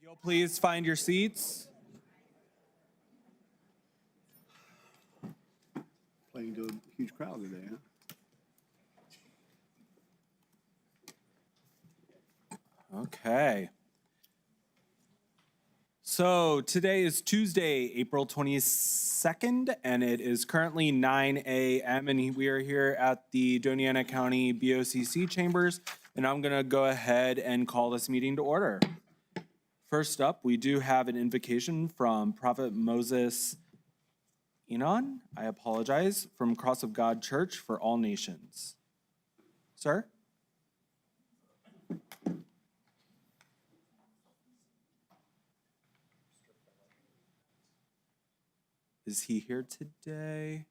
You'll please find your seats. Playing to a huge crowd today, huh? Okay. So today is Tuesday, April 22nd, and it is currently 9 a.m. and we are here at the Doña County BOCC chambers, and I'm gonna go ahead and call this meeting to order. First up, we do have an invocation from Prophet Moses Enon, I apologize, from Cross of God Church for All Nations. Sir? Is he here today?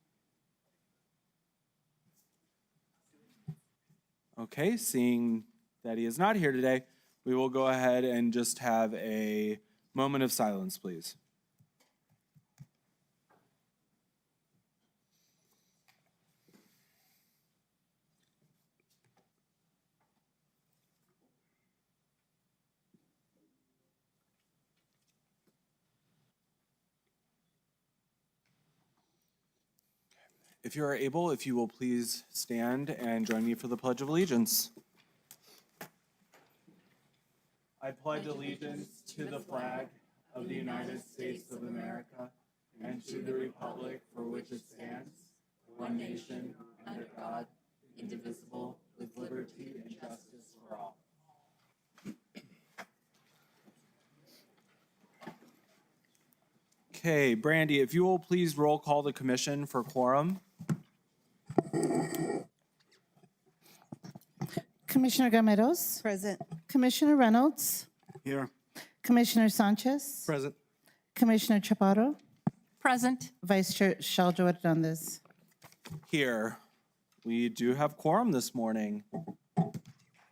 Okay, seeing that he is not here today, we will go ahead and just have a moment of silence, please. If you are able, if you will please stand and join me for the Pledge of Allegiance. I pledge allegiance to the flag of the United States of America and to the republic for which it stands, one nation, under God, indivisible, with liberty and justice for all. Okay, Brandy, if you will please roll call the commission for quorum. Commissioner Gameros. Present. Commissioner Reynolds. Here. Commissioner Sanchez. Present. Commissioner Chaparro. Present. Vice Chair Shaljo Hernandez. Here. We do have quorum this morning.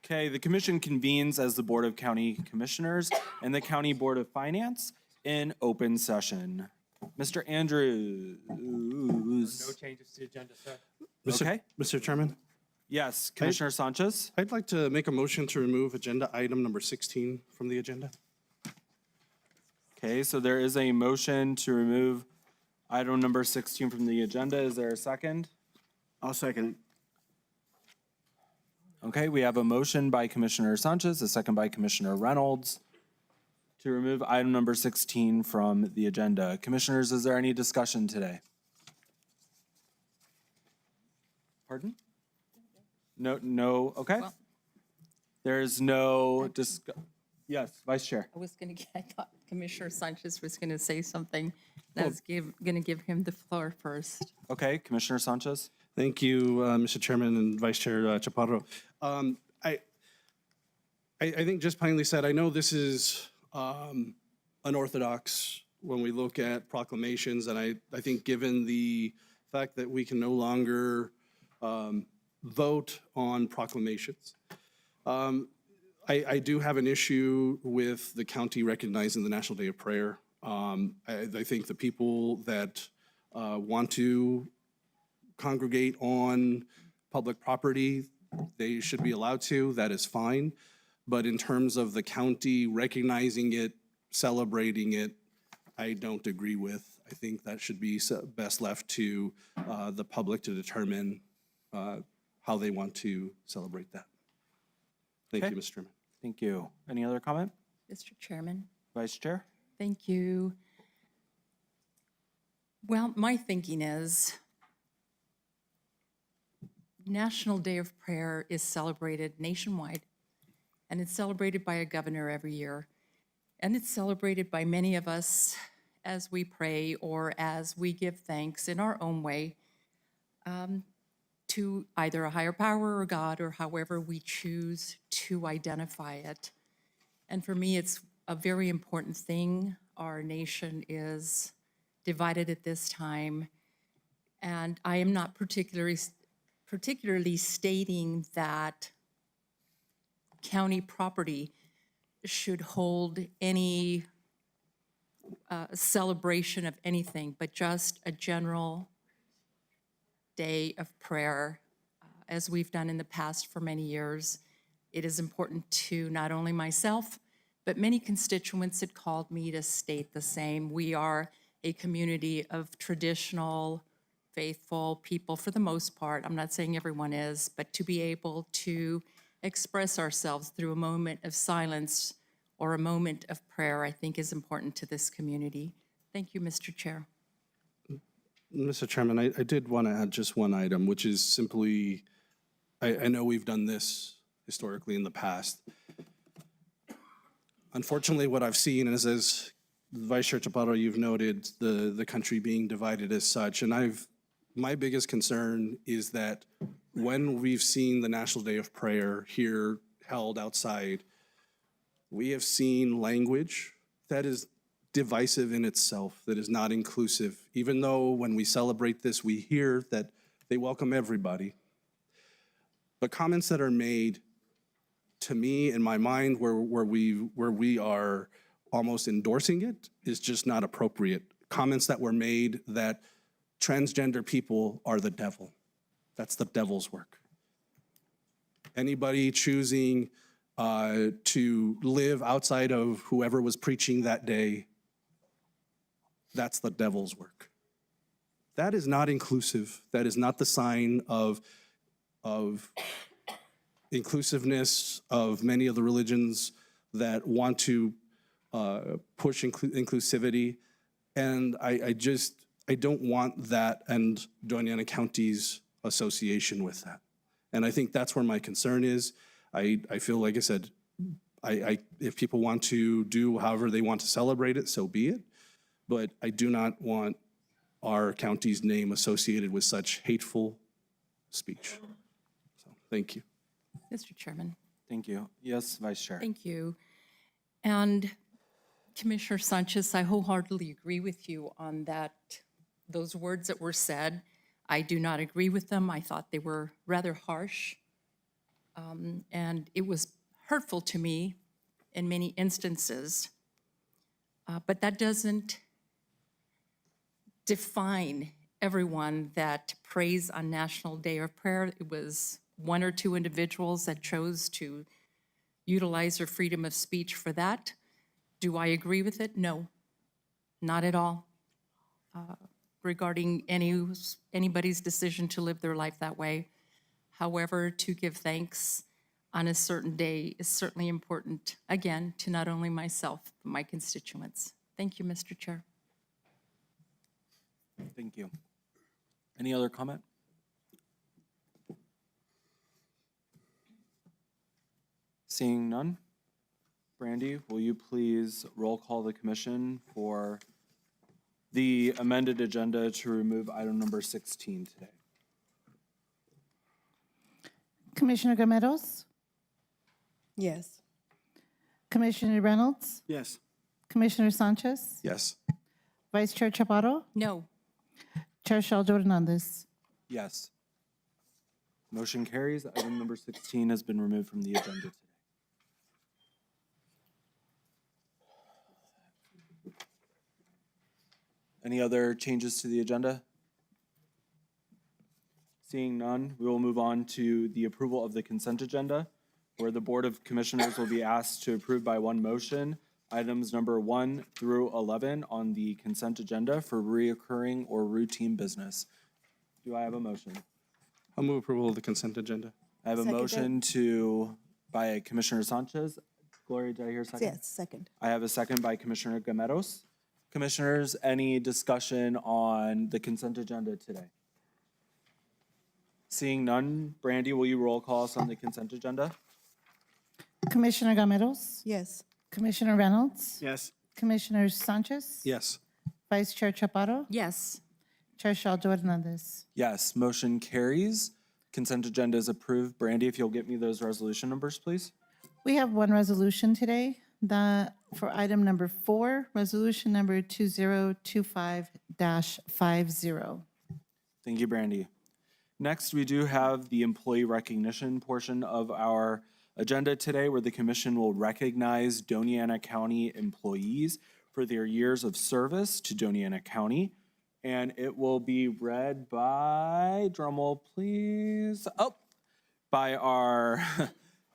Okay, the commission convenes as the Board of County Commissioners and the County Board of Finance in open session. Mr. Andrews. No changes to agenda, sir. Okay. Mr. Chairman, Yes, Commissioner Sanchez. I'd like to make a motion to remove agenda item number 16 from the agenda. Okay, so there is a motion to remove item number 16 from the agenda. Is there a second? I'll second it. Okay, we have a motion by Commissioner Sanchez, a second by Commissioner Reynolds to remove item number 16 from the agenda. Commissioners, is there any discussion today? Pardon? No, okay. Well- There's no yes, Vice Chair. I thought Commissioner Sanchez was gonna say something. I was gonna give him the floor first. Okay, Commissioner Sanchez. Thank you, Mr. Chairman and Vice Chair Chaparro. I think just plainly said, I know this is unorthodox when we look at proclamations, and I think given the fact that we can no longer vote on proclamations. I do have an issue with the county recognizing the National Day of Prayer. I think the people that want to congregate on public property, they should be allowed to, that is fine. But in terms of the county recognizing it, celebrating it, I don't agree with. I think that should be best left to the public to determine how they want to celebrate that. Thank Okay. you, Mr. Chairman. Thank you. Any other comment? Mr. Chairman, Vice Chair? thank you. Well, my thinking is National Day of Prayer is celebrated nationwide, and it's celebrated by a governor every year. And it's celebrated by many of us as we pray or as we give thanks in our own way to either a higher power or God, or however we choose to identify it. And for me, it's a very important thing. Our nation is divided at this time, and I am not particularly stating that county property should hold any celebration of anything, but just a general day of prayer, as we've done in the past for many years. It is important to not only myself, but many constituents had called me to state the same. We are a community of traditional, faithful people for the most part. I'm not saying everyone is, but to be able to express ourselves through a moment of silence or a moment of prayer, I think is important to this community. Thank you, Mr. Chair. Mr. Chairman, I did want to add just one item, which is simply, I know we've done this historically in the past. Unfortunately, what I've seen is, as Vice Chair Chaparro, you've noted the country being divided as such, and my biggest concern is that when we've seen the National Day of Prayer here held outside, we have seen language that is divisive in itself, that is not inclusive. Even though when we celebrate this, we hear that they welcome everybody. But comments that are made, to me, in my mind, where we are almost endorsing it, is just not appropriate. Comments that were made that transgender people are the devil. That's the devil's work. Anybody choosing to live outside of whoever was preaching that day, that's the devil's work. That is not inclusive. That is not the sign of inclusiveness of many of the religions that want to push inclusivity. And I don't want that and Doña County's association with that. And I think that's where my concern is. I feel, like I said, if people want to do however they want to celebrate it, so be it. But I do not want our county's name associated with such hateful speech. So, thank you. Mr. Chairman. Thank you. Yes, Vice Chair. Thank you. And Commissioner Sanchez, I wholeheartedly agree with you on that. Those words that were said, I do not agree with them. I thought they were rather harsh. And it was hurtful to me in many instances. But that doesn't define everyone that prays on National Day of Prayer. It was one or two individuals that chose to utilize their freedom of speech for that. Do I agree with it? No, not at all. Regarding anybody's decision to live their life that way. However, to give thanks on a certain day is certainly important, again, to not only myself, but my constituents. Thank you, Mr. Chair. Thank you. Any other comment? Seeing none. Brandy, will you please roll call the commission for the amended agenda to remove item number 16 today? Commissioner Gameros, Yes. Commissioner Reynolds, Yes. Commissioner Sanchez, Yes. Vice Chair Chaparro, No. Chair Shaljo Hernandez. Yes. Motion carries. Item number 16 has been removed from the agenda today. Any other changes to the agenda? Seeing none, we will move on to the approval of the consent agenda, where the Board of Commissioners will be asked to approve by one motion items number 1 through 11 on the consent agenda for reoccurring or routine business. Do I have a motion? I'll move approval of the consent agenda. I have a motion by Commissioner Sanchez. Gloria, did I hear a second? Yes, second. I have a second by Commissioner Gameros. Commissioners, any discussion on the consent agenda today? Seeing none, Brandy, will you roll call us on the consent agenda? Commissioner Gameros, Yes. Commissioner Reynolds, Yes. Commissioner Sanchez, Yes. Vice Chair Chaparro, Yes. Chair Shaljo Hernandez. Yes, motion carries. Consent agenda is approved. Brandy, if you'll get me those resolution numbers, please. We have one resolution today, for item number 4, resolution number 2025-50. Thank you, Brandy. Next, we do have the employee recognition portion of our agenda today, where the commission will recognize Doña County employees for their years of service to Doña County. And it will be read by, drumroll please, by our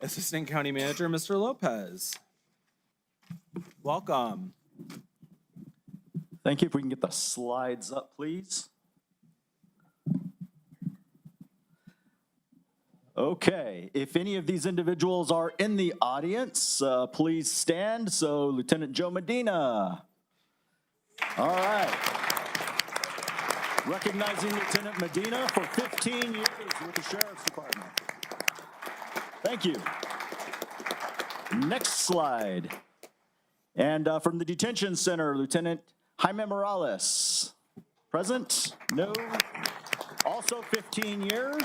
Assistant County Manager, Mr. Lopez. Welcome. Thank you. If we can get the slides up, please. Okay, if any of these individuals are in the audience, please stand. So Lieutenant Joe Medina. All right. Recognizing Lieutenant Medina for 15 years with the Sheriff's Department. Thank you. Next slide. And from the detention center, Lieutenant Jaime Morales. Present? No. Also 15 years.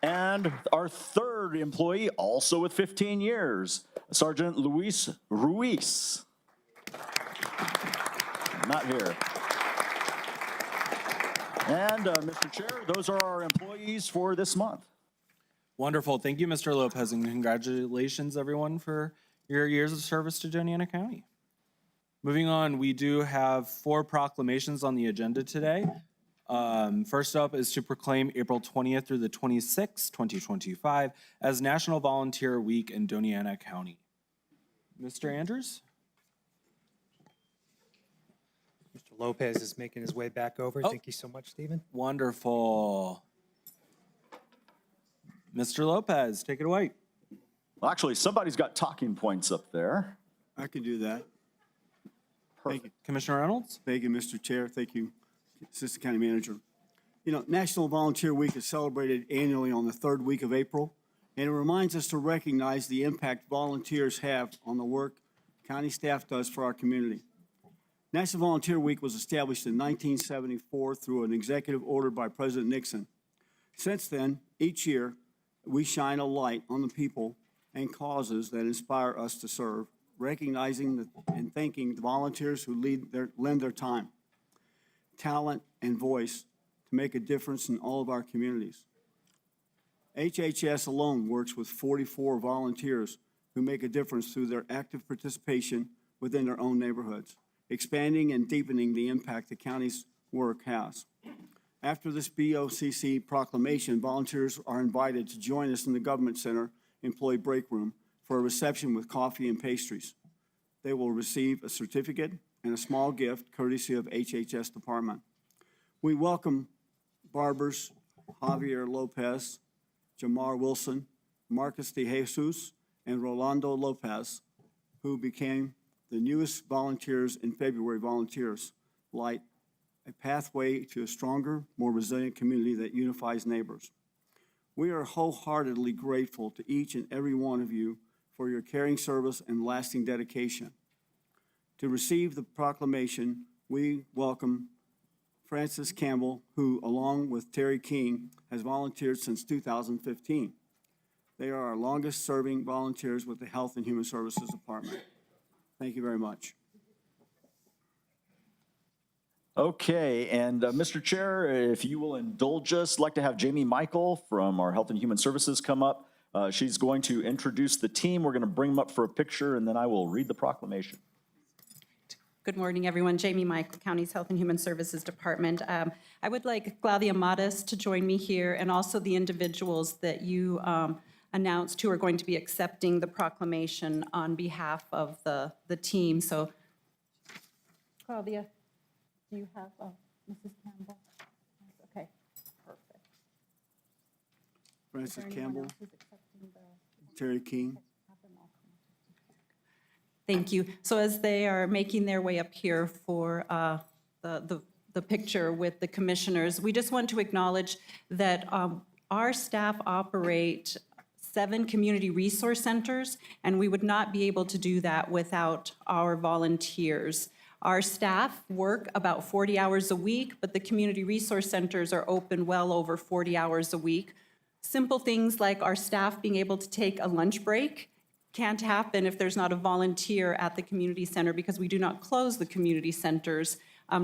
And our third employee, also with 15 years, Sergeant Luis Ruiz. Not here. And Mr. Chair, those are our employees for this month. Wonderful. Thank you, Mr. Lopez, and congratulations, everyone, for your years of service to Doña County. Moving on, we do have 4 proclamations on the agenda today. First up is to proclaim April 20th through the 26th, 2025, as National Volunteer Week in Doña County. Mr. Andrews? Mr. Lopez is making his way back over. Oh. Thank you so much, Stephen. Wonderful. Mr. Lopez, take it away. Well, actually, somebody's got talking points up there. I can do that. Thank you. Commissioner Reynolds? Thank you, Mr. Chair. Thank you, Assistant County Manager. You know, National Volunteer Week is celebrated annually on the 3rd week of April, and it reminds us to recognize the impact volunteers have on the work county staff does for our community. National Volunteer Week was established in 1974 through an executive order by President Nixon. Since then, each year, we shine a light on the people and causes that inspire us to serve, recognizing and thanking the volunteers who lend their time, talent, and voice to make a difference in all of our communities. HHS alone works with 44 volunteers who make a difference through their active participation within their own neighborhoods, expanding and deepening the impact the county's work has. After this BOCC proclamation, volunteers are invited to join us in the Government Center employee break room for a reception with coffee and pastries. They will receive a certificate and a small gift courtesy of HHS Department. We welcome barbers Javier Lopez, Jamar Wilson, Marcus De Jesus, and Rolando Lopez, who became the newest volunteers in February volunteers, light a pathway to a stronger, more resilient community that unifies neighbors. We are wholeheartedly grateful to each and every one of you for your caring service and lasting dedication. To receive the proclamation, we welcome Francis Campbell, who, along with Terry King, has volunteered since 2015. They are our longest-serving volunteers with the Health and Human Services Department. Thank you very much. Okay, and Mr. Chair, if you will indulge us, I'd like to have Jamie Michael from our Health and Human Services come up. She's going to introduce the team. We're going to bring them up for a picture, and then I will read the proclamation. Good morning, everyone. Jamie Michael, County's Health and Human Services Department. I would like Claudia Matas to join me here, and also the individuals that you announced who are going to be accepting the proclamation on behalf of the team. So, Claudia, do you have Mrs. Campbell? Okay, perfect. Francis Is there anyone Campbell, else who's accepting the- Terry King. Thank you. So as they are making their way up here for the picture with the commissioners, we just want to acknowledge that our staff operate 7 community resource centers, and we would not be able to do that without our volunteers. Our staff work about 40 hours a week, but the community resource centers are open well over 40 hours a week. Simple things like our staff being able to take a lunch break can't happen if there's not a volunteer at the community center, because we do not close the community centers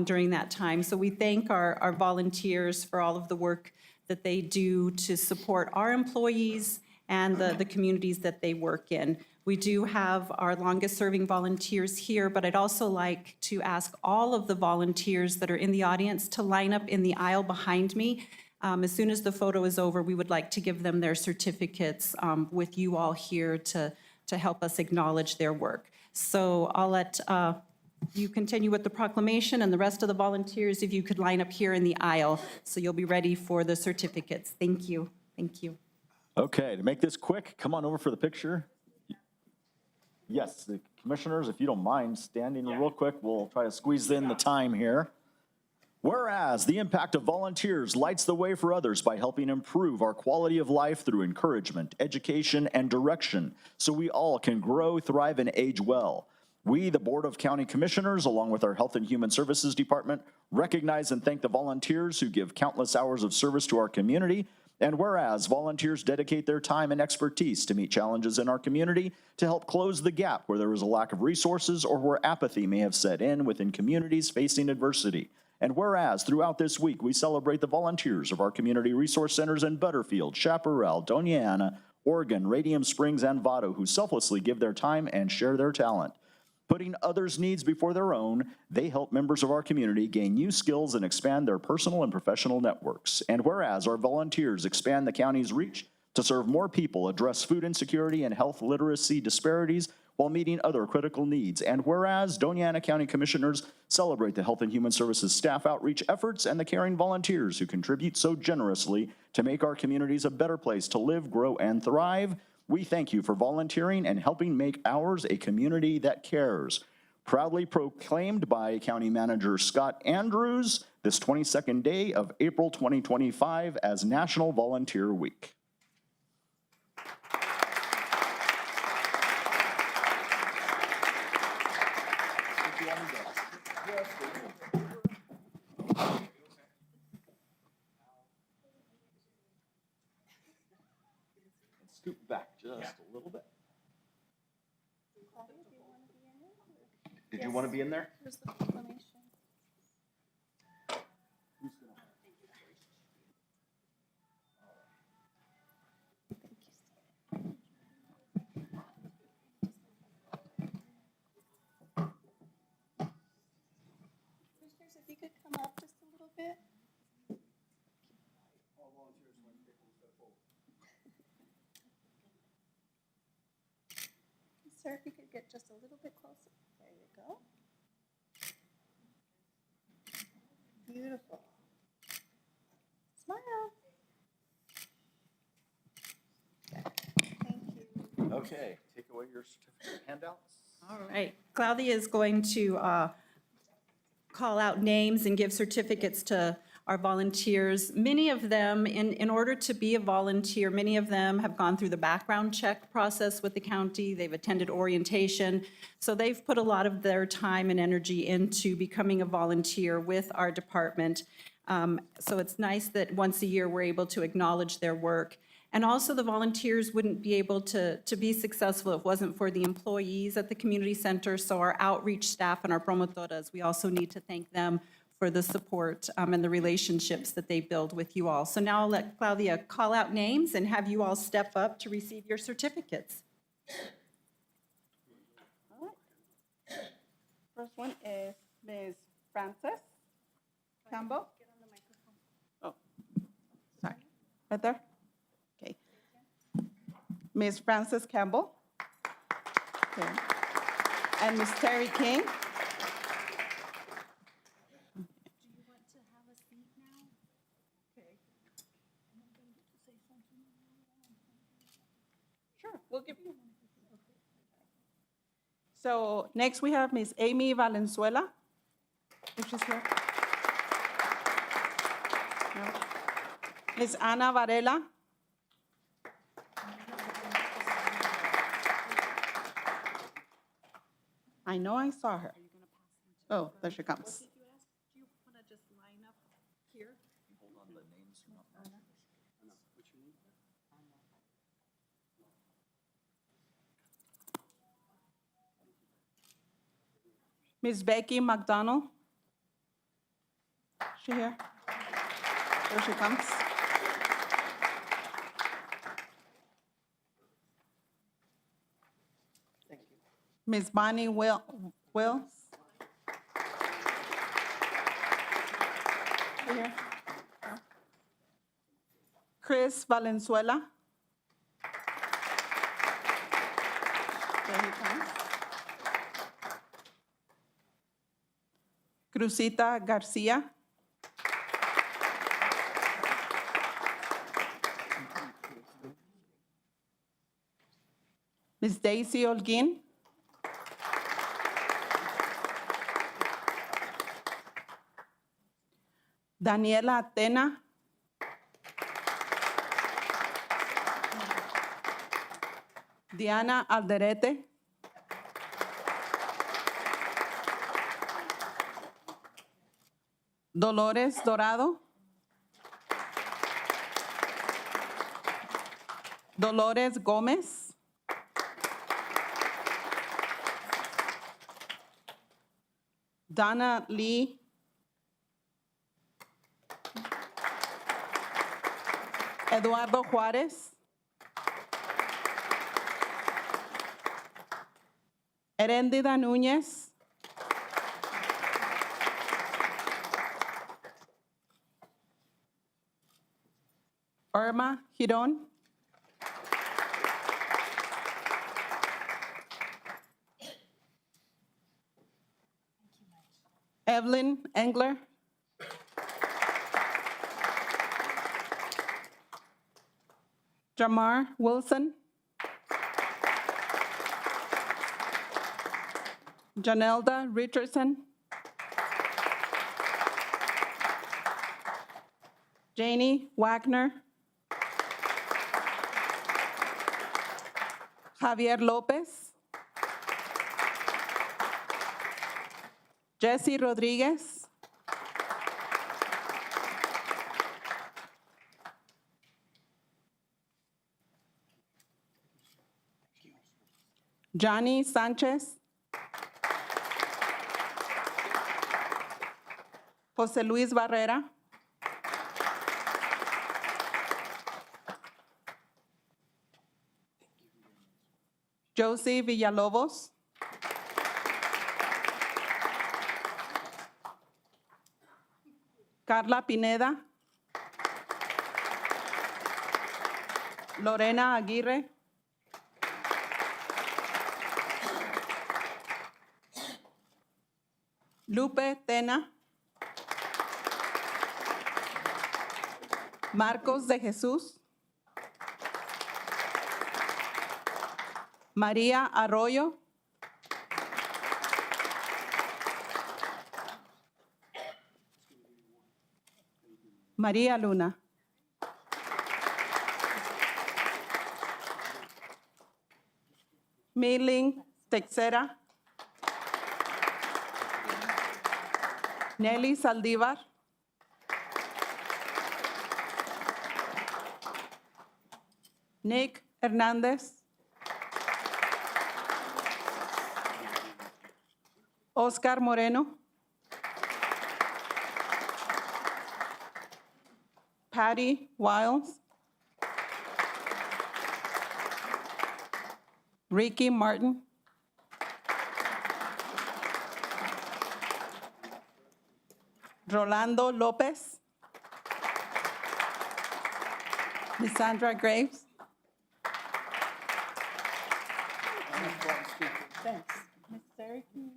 during that time. So we thank our volunteers for all of the work that they do to support our employees and the communities that they work in. We do have our longest-serving volunteers here, but I'd also like to ask all of the volunteers that are in the audience to line up in the aisle behind me. As soon as the photo is over, we would like to give them their certificates with you all here to help us acknowledge their work. So I'll let you continue with the proclamation, and the rest of the volunteers, if you could line up here in the aisle, so you'll be ready for the certificates. Thank you. Thank you. Okay, to make this quick, come on over for the picture. Yes, the commissioners, if you don't mind standing real quick, we'll try to squeeze in the time here. Whereas the impact of volunteers lights the way for others by helping improve our quality of life through encouragement, education, and direction, so we all can grow, thrive, and age well. We, the Board of County Commissioners, along with our Health and Human Services Department, recognize and thank the volunteers who give countless hours of service to our community. And whereas volunteers dedicate their time and expertise to meet challenges in our community to help close the gap where there is a lack of resources or where apathy may have set in within communities facing adversity. And whereas throughout this week, we celebrate the volunteers of our community resource centers in Butterfield, Chaparral, Doña Ana, Oregon, Radium Springs, and Vado, who selflessly give their time and share their talent. Putting others' needs before their own, they help members of our community gain new skills and expand their personal and professional networks. And whereas our volunteers expand the county's reach to serve more people, address food insecurity and health literacy disparities while meeting other critical needs. And whereas Doña Ana County Commissioners celebrate the Health and Human Services staff outreach efforts and the caring volunteers who contribute so generously to make our communities a better place to live, grow, and thrive, we thank you for volunteering and helping make ours a community that cares. Proudly proclaimed by County Manager Scott Andrews this 22nd day of April 2025 as National Volunteer Week. Scoot back just a little bit. Did you want to be in there? Here's the proclamation. Commissioners, if you could come up just a little bit. Sir, if you could get just a little bit closer. There you go. Beautiful. Smile. Thank you. Okay, take away your certificate handouts. All right. Claudia is going to call out names and give certificates to our volunteers. Many of them, in order to be a volunteer, many of them have gone through the background check process with the county. They've attended orientation. So they've put a lot of their time and energy into becoming a volunteer with our department. So it's nice that once a year we're able to acknowledge their work. And also the volunteers wouldn't be able to be successful if it wasn't for the employees at the community center. So our outreach staff and our promotoras, we also need to thank them for the support and the relationships that they build with you all. So now I'll let Claudia call out names and have you all step up to receive your certificates. All right. First one is Ms. Frances Campbell. Oh, sorry. Right there? Okay. Ms. Frances Campbell. Okay. And Ms. Terry King. Sure, we'll give you. So next we have Ms. Amy Valenzuela, if she's here. No. Ms. Ana Varela. I know I saw her. Oh, there she comes. Ms. Becky McDonald. She here? There she comes. Thank you. Ms. Bonnie Wills. She here? Chris Valenzuela. There he comes. Cruzita Garcia. Miss Daisy Holguín. Daniela Atena. Diana Alderete. Dolores Dorado. Dolores Gómez. Donna Lee. Eduardo Juárez. Heréndida Núñez. Irma Girón. Evelyn Engler. Jamar Wilson. Janelda Richardson. Janie Wagner. Javier Lopez. Jesse Rodriguez. Johnny Sanchez. José Luis Barrera. Josie Villalobos. Carla Pineda. Lorena Aguirre. Lupe Tena. Marcos de Jesús. María Arroyo. María Luna. Milling Texera. Nelly Saldívar. Nick Hernández. Oscar Moreno. Patty Wiles. Ricky Martin. Rolando Lopez. Miss Sandra Graves. Thanks. Miss Terry King.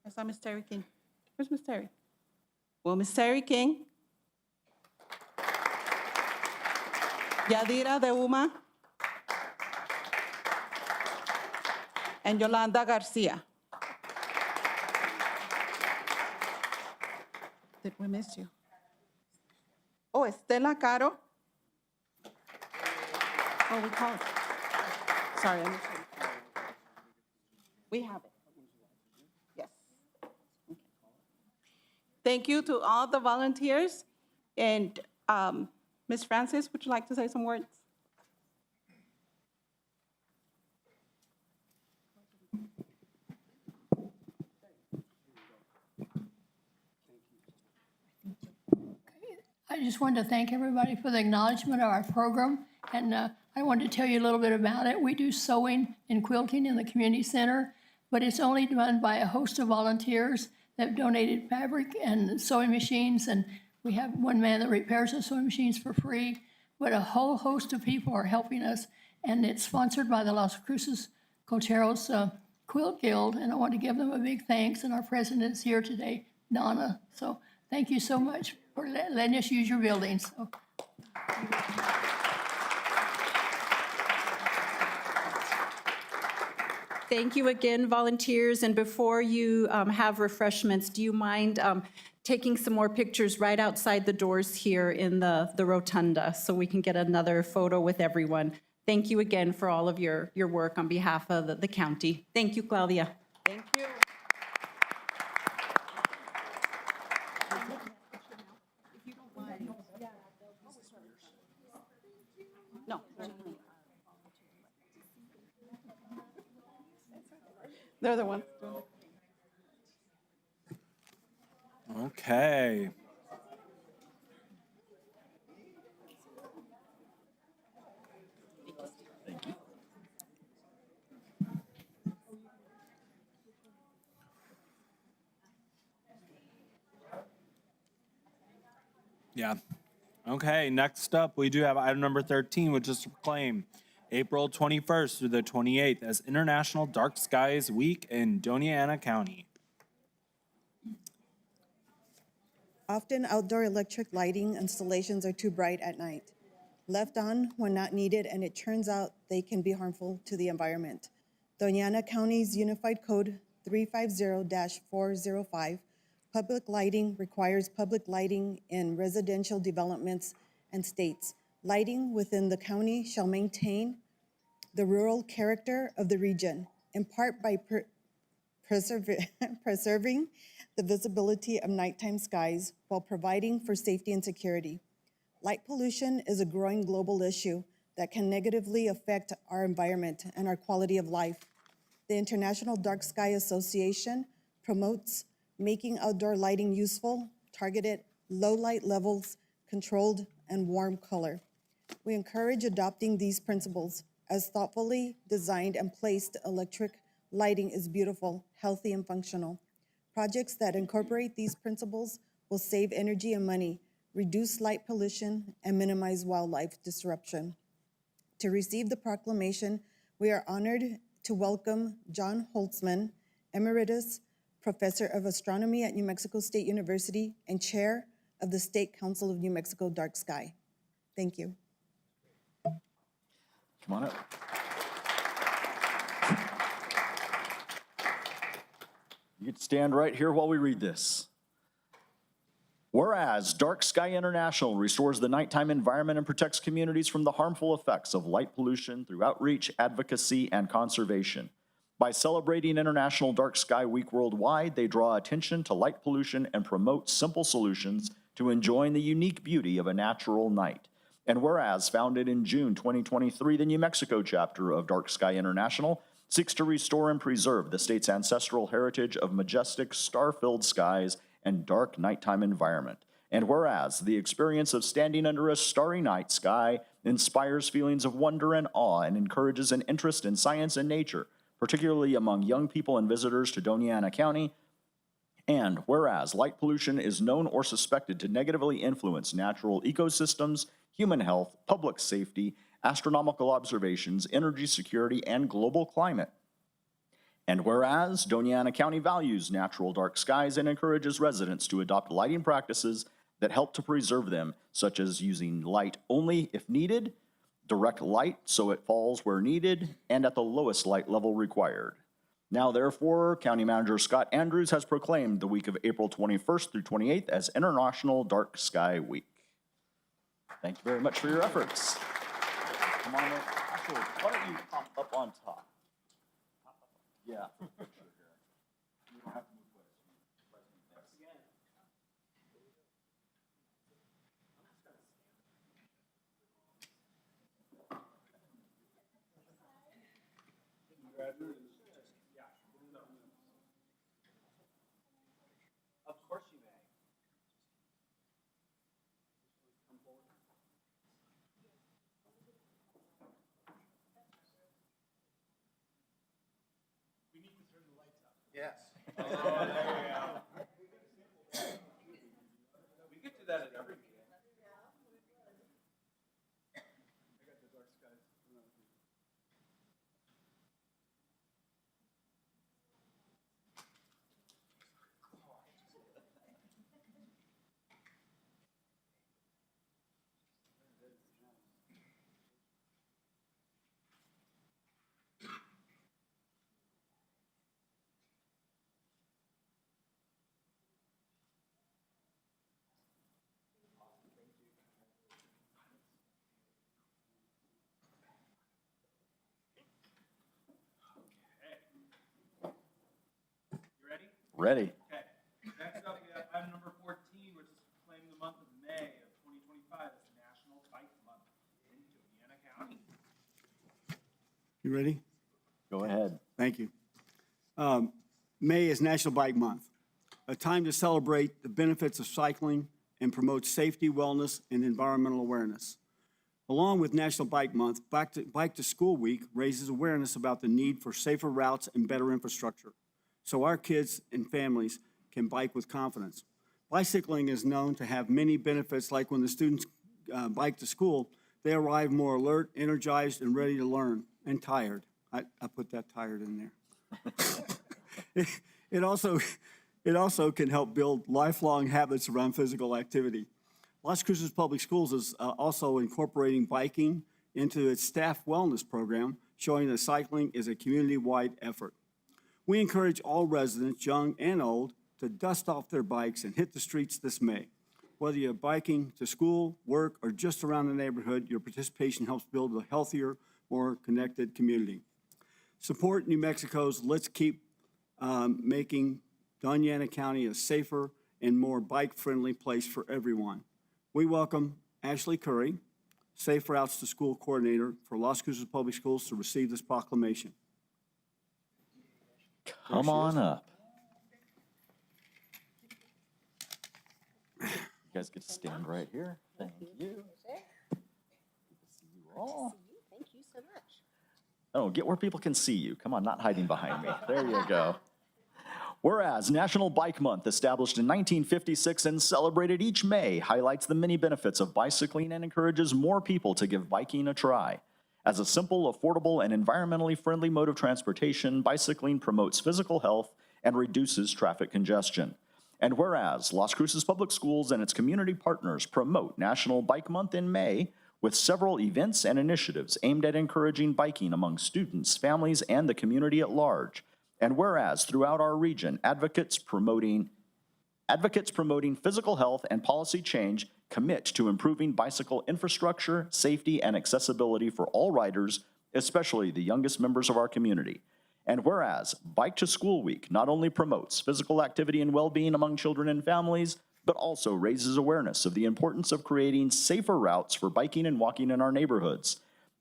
I saw Miss Terry King. Where's Miss Terry? Well, Miss Terry King. Yadira de Uma. And Yolanda Garcia. Did we miss you? Oh, Estela Caro. Oh, we called. Sorry, I missed you. We have it. Yes. Okay. Thank you to all the volunteers. And Ms. Francis, would you like to say some words? I just wanted to thank everybody for the acknowledgement of our program, and I wanted to tell you a little bit about it. We do sewing and quilting in the community center, but it's only done by a host of volunteers that have donated fabric and sewing machines, and we have one man that repairs the sewing machines for free. but a whole host of people are helping us. And it's sponsored by the Las Cruces Cocheros Quilt Guild, and I want to give them a big thanks. And our president is here today, Donna. So thank you so much for letting us use your building. So. Thank you again, volunteers. And before you have refreshments, do you mind taking some more pictures right outside the doors here in the rotunda so we can get another photo with everyone? Thank you again for all of your work on behalf of the county. Thank you, Claudia. Thank you. No. They're the ones. Okay. Yeah. Okay, next up, we do have item number 13, which is to proclaim April 21st through the 28th as International Dark Skies Week in Doña County. Often outdoor electric lighting installations are too bright at night. Left on when not needed, and it turns out they can be harmful to the environment. Doña County's Unified Code 350-405, public lighting requires public lighting in residential developments and states. Lighting within the county shall maintain the rural character of the region, in part by preserving the visibility of nighttime skies while providing for safety and security. Light pollution is a growing global issue that can negatively affect our environment and our quality of life. The International Dark Sky Association promotes making outdoor lighting useful, targeted, low light levels, controlled, and warm color. We encourage adopting these principles as thoughtfully designed and placed electric lighting is beautiful, healthy, and functional. Projects that incorporate these principles will save energy and money, reduce light pollution, and minimize wildlife disruption. To receive the proclamation, we are honored to welcome John Holtzman, Emeritus Professor of Astronomy at New Mexico State University and Chair of the State Council of New Mexico Dark Sky. Thank you. Come on up. You can stand right here while we read this. Whereas Dark Sky International restores the nighttime environment and protects communities from the harmful effects of light pollution through outreach, advocacy, and conservation. By celebrating International Dark Sky Week worldwide, they draw attention to light pollution and promote simple solutions to enjoying the unique beauty of a natural night. And whereas founded in June 2023, the New Mexico chapter of Dark Sky International seeks to restore and preserve the state's ancestral heritage of majestic star-filled skies and dark nighttime environment. And whereas the experience of standing under a starry night sky inspires feelings of wonder and awe and encourages an interest in science and nature, particularly among young people and visitors to Doña County. And whereas light pollution is known or suspected to negatively influence natural ecosystems, human health, public safety, astronomical observations, energy security, and global climate. And whereas Doña County values natural dark skies and encourages residents to adopt lighting practices that help to preserve them, such as using light only if needed, direct light so it falls where needed, and at the lowest light level required. Now, therefore, County Manager Scott Andrews has proclaimed the week of April 21st through 28th as International Dark Sky Week. Thank you very much for your efforts. Come on up. Actually, why don't you pop up on top? Yeah. You don't have to move with us. Of course you may. We need to turn the lights up. Yes. Oh, there we go. We could do that at every meeting. Ready. Okay, next up, we have item number 14, which is to proclaim the month of May of 2025 as National Bike Month in Doña County. You ready? Go ahead. Thank you. May is National Bike Month, a time to celebrate the benefits of cycling and promote safety, wellness, and environmental awareness. Along with National Bike Month, Bike to School Week raises awareness about the need for safer routes and better infrastructure, so our kids and families can bike with confidence. Bicycling is known to have many benefits, like when the students bike to school, they arrive more alert, energized, and ready to learn, and tired. I put that tired in there. It also can help build lifelong habits around physical activity. Las Cruces Public Schools is also incorporating biking into its staff wellness program, showing that cycling is a community-wide effort. We encourage all residents, young and old, to dust off their bikes and hit the streets this May. Whether you're biking to school, work, or just around the neighborhood, your participation helps build a healthier, more connected community. Support New Mexico's Let's Keep making Doña County a safer and more bike-friendly place for everyone. We welcome Ashley Curry, Safe Routes to School Coordinator for Las Cruces Public Schools, to receive this proclamation. Come on up. You guys get to stand right here. Thank you. Good to see you all. Thank you so much. Oh, get where people can see you. Come on, not hiding behind me. There you go. Whereas National Bike Month, established in 1956 and celebrated each May, highlights the many benefits of bicycling and encourages more people to give biking a try. As a simple, affordable, and environmentally friendly mode of transportation, bicycling promotes physical health and reduces traffic congestion. And whereas Las Cruces Public Schools and its community partners promote National Bike Month in May with several events and initiatives aimed at encouraging biking among students, families, and the community at large. And whereas throughout our region, advocates promoting physical health and policy change commit to improving bicycle infrastructure, safety, and accessibility for all riders, especially the youngest members of our community. And whereas Bike to School Week not only promotes physical activity and well-being among children and families, but also raises awareness of the importance of creating safer routes for biking and walking in our neighborhoods.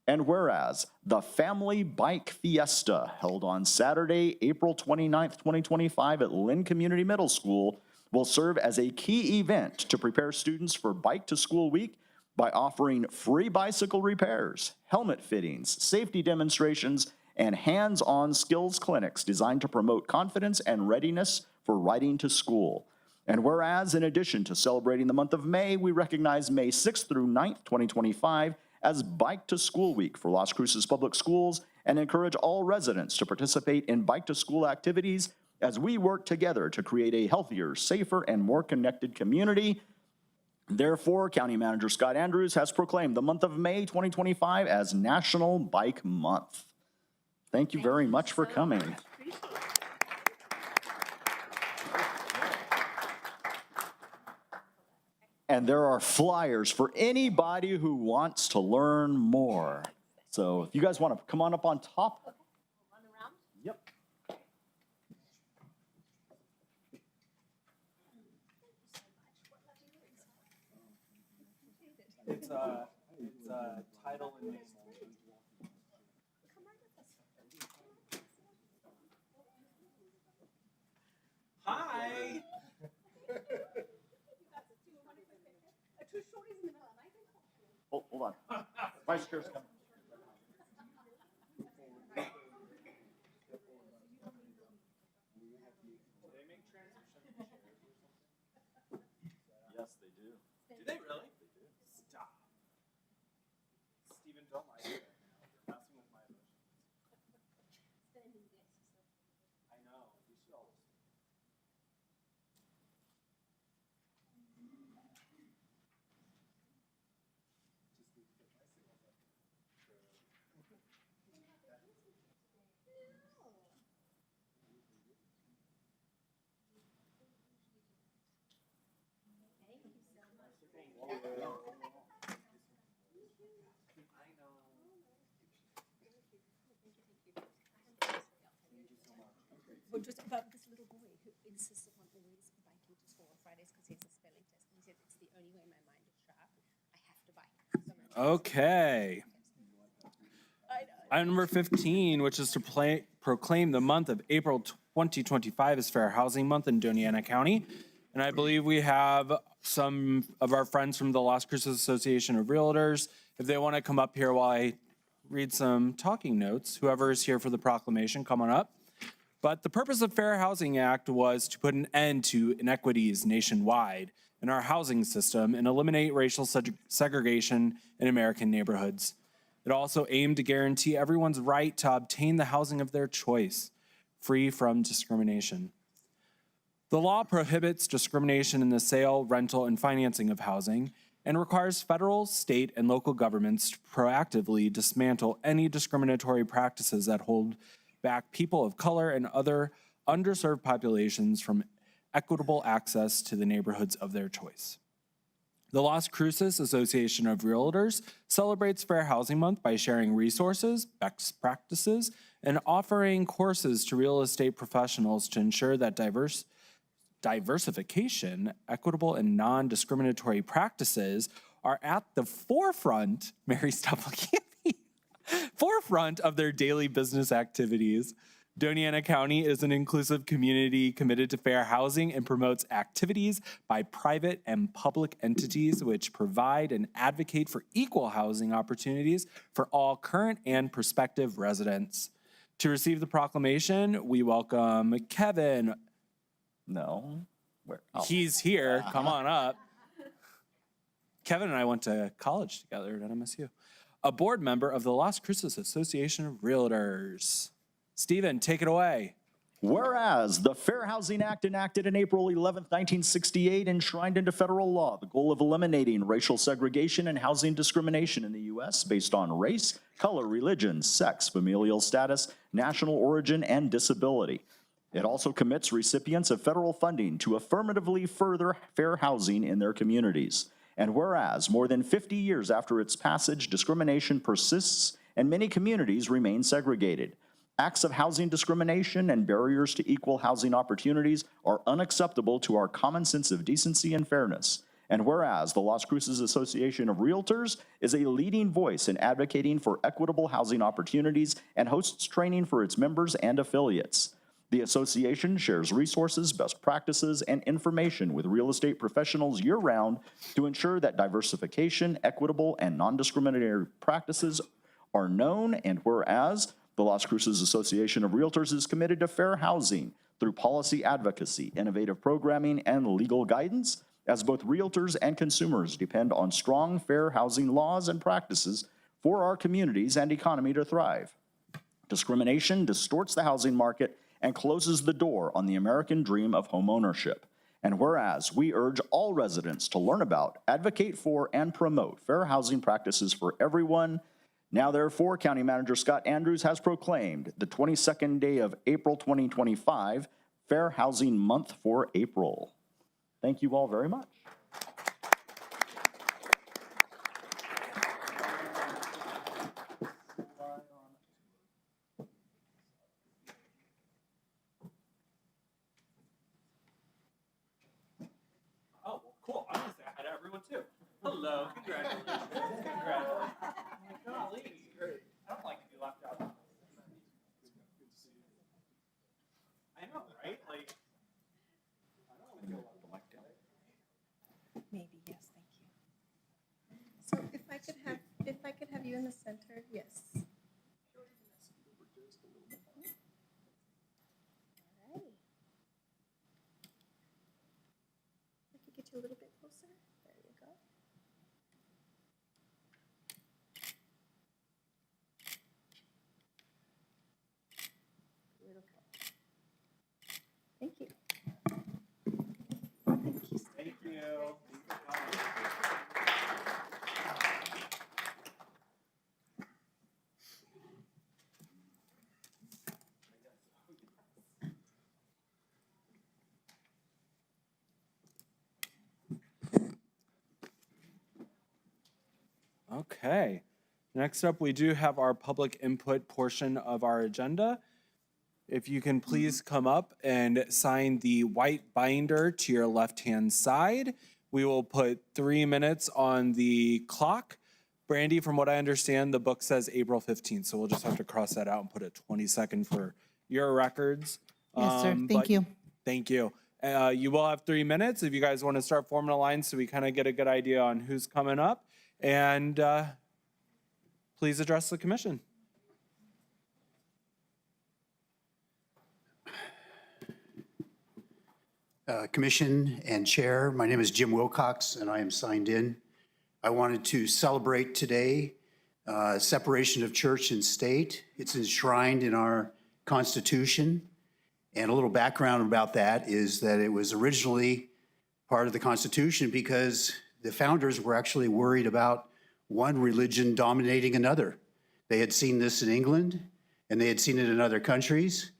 And whereas the Family Bike Fiesta, held on Saturday, April 29th, 2025 at Lynn Community Middle School, will serve as a key event to prepare students for Bike to School Week by offering free bicycle repairs, helmet fittings, safety demonstrations, and hands-on skills clinics designed to promote confidence and readiness for riding to school. And whereas, in addition to celebrating the month of May, we recognize May 6th through 9th, 2025, as Bike to School Week for Las Cruces Public Schools, and encourage all residents to participate in Bike to School activities as we work together to create a healthier, safer, and more connected community. Therefore, County Manager Scott Andrews has proclaimed the month of May 2025 as National Bike Month. Thank you very much for coming. And there are flyers for anybody who wants to learn more. So if you guys want to come on up on top. Run around. Yep. It's title and name. Hi. Oh, hold on. Vice Chair's coming. Yes, they do. Do they really? They do. Stop. Stephen, don't lie to me. You're messing with my emotions. I know. We should always. Well, just about this little boy who insisted on always biking to school on Fridays because he has a spelling test. And he said it's the only way my mind is sharp. I have to bike. So my Okay. Item number 15, which is to proclaim the month of April 2025 as Fair Housing Month in Doña County. And I believe we have some of our friends from the Las Cruces Association of Realtors. If they want to come up here while I read some talking notes, whoever is here for the proclamation, come on up. But the purpose of Fair Housing Act was to put an end to inequities nationwide in our housing system and eliminate racial segregation in American neighborhoods. It also aimed to guarantee everyone's right to obtain the housing of their choice, free from discrimination. The law prohibits discrimination in the sale, rental, and financing of housing and requires federal, state, and local governments to proactively dismantle any discriminatory practices that hold back people of color and other underserved populations from equitable access to the neighborhoods of their choice. The Las Cruces Association of Realtors celebrates Fair Housing Month by sharing resources, best practices, and offering courses to real estate professionals to ensure that diversification, equitable, and non-discriminatory practices are at the forefront, Mary, stop looking at me, forefront of their daily business activities. Doña County is an inclusive community committed to fair housing and promotes activities by private and public entities which provide and advocate for equal housing opportunities for all current and prospective residents. To receive the proclamation, we welcome Kevin. No. Where? Oh. He's here. Come on up. Kevin and I went to college together at MSU. A board member of the Las Cruces Association of Realtors. Stephen, take it away. Whereas the Fair Housing Act enacted in April 11th, 1968, enshrined into federal law the goal of eliminating racial segregation and housing discrimination in the U.S. based on race, color, religion, sex, familial status, national origin, and disability. It also commits recipients of federal funding to affirmatively further fair housing in their communities. And whereas more than 50 years after its passage, discrimination persists and many communities remain segregated. Acts of housing discrimination and barriers to equal housing opportunities are unacceptable to our common sense of decency and fairness. And whereas the Las Cruces Association of Realtors is a leading voice in advocating for equitable housing opportunities and hosts training for its members and affiliates. The association shares resources, best practices, and information with real estate professionals year-round to ensure that diversification, equitable, and non-discriminatory practices are known, and whereas the Las Cruces Association of Realtors is committed to fair housing through policy advocacy, innovative programming, and legal guidance, as both realtors and consumers depend on strong, fair housing laws and practices for our communities and economy to thrive. Discrimination distorts the housing market and closes the door on the American dream of homeownership. And whereas we urge all residents to learn about, advocate for, and promote fair housing practices for everyone, now therefore, County Manager Scott Andrews has proclaimed the 22nd day of April 2025 Fair Housing Month for April. Thank you all very much. Oh, cool. I'm going to say hi to everyone too. Hello. Congratulations. Congratulations. Golly. I don't like to be left out. I know, right? Like, I don't want to feel left out. Maybe, yes, thank you. So if I could have you in the center, yes. All right. I could get you a little bit closer. There you go. Beautiful. Thank you. Thank you. Thank you. Okay. Next up, we do have our public input portion of our agenda. if you can please come up and sign the white binder to your left-hand side. We will put 3 minutes on the clock. Brandy, from what I understand, the book says April 15th, so we'll just have to cross that out and put a 20-second for your records. Yes, sir. Thank But you. Thank you. You will have 3 minutes if you guys want to start forming a line so we kind of get a good idea on who's coming up. And please address the commission. Commission and Chair, my name is Jim Wilcox, and I am signed in. I wanted to celebrate today separation of church and state. It's enshrined in our Constitution. And a little background about that is that it was originally part of the Constitution because the founders were actually worried about one religion dominating another. They had seen this in England, and they had seen it in other countries.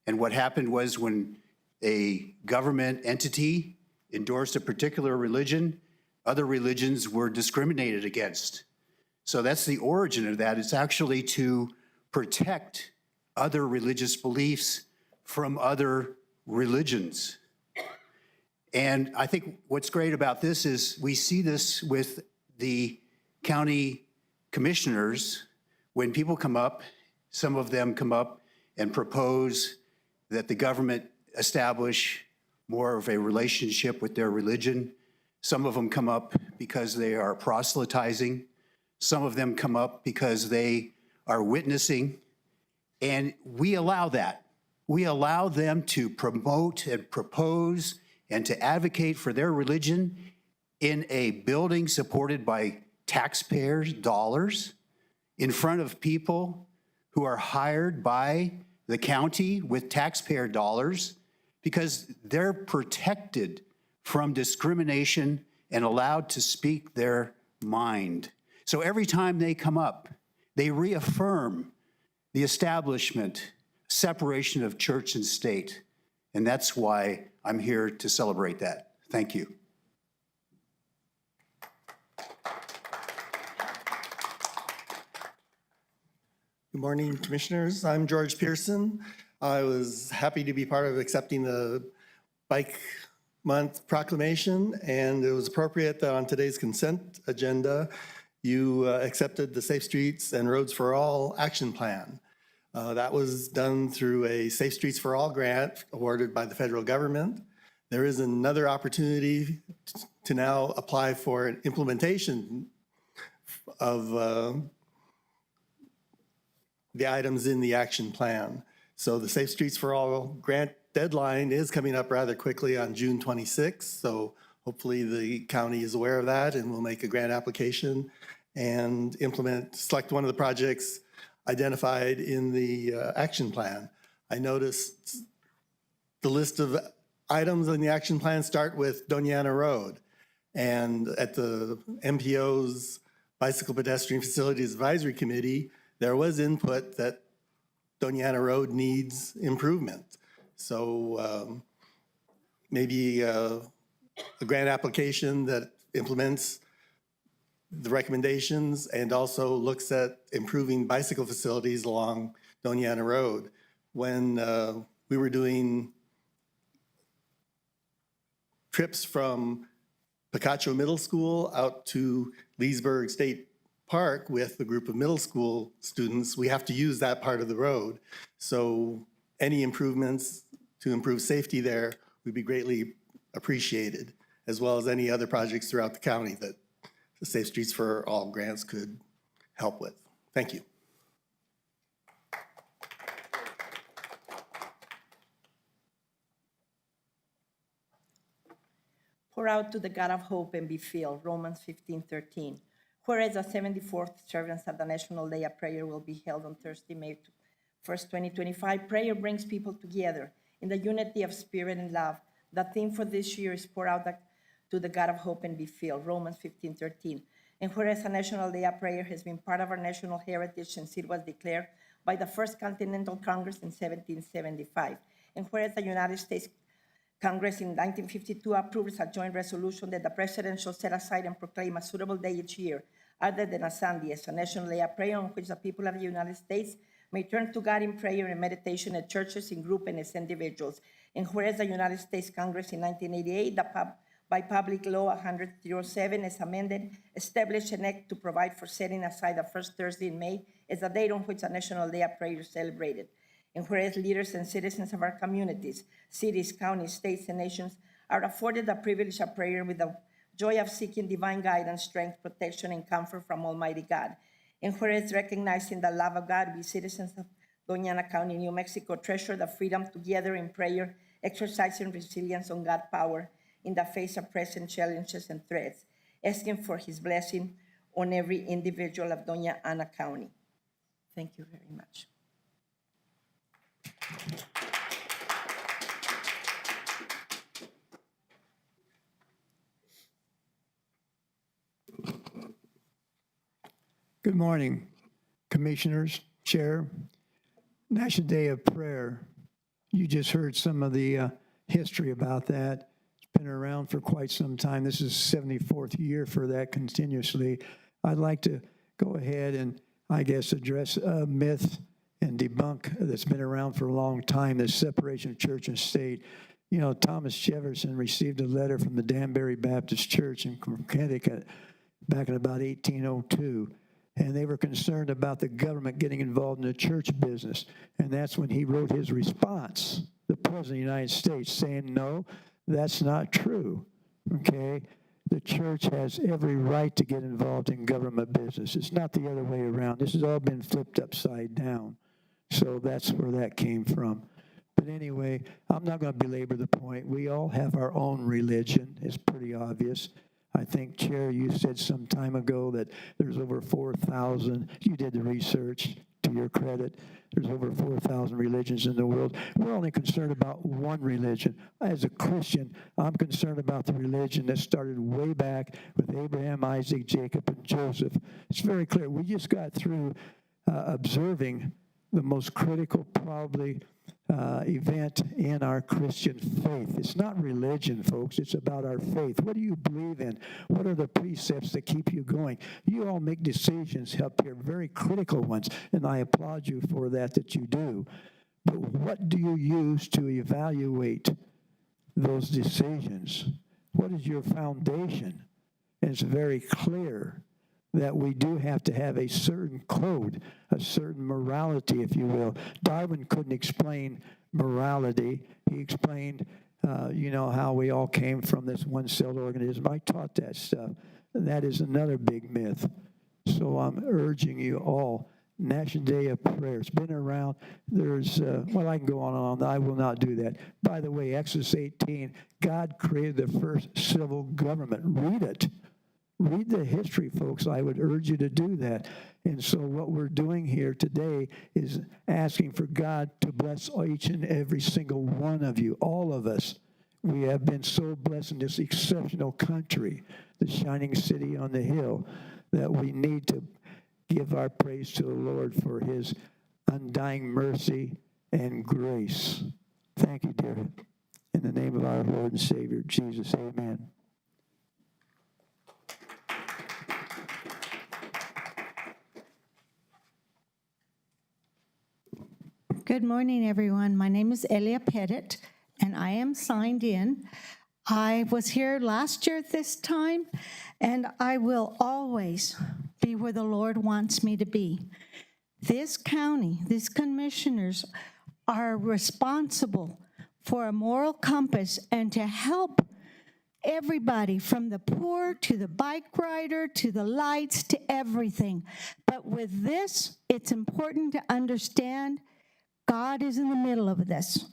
And what happened was when a government entity endorsed a particular religion, other religions were discriminated against. So that's the origin of that. It's actually to protect other religious beliefs from other religions. And I think what's great about this is we see this with the county commissioners. When people come up, some of them come up and propose that the government establish more of a relationship with their religion. Some of them come up because they are proselytizing. Some of them come up because they are witnessing. And we allow that. We allow them to promote and propose and to advocate for their religion in a building supported by taxpayers' dollars in front of people who are hired by the county with taxpayer dollars because they're protected from discrimination and allowed to speak their mind. So every time they come up, they reaffirm the establishment, separation of church and state. And that's why I'm here to celebrate that. Thank you. Good morning, Commissioners. I'm George Pearson. I was happy to be part of accepting the Bike Month proclamation, and it was appropriate that on today's consent agenda, you accepted the Safe Streets and Roads for All action plan. That was done through a Safe Streets for All grant awarded by the federal government. There is another opportunity to now apply for an implementation of the items in the action plan. So the Safe Streets for All grant deadline is coming up rather quickly on June 26th. So hopefully the county is aware of that and will make a grant application and select one of the projects identified in the action plan. I noticed the list of items in the action plan start with Doña Road. And at the MPO's Bicycle Pedestrian Facilities Advisory Committee, there was input that Doña Road needs improvement. So maybe a grant application that implements the recommendations and also looks at improving bicycle facilities along Doña Road. When we were doing trips from Picacho Middle School out to Leesburg State Park with a group of middle school students, we have to use that part of the road. So any improvements to improve safety there would be greatly appreciated, as well as any other projects throughout the county that the Safe Streets for All grants could help with. Thank you. Pour out to the God of hope and be filled, Romans 15:13. Whereas the 74th observance of the National Day of Prayer will be held on Thursday, May 1st, 2025, prayer brings people together in the unity of spirit and love. The theme for this year is pour out to the God of hope and be filled, Romans 15:13. And whereas the National Day of Prayer has been part of our national heritage since it was declared by the First Continental Congress in 1775. And whereas the United States Congress in 1952 approved a joint resolution that the president shall set aside and proclaim a suitable day each year, other than a Sunday, as a national day of prayer on which the people of the United States may turn to God in prayer and meditation at churches, in group, and as individuals. And whereas the United States Congress in 1988, by Public Law 100-07 as amended, established an act to provide for setting aside the first Thursday in May as the date on which the National Day of Prayer is celebrated. And whereas leaders and citizens of our communities, cities, counties, states, and nations are afforded the privilege of prayer with the joy of seeking divine guidance, strength, protection, and comfort from Almighty God. And whereas recognizing the love of God, we citizens of Doña County, New Mexico, treasure the freedom to gather in prayer, exercising resilience on God's power in the face of present challenges and threats, asking for his blessing on every individual of Doña Ana County. Thank you very much. Good morning, Commissioners, Chair. National Day of Prayer. You just heard some of the history about that. It's been around for quite some time. This is 74th year for that continuously. I'd like to go ahead and, I guess, address a myth and debunk that's been around for a long time, this separation of church and state. You know, Thomas Jefferson received a letter from the Danbury Baptist Church in Connecticut back in about 1802. And they were concerned about the government getting involved in the church business. And that's when he wrote his response, the President of the United States, saying, no, that's not true, okay? The church has every right to get involved in government business. It's not the other way around. This has all been flipped upside down. So that's where that came from. But anyway, I'm not going to belabor the point. We all have our own religion. It's pretty obvious. I think, Chair, you said some time ago that there's over 4,000. You did the research, to your credit. There's over 4,000 religions in the world. We're only concerned about one religion. As a Christian, I'm concerned about the religion that started way back with Abraham, Isaac, Jacob, and Joseph. It's very clear. We just got through observing the most critical, probably, event in our Christian faith. It's not religion, folks. It's about our faith. What do you believe in? What are the precepts that keep you going? You all make decisions up here, very critical ones, and I applaud you for that you do. But what do you use to evaluate those decisions? What is your foundation? And it's very clear that we do have to have a certain code, a certain morality, if you will. Darwin couldn't explain morality. He explained, how we all came from this one-celled organism. I taught that stuff. That is another big myth. So I'm urging you all, National Day of Prayer. It's been around. There's, I can go on and on. I will not do that. By the way, Exodus 18, God created the first civil government. Read it. Read the history, folks. I would urge you to do that. And so what we're doing here today is asking for God to bless each and every single one of you, all of us. We have been so blessed in this exceptional country, the shining city on the hill, that we need to give our praise to the Lord for his undying mercy and grace. Thank you, dear. In the name of our Lord and Savior, Jesus, amen. Good morning, everyone. My name is Elia Pettit, and I am signed in. I was here last year at this time, and I will always be where the Lord wants me to be. This county, these commissioners are responsible for a moral compass and to help everybody from the poor to the bike rider to the lights to everything. But with this, it's important to understand God is in the middle of this.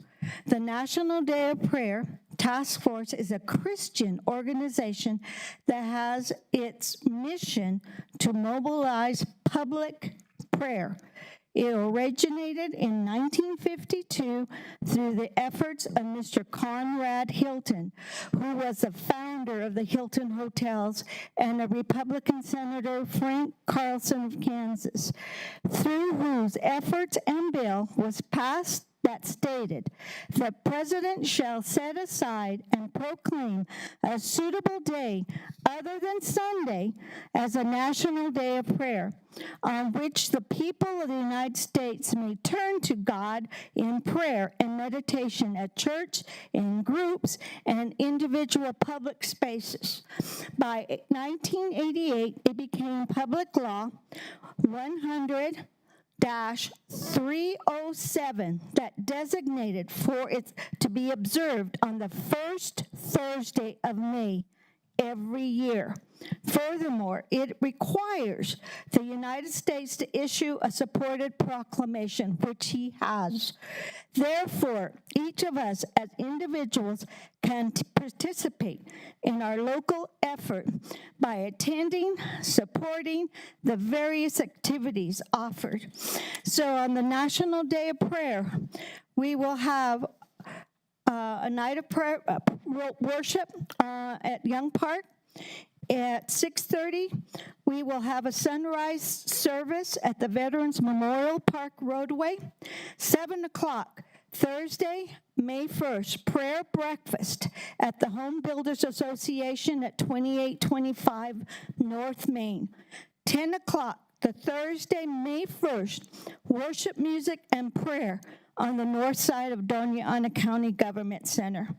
The National Day of Prayer Task Force is a Christian organization that has its mission to mobilize public prayer. It originated in 1952 through the efforts of Mr. Conrad Hilton, who was the founder of the Hilton Hotels, and a Republican Senator, Frank Carlson of Kansas, through whose efforts and bill was passed that stated, "The president shall set aside and proclaim a suitable day other than Sunday as a national day of prayer, on which the people of the United States may turn to God in prayer and meditation at church, in groups, and individual public spaces." By 1988, it became public law 100-307 that designated for it to be observed on the first Thursday of May every year. Furthermore, it requires the United States to issue a supported proclamation, which he has. Therefore, each of us as individuals can participate in our local effort by attending, supporting the various activities offered. So on the National Day of Prayer, we will have a night of prayer, worship at Young Park. At 6:30, we will have a sunrise service at the Veterans Memorial Park roadway. 7 o'clock, Thursday, May 1st, prayer breakfast at the Home Builders Association at 2825 North Main. 10 o'clock, the Thursday, May 1st, worship music and prayer on the north side of Doña County Government Center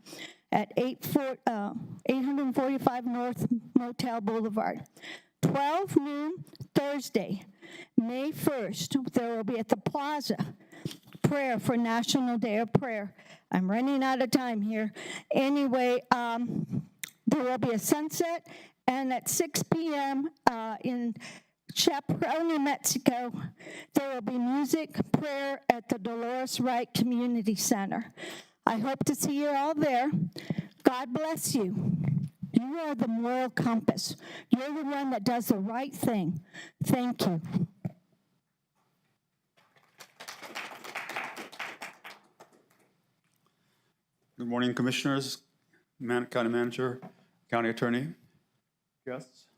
at 845 North Motel Boulevard. 12 noon, Thursday, May 1st, there will be at the Plaza, prayer for National Day of Prayer. I'm running out of time here. Anyway, there will be a sunset, and at 6 p.m. In Chaparral, New Mexico, there will be music, prayer at the Dolores Wright Community Center. I hope to see you all there. God bless you. You are the moral compass. You're the one that does the right thing. Thank you. Good morning, Commissioners, County Manager, County Attorney, guests.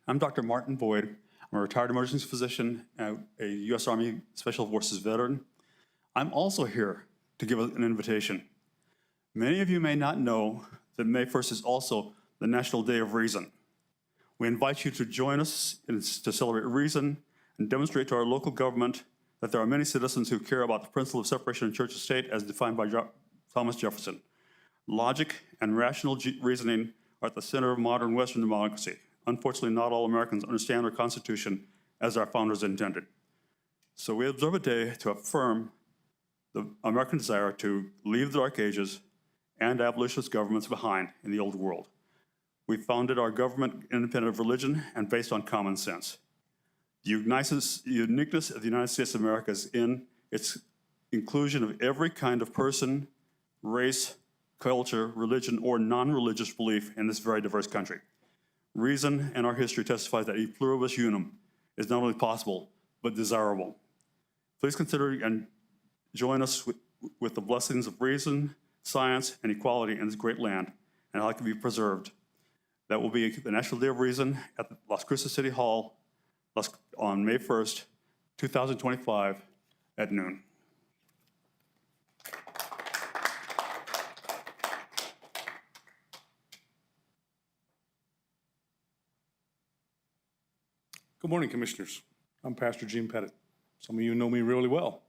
I'm Dr. Martin Boyd. I'm a retired emergency physician and a U.S. Army Special Forces veteran. I'm also here to give an invitation. Many of you may not know that May 1st is also the National Day of Reason. We invite you to join us to celebrate reason and demonstrate to our local government that there are many citizens who care about the principle of separation of church and state as defined by Thomas Jefferson. Logic and rational reasoning are at the center of modern Western democracy. Unfortunately, not all Americans understand our Constitution as our founders intended. So we observe a day to affirm the American desire to leave the Dark Ages and abolitionist governments behind in the old world. We founded our government independent of religion and based on common sense. The uniqueness of the United States of America is in its inclusion of every kind of person, race, culture, religion, or non-religious belief in this very diverse country. Reason and our history testifies that a pluribus unum is not only possible, but desirable. Please consider and join us with the blessings of reason, science, and equality in this great land, and how it can be preserved. That will be the National Day of Reason at the Las Cruces City Hall on May 1st, 2025 at noon. Good morning, Commissioners. I'm Pastor Jim Pettit. Some of you know me really well.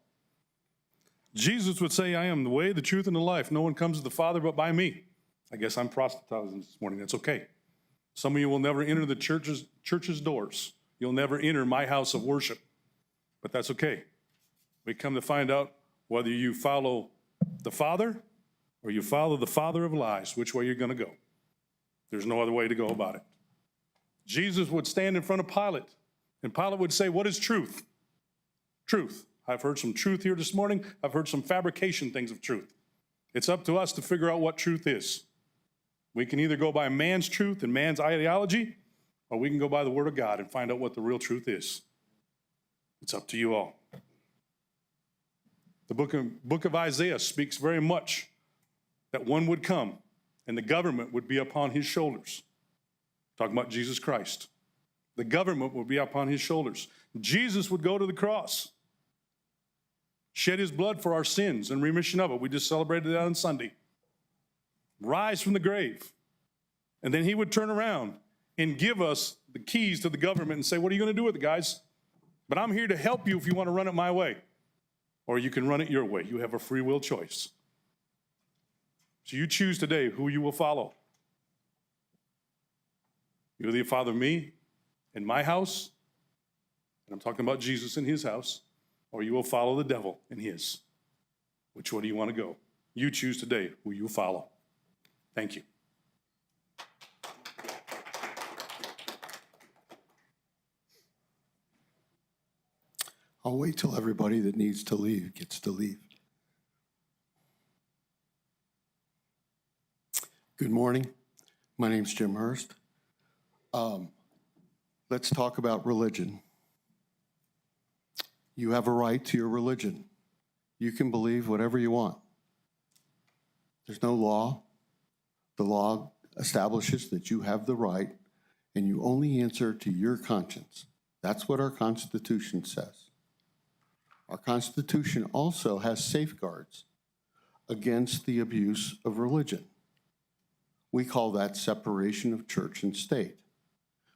Jesus would say, "I am the way, the truth, and the life. No one comes to the Father but by me." I guess I'm proselytizing this morning. That's okay. Some of you will never enter the church's doors. You'll never enter my house of worship, but that's okay. We come to find out whether you follow the Father or you follow the father of lies, which way you're going to go. There's no other way to go about it. Jesus would stand in front of Pilate, and Pilate would say, "What is truth?" Truth. I've heard some truth here this morning. I've heard some fabrication things of truth. It's up to us to figure out what truth is. We can either go by man's truth and man's ideology, or we can go by the Word of God and find out what the real truth is. It's up to you all. The book of Isaiah speaks very much that one would come and the government would be upon his shoulders. Talking about Jesus Christ. The government would be upon his shoulders. Jesus would go to the cross. shed his blood for our sins and remission of it. We just celebrated that on Sunday. Rise from the grave. And then he would turn around and give us the keys to the government and say, what are you going to do with it, guys? But I'm here to help you if you want to run it my way. Or you can run it your way. You have a free will choice. So you choose today who you will follow. You'll either follow me in my house, and I'm talking about Jesus in his house, or you will follow the devil in his. Which way do you want to go? You choose today who you follow. Thank you. I'll wait till everybody that needs to leave gets to leave. Good morning. My name's Jim Hurst. Let's talk about religion. You have a right to your religion. You can believe whatever you want. There's no law. The law establishes that you have the right, and you only answer to your conscience. That's what our Constitution says. Our Constitution also has safeguards against the abuse of religion. We call that separation of church and state.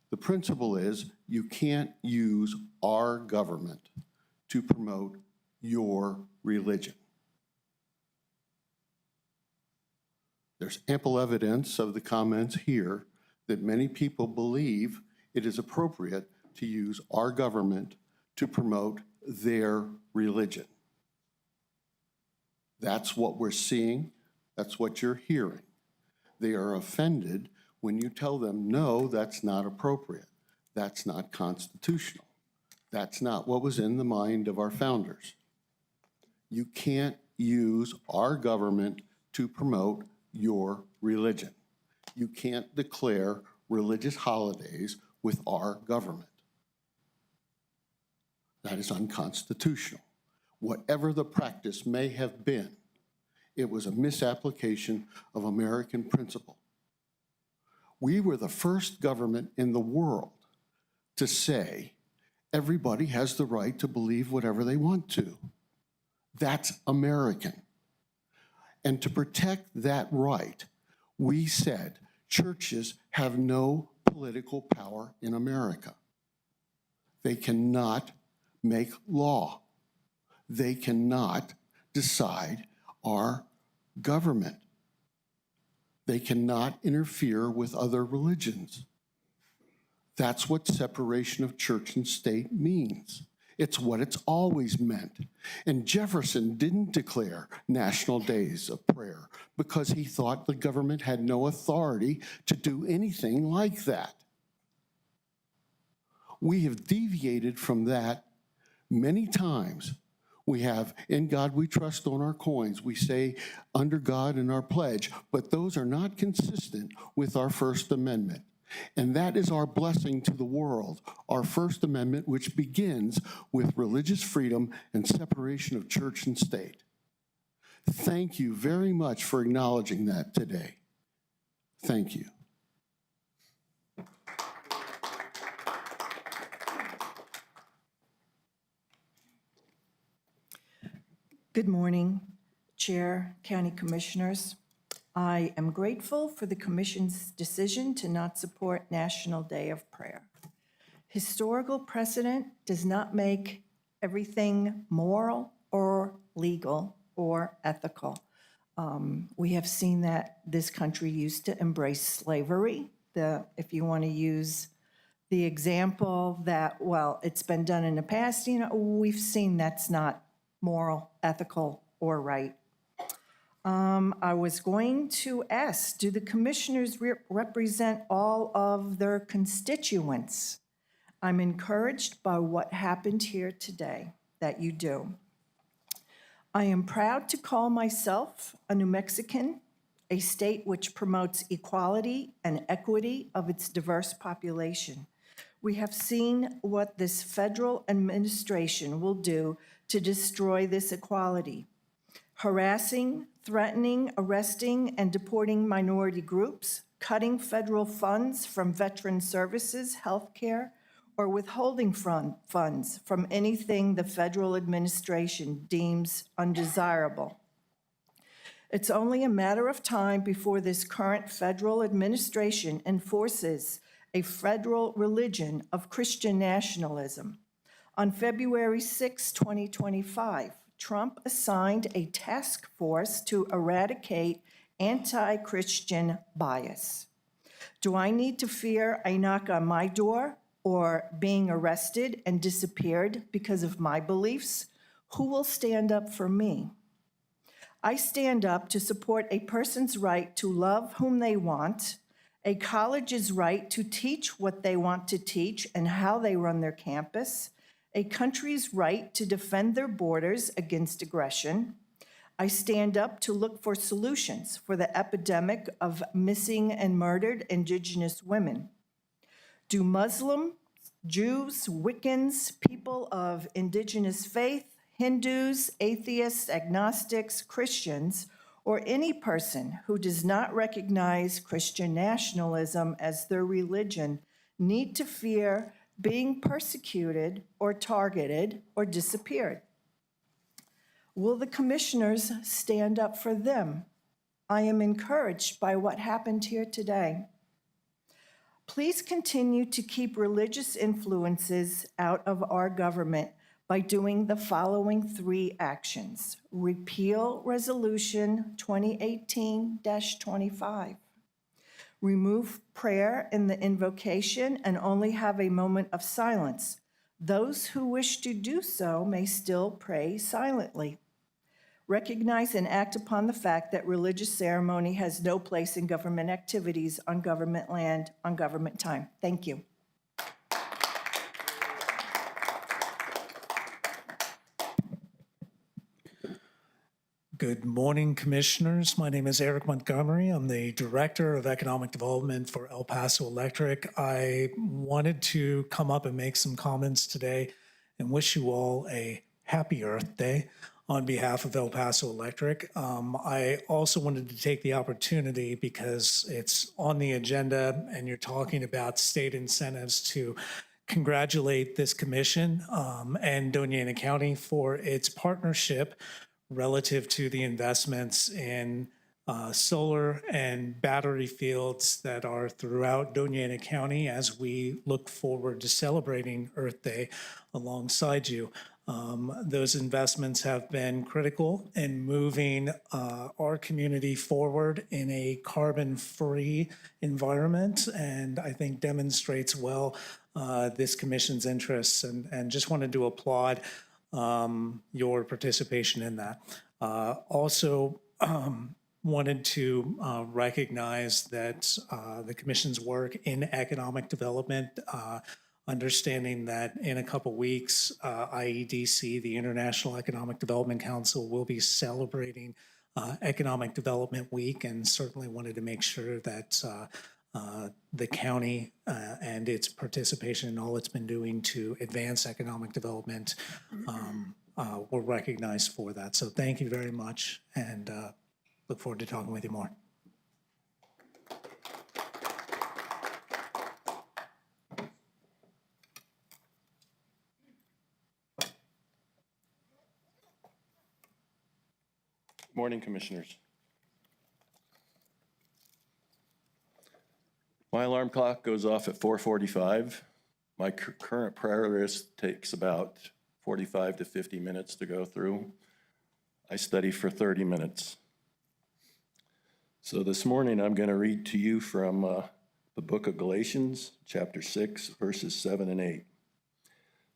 The principle is you can't use our government to promote your religion. There's ample evidence of the comments here that many people believe it is appropriate to use our government to promote their religion. That's what we're seeing. That's what you're hearing. They are offended when you tell them, no, that's not appropriate. That's not constitutional. That's not what was in the mind of our founders. You can't use our government to promote your religion. You can't declare religious holidays with our government. That is unconstitutional. Whatever the practice may have been, it was a misapplication of American principle. We were the first government in the world to say everybody has the right to believe whatever they want to. That's American. And to protect that right, we said churches have no political power in America. They cannot make law. They cannot decide our government. They cannot interfere with other religions. That's what separation of church and state means. It's what it's always meant. And Jefferson didn't declare national days of prayer because he thought the government had no authority to do anything like that. We have deviated from that many times. We have, in God we trust on our coins. We say, under God in our pledge, but those are not consistent with our First Amendment. And that is our blessing to the world, our First Amendment, which begins with religious freedom and separation of church and state. Thank you very much for acknowledging that today. Thank you. Good morning, Chair, County Commissioners. I am grateful for the Commission's decision to not support National Day of Prayer. Historical precedent does not make everything moral or legal or ethical. We have seen that this country used to embrace slavery. If you want to use the example that, well, it's been done in the past, you know, we've seen that's not moral, ethical, or right. I was going to ask, do the commissioners represent all of their constituents? I'm encouraged by what happened here today, that you do. I am proud to call myself a New Mexican, a state which promotes equality and equity of its diverse population. We have seen what this federal administration will do to destroy this equality. Harassing, threatening, arresting, and deporting minority groups, cutting federal funds from veteran services, healthcare, or withholding funds from anything the federal administration deems undesirable. It's only a matter of time before this current federal administration enforces a federal religion of Christian nationalism. On February 6, 2025, Trump assigned a task force to eradicate anti-Christian bias. Do I need to fear a knock on my door or being arrested and disappeared because of my beliefs? Who will stand up for me? I stand up to support a person's right to love whom they want, a college's right to teach what they want to teach and how they run their campus, a country's right to defend their borders against aggression. I stand up to look for solutions for the epidemic of missing and murdered Indigenous women. Do Muslims, Jews, Wiccans, people of Indigenous faith, Hindus, atheists, agnostics, Christians, or any person who does not recognize Christian nationalism as their religion need to fear being persecuted or targeted or disappeared? Will the commissioners stand up for them? I am encouraged by what happened here today. Please continue to keep religious influences out of our government by doing the following 3 actions. Repeal Resolution 2018-25. Remove prayer in the invocation and only have a moment of silence. Those who wish to do so may still pray silently. Recognize and act upon the fact that religious ceremony has no place in government activities on government land, on government time. Thank you. Good morning, Commissioners. My name is Eric Montgomery. I'm the Director of Economic Development for El Paso Electric. I wanted to come up and make some comments today and wish you all a happy Earth Day on behalf of El Paso Electric. I also wanted to take the opportunity, because it's on the agenda and you're talking about state incentives, to congratulate this commission and Doña County for its partnership relative to the investments in solar and battery fields that are throughout Doña County as we look forward to celebrating Earth Day alongside you. Those investments have been critical in moving our community forward in a carbon-free environment, and I think demonstrates well this commission's interests, and just wanted to applaud your participation in that. Also wanted to recognize that the commission's work in economic development, understanding that in a couple weeks, IEDC, the International Economic Development Council, will be celebrating Economic Development Week, and certainly wanted to make sure that the county and its participation in all it's been doing to advance economic development were recognized for that. So thank you very much, and look forward to talking with you more. Morning, Commissioners. My alarm clock goes off at 4:45. My current prayer list takes about 45 to 50 minutes to go through. I study for 30 minutes. So this morning I'm going to read to you from the book of Galatians, chapter 6, verses 7 and 8.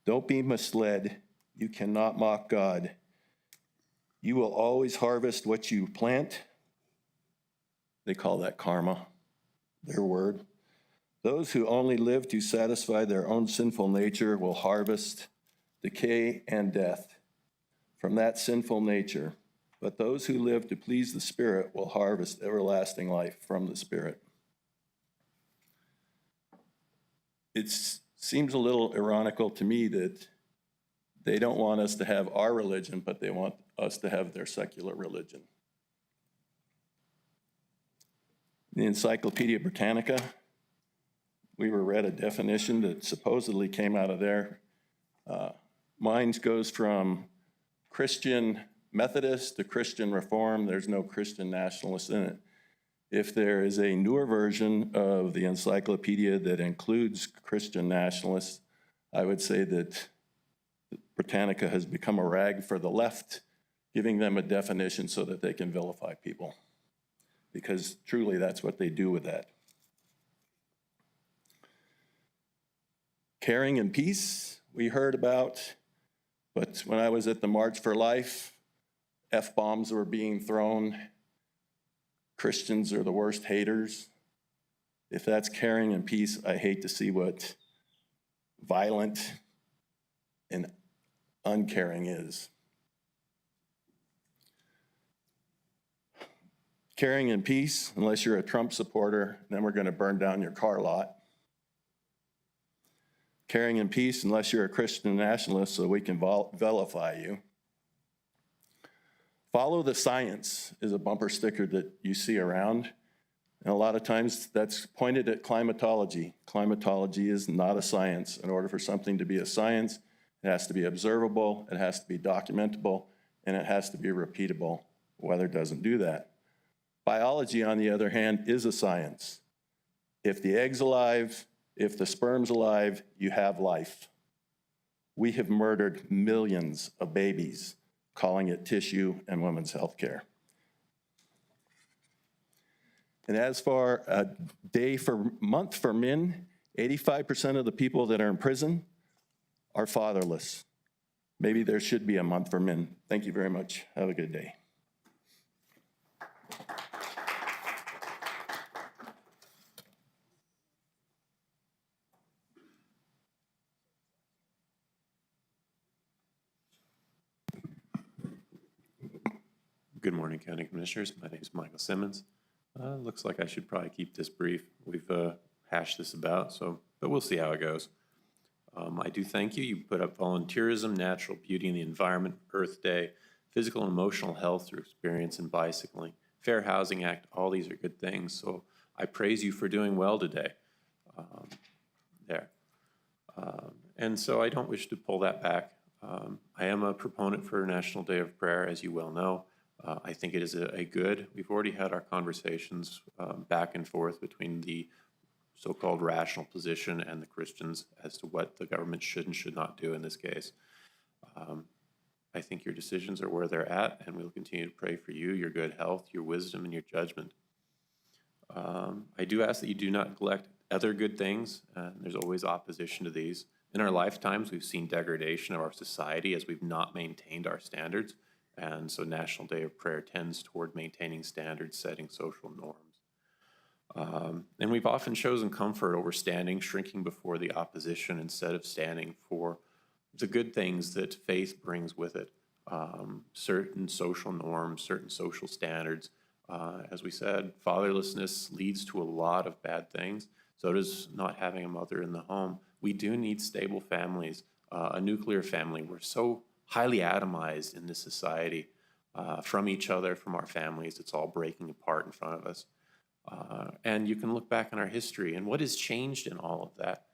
Don't be misled. You cannot mock God. You will always harvest what you plant. They call that karma, their word. Those who only live to satisfy their own sinful nature will harvest decay and death from that sinful nature. But those who live to please the Spirit will harvest everlasting life from the Spirit. It seems a little ironical to me that they don't want us to have our religion, but they want us to have their secular religion. The Encyclopedia Britannica, we were read a definition that supposedly came out of there. Mine goes from Christian Methodist to Christian Reform. There's no Christian nationalist in it. If there is a newer version of the encyclopedia that includes Christian nationalists, I would say that Britannica has become a rag for the left, giving them a definition so that they can vilify people. Because truly that's what they do with that. Caring and peace, we heard about, but when I was at the March for Life, F-bombs were being thrown. Christians are the worst haters. If that's caring and peace, I hate to see what violent and uncaring is. Caring and peace, unless you're a Trump supporter, then we're going to burn down your car lot. Caring and peace, unless you're a Christian nationalist, so we can vilify you. Follow the science is a bumper sticker that you see around. And a lot of times that's pointed at climatology. Climatology is not a science. In order for something to be a science, it has to be observable, it has to be documentable, and it has to be repeatable. Weather doesn't do that. Biology, on the other hand, is a science. If the egg's alive, if the sperm's alive, you have life. We have murdered millions of babies, calling it tissue and women's health care. And as for a month for men, 85% of the people that are in prison are fatherless. Maybe there should be a month for men. Thank you very much. Have a good day. Good morning, County Commissioners. My name is Michael Simmons. Looks like I should probably keep this brief. We've hashed this about, but we'll see how it goes. I do thank you. You put up volunteerism, natural beauty in the environment, Earth Day, physical and emotional health through experience in bicycling, Fair Housing Act. All these are good things. So I praise you for doing well today. And so I don't wish to pull that back. I am a proponent for National Day of Prayer, as you well know. I think it is a good, we've already had our conversations back and forth between the so-called rational position and the Christians as to what the government should and should not do in this case. I think your decisions are where they're at, and we'll continue to pray for you, your good health, your wisdom, and your judgment. I do ask that you do not neglect other good things. There's always opposition to these. In our lifetimes, we've seen degradation of our society as we've not maintained our standards. And so National Day of Prayer tends toward maintaining standards, setting social norms. And we've often chosen comfort over standing, shrinking before the opposition instead of standing for the good things that faith brings with it. Certain social norms, certain social standards. As we said, fatherlessness leads to a lot of bad things. So does not having a mother in the home. We do need stable families, a nuclear family. We're so highly atomized in this society from each other, from our families. It's all breaking apart in front of us. And you can look back in our history, and what has changed in all of that?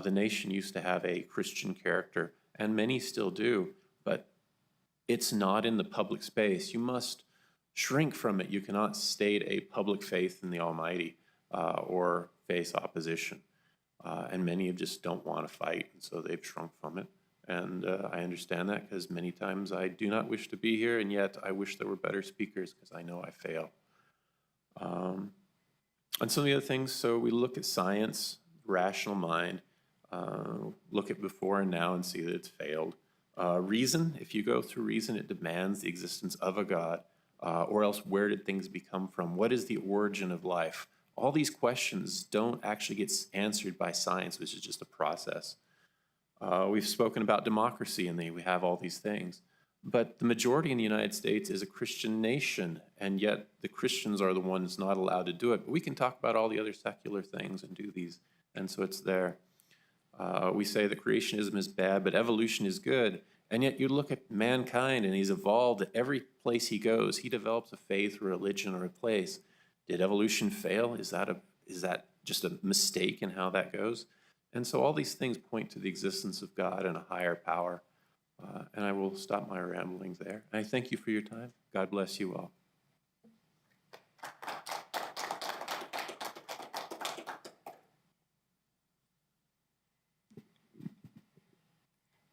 The nation used to have a Christian character, and many still do, but it's not in the public space. You must shrink from it. You cannot state a public faith in the Almighty or face opposition. And many just don't want to fight, and so they've shrunk from it. And I understand that because many times I do not wish to be here, and yet I wish there were better speakers because I know I fail. And some of the other things, so we look at science, rational mind, look at before and now and see that it's failed. Reason, if you go through reason, it demands the existence of a God, or else where did things become from? What is the origin of life? All these questions don't actually get answered by science, which is just a process. We've spoken about democracy, and we have all these things. But the majority in the United States is a Christian nation, and yet the Christians are the ones not allowed to do it. But we can talk about all the other secular things and do these, and so it's there. We say that creationism is bad, but evolution is good. And yet you look at mankind, and he's evolved at every place he goes. He develops a faith, or religion, or a place. Did evolution fail? Is that is that just a mistake in how that goes? And so all these things point to the existence of God and a higher power. And I will stop my ramblings there. I thank you for your time. God bless you all.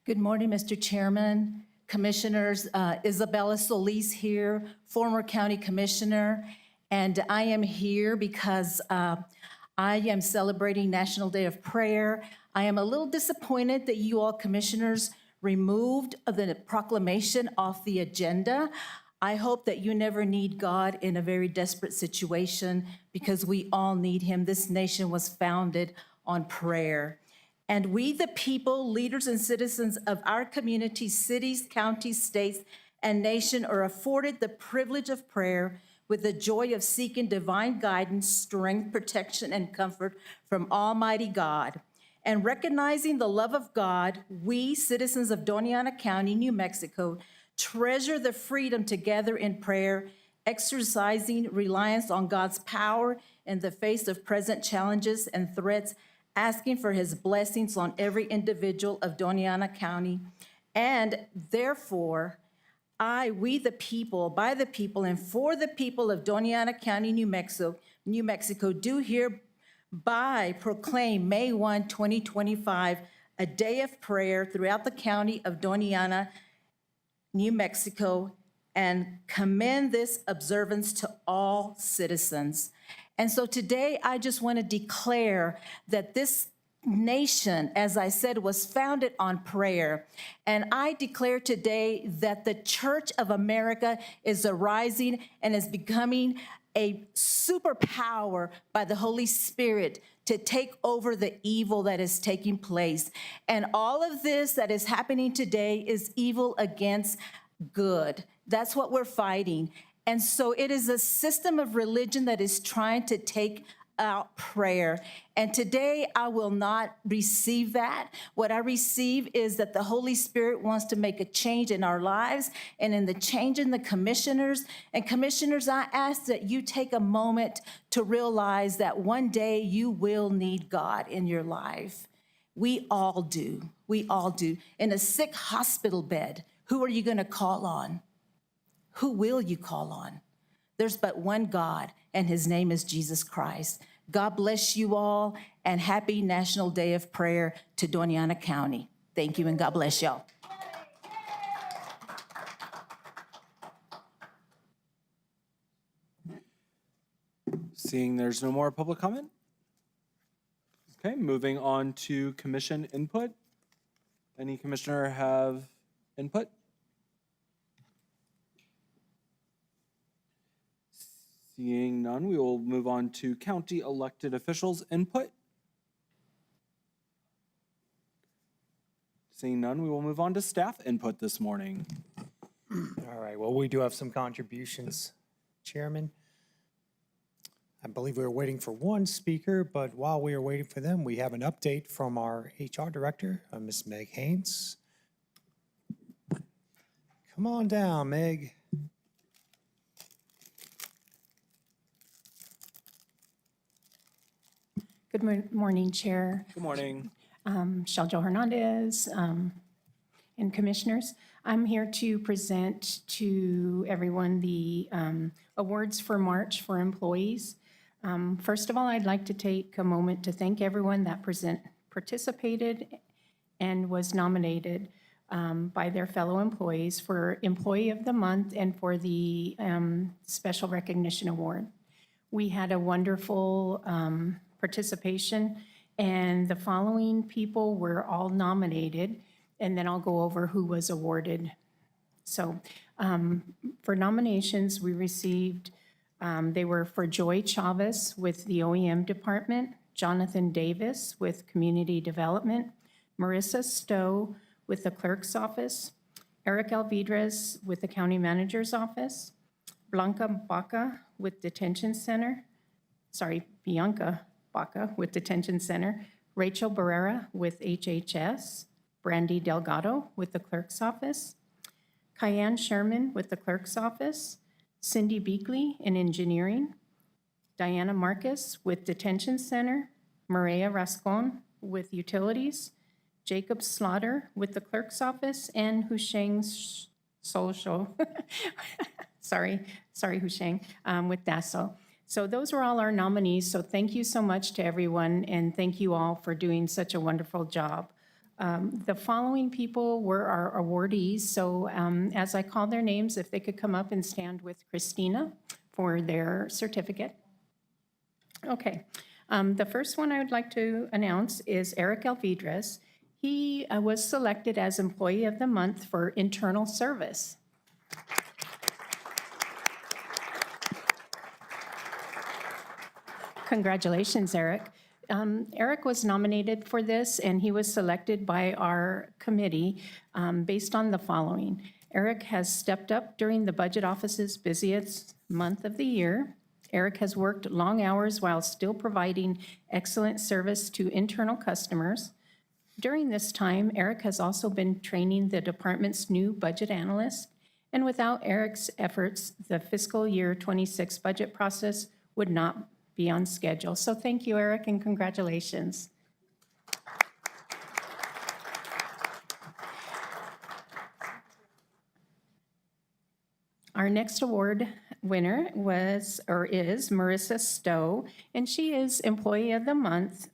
Good morning, Mr. Chairman, Commissioners. Isabella Solis here, former county commissioner, and I am here because I am celebrating National Day of Prayer. I am a little disappointed that you all commissioners removed the proclamation off the agenda. I hope that you never need God in a very desperate situation, because we all need him. This nation was founded on prayer. And we, the people, leaders and citizens of our communities, cities, counties, states, and nation, are afforded the privilege of prayer with the joy of seeking divine guidance, strength, protection, and comfort from Almighty God. And recognizing the love of God, we, citizens of Doña County, New Mexico, treasure the freedom to gather in prayer, exercising reliance on God's power in the face of present challenges and threats, asking for his blessings on every individual of Doña County. And therefore, we the people, by the people, and for the people of Doña County, New Mexico, do hereby proclaim May 1, 2025, a day of prayer throughout the county of Doña, New Mexico, and commend this observance to all citizens. And so today, I just want to declare that this nation, as I said, was founded on prayer. And I declare today that the Church of America is arising and is becoming a superpower by the Holy Spirit to take over the evil that is taking place. And all of this that is happening today is evil against good. That's what we're fighting. And so it is a system of religion that is trying to take out prayer. And today I will not receive that. What I receive is that the Holy Spirit wants to make a change in our lives and in the change in the commissioners. And commissioners, I ask that you take a moment to realize that one day you will need God in your life. We all do. We all do. In a sick hospital bed, who are you going to call on? Who will you call on? There's but one God, and his name is Jesus Christ. God bless you all, and happy National Day of Prayer to Doña County. Thank you, and God bless y'all. Seeing there's no more public comment. Okay, moving on to commission input. Any commissioner have input? Seeing none, we will move on to county elected officials input. Seeing none, we will move on to staff input this morning. All right, well, we do have some contributions, Chairman. I believe we were waiting for one speaker, but while we are waiting for them, we have an update from our HR Director, Ms. Meg Haynes. Come on down, Meg. Good morning, Chair. Good morning. Sheljo Hernandez and Commissioners. I'm here to present to everyone the awards for March for employees. First of all, I'd like to take a moment to thank everyone that participated and was nominated by their fellow employees for Employee of the Month and for the Special Recognition Award. We had a wonderful participation, and the following people were all nominated, and then I'll go over who was awarded. So for nominations, we received, they were for Joy Chavez with the OEM Department, Jonathan Davis with Community Development, Marissa Stowe with the Clerk's Office, Eric Alvidrez with the County Manager's Office, Blanca Baca with Detention Center, Bianca Baca with Detention Center, Rachel Barrera with HHS, Brandy Delgado with the Clerk's Office, Kyan Sherman with the Clerk's Office, Cindy Beakley in Engineering, Diana Marcus with Detention Center, Maria Rascon with Utilities, Jacob Slaughter with the Clerk's Office, and Husheng Solsho, sorry, Husheng, with DASO. So those were all our nominees, so thank you so much to everyone, and thank you all for doing such a wonderful job. The following people were our awardees, so as I call their names, if they could come up and stand with Christina for their certificate. Okay, the first one I would like to announce is Eric Alvidres. He was selected as Employee of the Month for internal service. Congratulations, Eric. Eric was nominated for this, and he was selected by our committee based on the following. Eric has stepped up during the budget office's busiest month of the year. Eric has worked long hours while still providing excellent service to internal customers. During this time, Eric has also been training the department's new budget analyst, and without Eric's efforts, the fiscal year 26 budget process would not be on schedule. So thank you, Eric, and congratulations. Our next award winner was, or is, Marissa Stowe, and she is Employee of the Month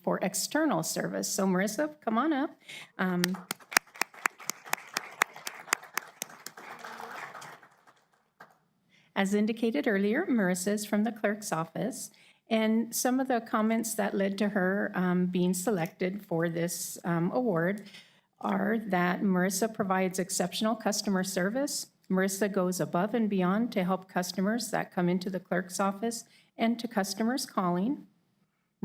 for external service. So Marissa, come on up. As indicated earlier, Marissa is from the clerk's office, and some of the comments that led to her being selected for this award are that Marissa provides exceptional customer service. Marissa goes above and beyond to help customers that come into the clerk's office and to customers calling.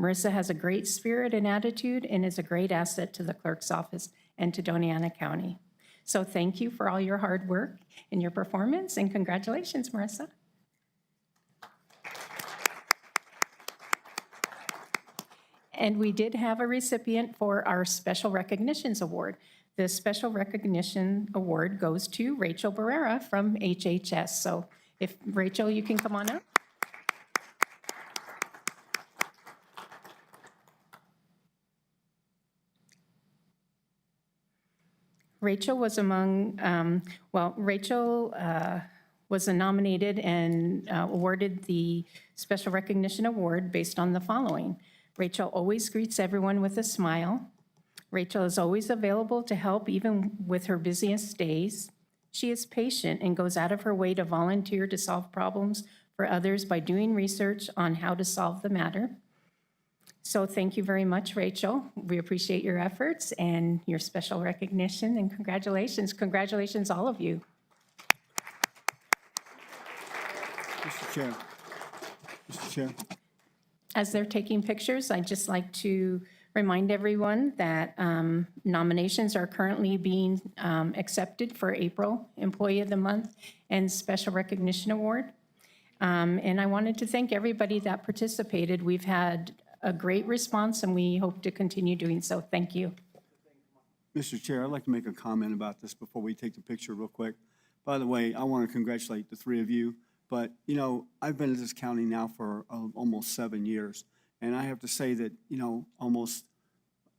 Marissa has a great spirit and attitude and is a great asset to the clerk's office and to Doña County. So thank you for all your hard work and your performance, and congratulations, Marissa. And we did have a recipient for our Special Recognitions Award. The Special Recognition Award goes to Rachel Barrera from HHS. So if, Rachel, you can come on up. Rachel was among, Rachel was nominated and awarded the Special Recognition Award based on the following. Rachel always greets everyone with a smile. Rachel is always available to help even with her busiest days. She is patient and goes out of her way to volunteer to solve problems for others by doing research on how to solve the matter. So thank you very much, Rachel. We appreciate your efforts and your special recognition, and congratulations. Congratulations, all of you. Mr. Chair. Mr. Chair. As they're taking pictures, I'd just like to remind everyone that nominations are currently being accepted for April Employee of the Month and Special Recognition Award. And I wanted to thank everybody that participated. We've had a great response, and we hope to continue doing so. Thank you. Mr. Chair, I'd like to make a comment about this before we take the picture real quick. By the way, I want to congratulate the three of you, but, you know, I've been in this county now for almost 7 years, and I have to say that, you know, almost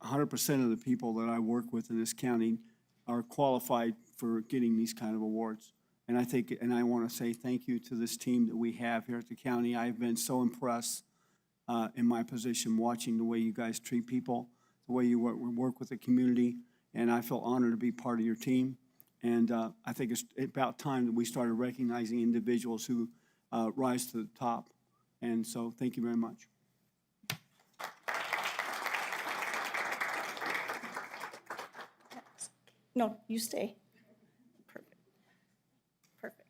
100% of the people that I work with in this county are qualified for getting these kind of awards. And I think, and I want to say thank you to this team that we have here at the county. I've been so impressed in my position watching the way you guys treat people, the way you work with the community, and I feel honored to be part of your team. And I think it's about time that we started recognizing individuals who rise to the top. And so thank you very much. No, you stay. Perfect. Perfect.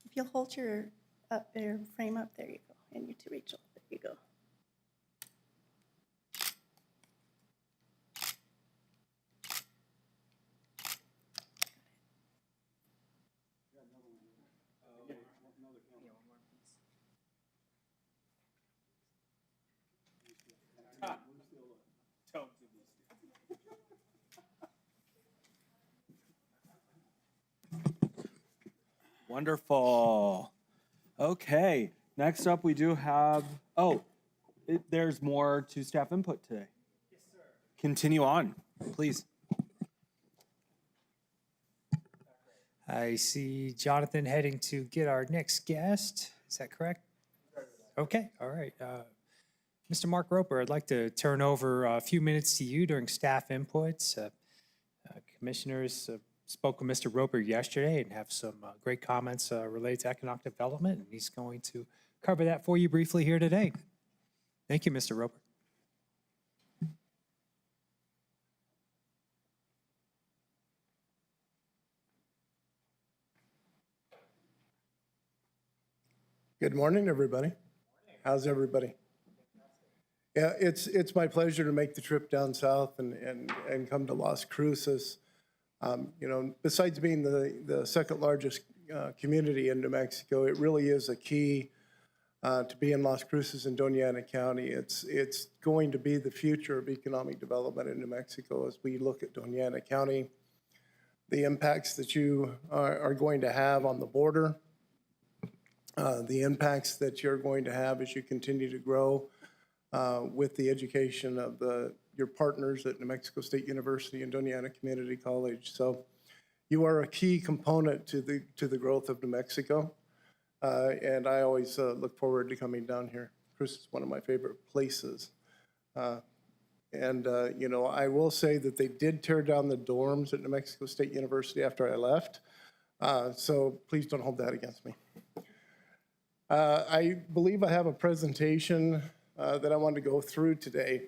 If you'll hold your frame up, there you go. And you too, Rachel. There you go. Wonderful. Okay, next up we do have, there's more to staff input today. Yes, sir. Continue on, please. I see Jonathan heading to get our next guest. Is that correct? Okay, all right. Mr. Mark Roper, I'd like to turn over a few minutes to you during staff inputs. Commissioners spoke with Mr. Roper yesterday and have some great comments related to economic development, and he's going to cover that for you briefly here today. Thank you, Mr. Roper. Good morning, everybody. How's everybody? Yeah, it's my pleasure to make the trip down south and come to Las Cruces. You know, besides being the second largest community in New Mexico, it really is a key to be in Las Cruces and Doña County. It's going to be the future of economic development in New Mexico as we look at Doña County, the impacts that you are going to have on the border, the impacts that you're going to have as you continue to grow with the education of your partners at New Mexico State University and Doña Community College. So you are a key component to the growth of New Mexico. And I always look forward to coming down here. Cruz is one of my favorite places. You know, I will say that they did tear down the dorms at New Mexico State University after I left. So please don't hold that against me. I believe I have a presentation that I want to go through today.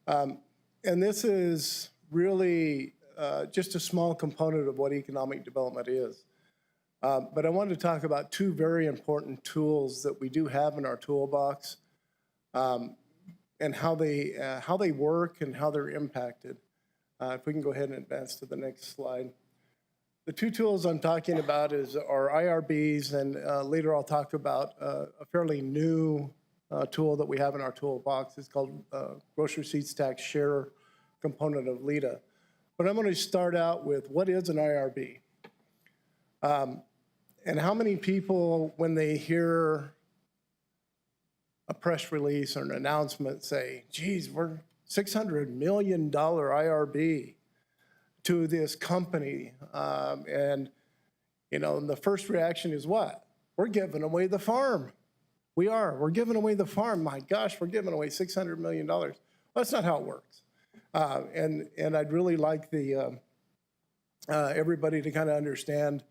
And this is really just a small component of what economic development is. But I wanted to talk about two very important tools that we do have in our toolbox and how they work and how they're impacted. If we can go ahead and advance to the next slide. The two tools I'm talking about are IRBs, and later I'll talk about a fairly new tool that we have in our toolbox. It's called Gross Receipts Tax Share component of LEDA. But I'm going to start out with what is an IRB? And how many people, when they hear a press release or an announcement, say, geez, we're $600 million IRB to this company. And, you know, and the first reaction is what? We're giving away the farm. We are. We're giving away the farm. My gosh, we're giving away $600 million. Well, that's not how it works. And I'd really like everybody to kind of understand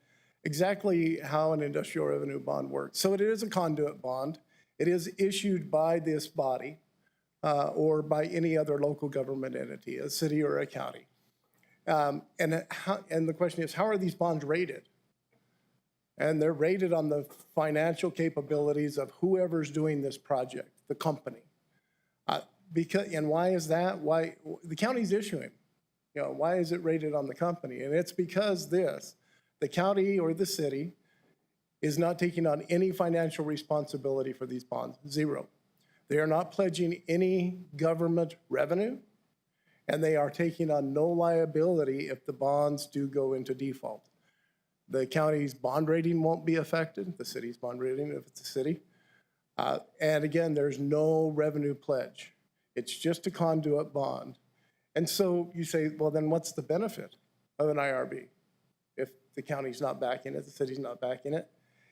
exactly how an industrial revenue bond works. So it is a conduit bond. It is issued by this body or by any other local government entity, a city or a county. And the question is, how are these bonds rated? And they're rated on the financial capabilities of whoever's doing this project, the company. And why is that? Why the county's issuing? You know, why is it rated on the company? And it's because the county or the city is not taking on any financial responsibility for these bonds, zero. They are not pledging any government revenue, and they are taking on no liability if the bonds do go into default. The county's bond rating won't be affected, the city's bond rating if it's a city. And again, there's no revenue pledge. It's just a conduit bond. And so you say, well, then what's the benefit of an IRB? If the county's not backing it, the city's not backing it.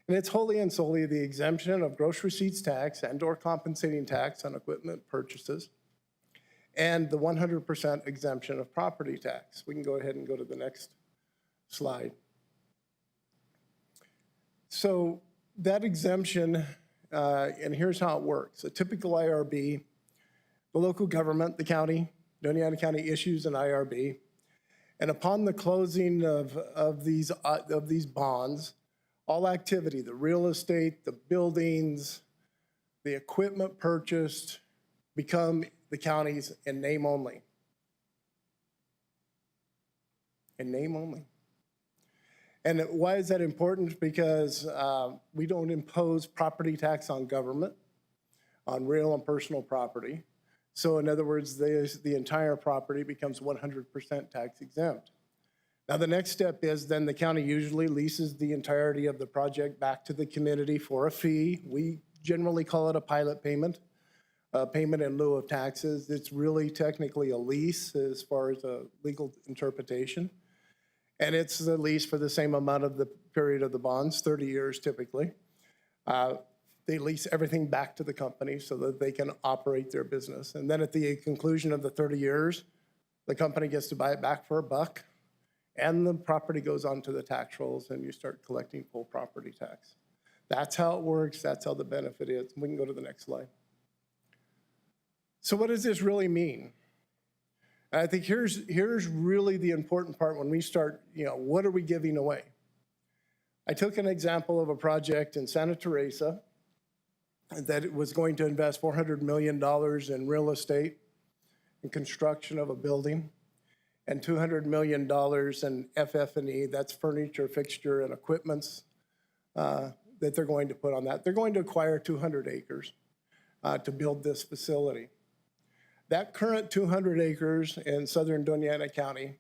And it's wholly and solely the exemption of gross receipts tax and/or compensating tax on equipment purchases, and the 100% exemption of property tax. We can go ahead and go to the next slide. So that exemption, and here's how it works. A typical IRB, the local government, the county, Doña County issues an IRB. And upon the closing of these bonds, all activity, the real estate, the buildings, the equipment purchased, become the county's in name only. In name only. And why is that important? Because we don't impose property tax on government, on real and personal property. So in other words, the entire property becomes 100% tax exempt. Now, the next step is then the county usually leases the entirety of the project back to the community for a fee. We generally call it a pilot payment, payment in lieu of taxes. It's really technically a lease as far as a legal interpretation. And it's a lease for the same amount of the period of the bonds, 30 years typically. They lease everything back to the company so that they can operate their business. And then at the conclusion of the 30 years, the company gets to buy it back for $1, and the property goes onto the tax rolls, and you start collecting full property tax. That's how it works. That's how the benefit is. We can go to the next slide. So what does this really mean? And I think here's really the important part when we start, what are we giving away? I took an example of a project in Santa Teresa that it was going to invest $400 million in real estate and construction of a building, and $200 million in FF&E, that's furniture, fixture, and equipments that they're going to put on that. They're going to acquire 200 acres to build this facility. That current 200 acres in southern Doña County,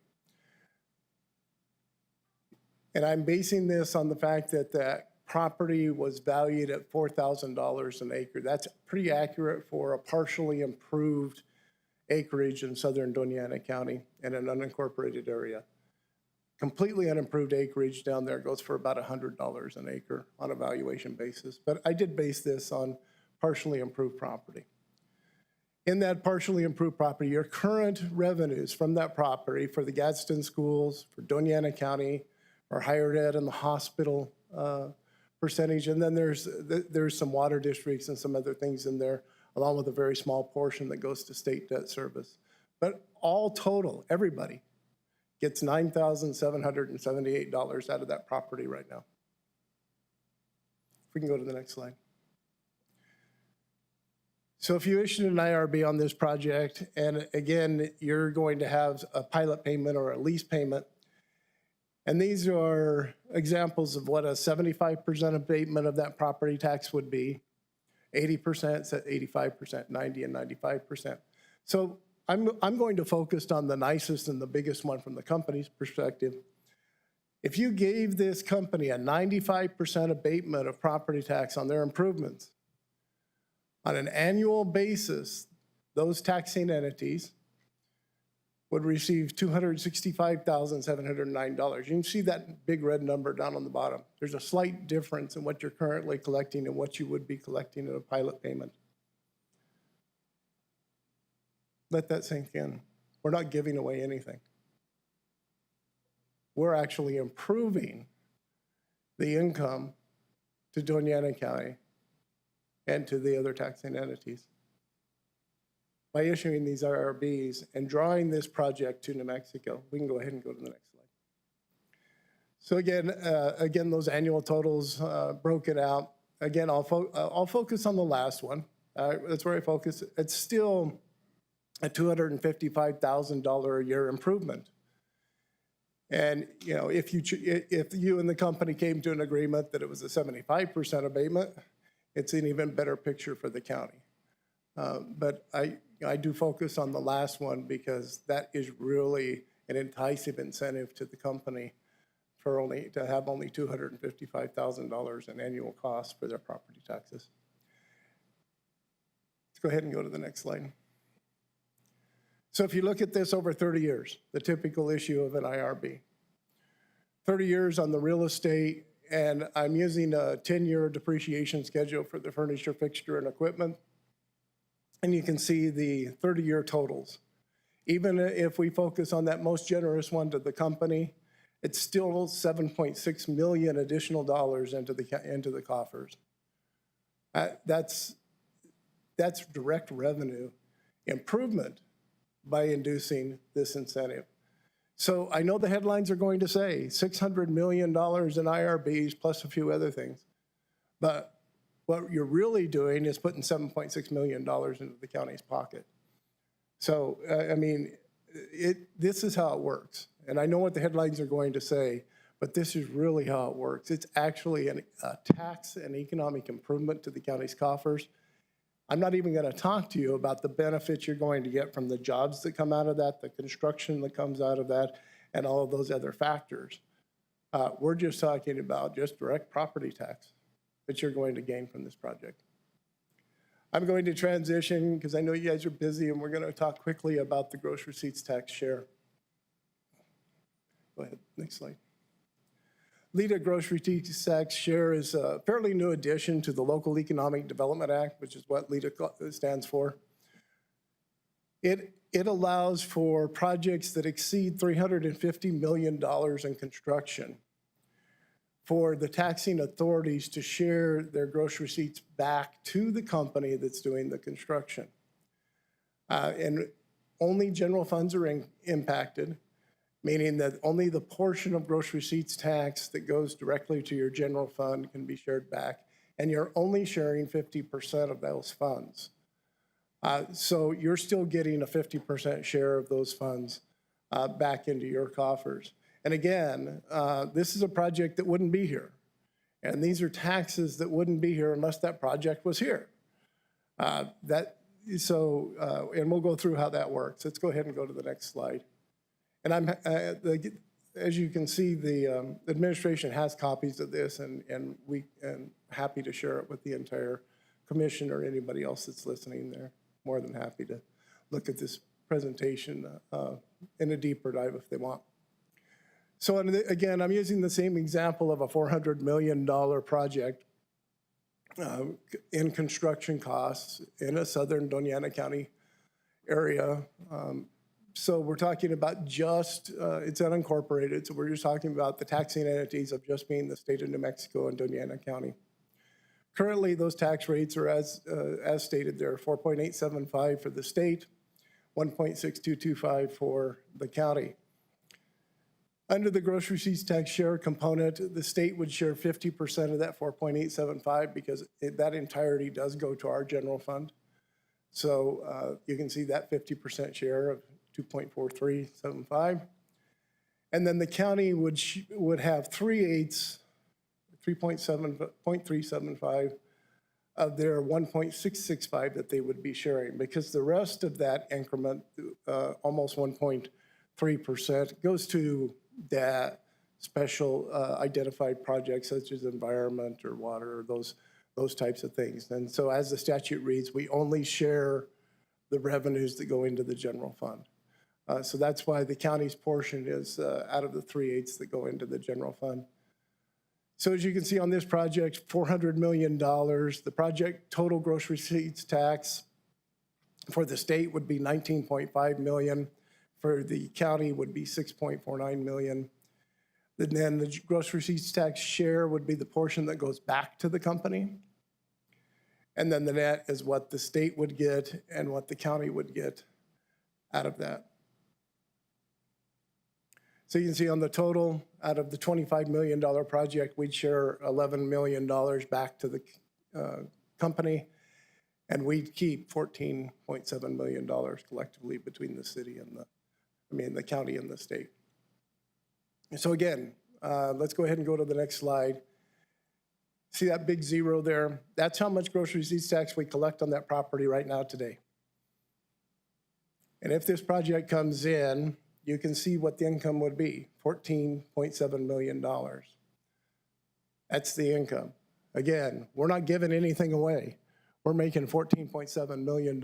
and I'm basing this on the fact that that property was valued at $4,000 an acre. That's pretty accurate for a partially improved acreage in southern Doña County in an unincorporated area. Completely unimproved acreage down there goes for about $100 an acre on a valuation basis. But I did base this on partially improved property. In that partially improved property, your current revenues from that property for the Gadsden schools, for Doña County, or higher ed and the hospital percentage, and then there's some water districts and some other things in there, along with a very small portion that goes to state debt service. But all total, everybody gets $9,778 out of that property right now. If we can go to the next slide. So if you issued an IRB on this project, and again, you're going to have a pilot payment or a lease payment, and these are examples of what a 75% abatement of that property tax would be. 80%, 85%, 90, and 95%. So I'm going to focus on the nicest and the biggest one from the company's perspective. If you gave this company a 95% abatement of property tax on their improvements, on an annual basis, those taxing entities would receive $265,709. You can see that big red number down on the bottom. There's a slight difference in what you're currently collecting and what you would be collecting in a pilot payment. Let that sink in. We're not giving away anything. We're actually improving the income to Doña County and to the other taxing entities by issuing these IRBs and drawing this project to New Mexico. We can go ahead and go to the next slide. So again, those annual totals broken out. Again, I'll focus on the last one. That's where I focus. It's still a $255,000 a year improvement. And if you and the company came to an agreement that it was a 75% abatement, it's an even better picture for the county. But I do focus on the last one because that is really an enticing incentive to the company to have only $255,000 in annual costs for their property taxes. Let's go ahead and go to the next slide. So if you look at this over 30 years, the typical issue of an IRB, 30 years on the real estate, and I'm using a 10-year depreciation schedule for the furniture, fixture, and equipment. And you can see the 30-year totals. Even if we focus on that most generous one to the company, it's still $7.6 million additional dollars into the coffers. That's direct revenue improvement by inducing this incentive. So I know the headlines are going to say $600 million in IRBs plus a few other things, but what you're really doing is putting $7.6 million into the county's pocket. So, I mean, this is how it works. And I know what the headlines are going to say, but this is really how it works. It's actually a tax and economic improvement to the county's coffers. I'm not even going to talk to you about the benefits you're going to get from the jobs that come out of that, the construction that comes out of that, and all of those other factors. We're just talking about just direct property tax that you're going to gain from this project. I'm going to transition because I know you guys are busy, and we're going to talk quickly about the gross receipts tax share. Go ahead, next slide. LEDA gross receipts tax share is a fairly new addition to the Local Economic Development Act, which is what LEDA stands for. It allows for projects that exceed $350 million in construction for the taxing authorities to share their gross receipts back to the company that's doing the construction. And only general funds are impacted, meaning that only the portion of gross receipts tax that goes directly to your general fund can be shared back, and you're only sharing 50% of those funds. So you're still getting a 50% share of those funds back into your coffers. And again, this is a project that wouldn't be here. And these are taxes that wouldn't be here unless that project was here. And we'll go through how that works. Let's go ahead and go to the next slide. And as you can see, the administration has copies of this, and happy to share it with the entire commission or anybody else that's listening there. More than happy to look at this presentation in a deeper dive if they want. So again, I'm using the same example of a $400 million project in construction costs in a southern Doña County area. So we're talking about just, it's unincorporated, so we're just talking about the taxing entities of just being the state of New Mexico and Doña County. Currently, those tax rates are as stated there, 4.875 for the state, 1.6225 for the county. Under the gross receipts tax share component, the state would share 50% of that 4.875 because that entirety does go to our general fund. So you can see that 50% share of 2.4375. And then the county would have 3/8, of their 1.665 that they would be sharing, because the rest of that increment, almost 1.3%, goes to that special identified projects such as environment or water or those types of things. And so as the statute reads, we only share the revenues that go into the general fund. So that's why the county's portion is out of the 3/8 that go into the general fund. So as you can see on this project, $400 million. The project total gross receipts tax for the state would be $19.5 million. For the county would be $6.49 million. And then the gross receipts tax share would be the portion that goes back to the company. And then the net is what the state would get and what the county would get out of that. So you can see on the total, out of the $25 million project, we'd share $11 million back to the company, and we'd keep $14.7 million collectively between the city and the county and the state. So again, let's go ahead and go to the next slide. See that big zero there? That's how much gross receipts tax we collect on that property right now today. And if this project comes in, you can see what the income would be, $14.7 million. That's the income. Again, we're not giving anything away. We're making $14.7 million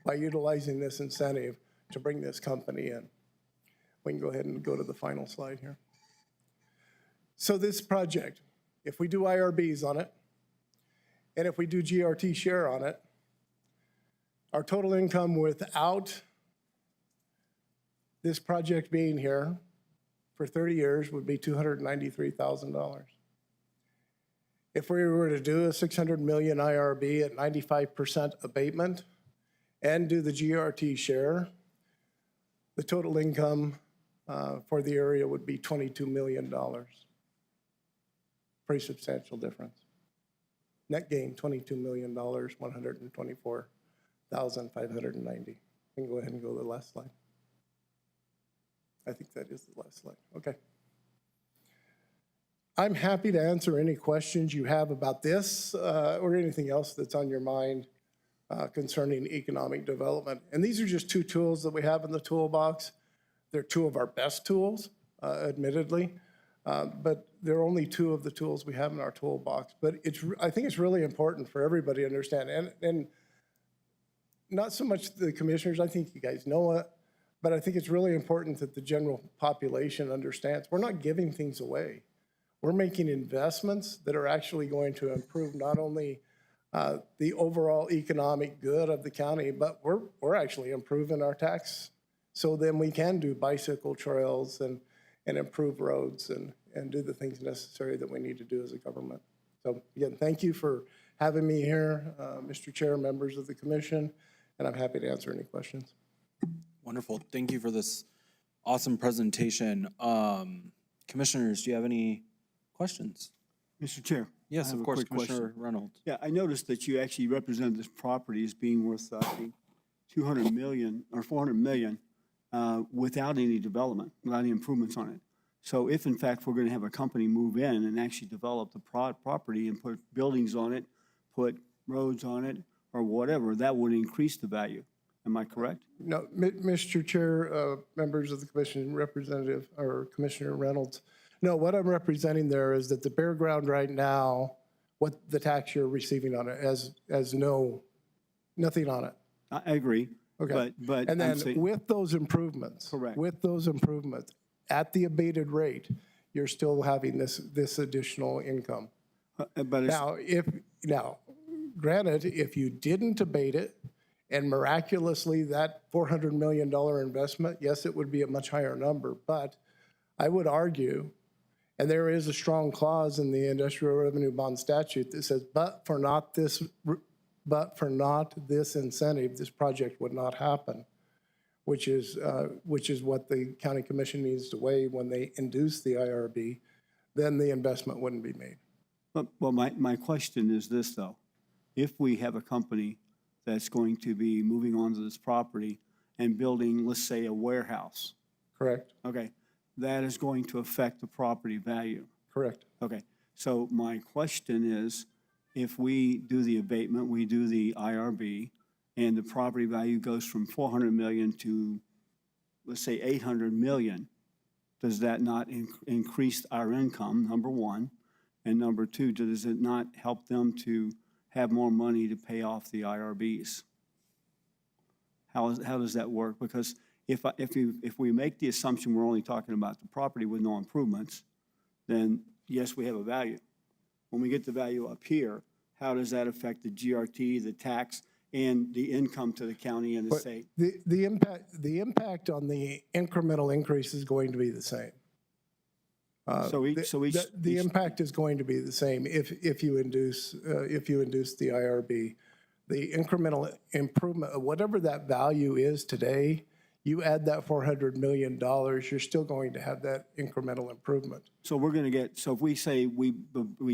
by utilizing this incentive to bring this company in. We can go ahead and go to the final slide here. So this project, if we do IRBs on it, and if we do GRT share on it, our total income without this project being here for 30 years would be $293,000. If we were to do a $600 million IRB at 95% abatement and do the GRT share, the total income for the area would be $22 million. Pretty substantial difference. Net gain, $22 million, $124,590. We can go ahead and go to the last slide. I think that is the last slide. Okay. I'm happy to answer any questions you have about this or anything else that's on your mind concerning economic development. And these are just two tools that we have in the toolbox. They're two of our best tools, admittedly, but they're only two of the tools we have in our toolbox. But I think it's really important for everybody to understand, and not so much the commissioners, I think you guys know it, but I think it's really important that the general population understands we're not giving things away. We're making investments that are actually going to improve not only the overall economic good of the county, but we're actually improving our tax. So then we can do bicycle trails and improve roads and do the things necessary that we need to do as a government. So again, thank you for having me here, Mr. Chair, members of the commission, and I'm happy to answer any questions. Wonderful. Thank you for this awesome presentation. Commissioners, do you have any questions? Mr. Chair. Yes, I have of a course, quick question. Commissioner Reynolds. Yeah, I noticed that you actually represented this property as being worth, I think, 200 million or 400 million without any development, without any improvements on it. So if in fact we're going to have a company move in and actually develop the property and put buildings on it, put roads on it, or whatever, that would increase the value. Am I correct? No, Mr. Chair, members of the commission, Representative or Commissioner Reynolds. No, what I'm representing there is that the bare ground right now, what the tax you're receiving on it as nothing on it. I agree. Okay. But and I'm then saying- with those improvements, Correct. With those improvements at the abated rate, you're still having this additional income. But it's, Now, granted, if you didn't abate it, and miraculously that $400 million investment, yes, it would be a much higher number. But I would argue, and there is a strong clause in the industrial revenue bond statute that says, but for not this incentive, this project would not happen, which is what the county commission needs to weigh when they induce the IRB. Then the investment wouldn't be made. well, my question is this, though. If we have a company that's going to be moving onto this property and building, let's say, a warehouse. Correct. Okay, that is going to affect the property value. Correct. Okay, so my question is, if we do the abatement, we do the IRB, and the property value goes from 400 million to, let's say, 800 million, does that not increase our income, number one? And number two, does it not help them to have more money to pay off the IRBs? How does that work? Because if we make the assumption we're only talking about the property with no improvements, then yes, we have a value. When we get the value up here, how does that affect the GRT, the tax, and the income to the county and the state? The impact on the incremental increase is going to be the same. The impact is going to be the same if you induce the IRB. The incremental improvement, whatever that value is today, you add that $400 million, you're still going to have that incremental improvement. So we're going to get, so if we say we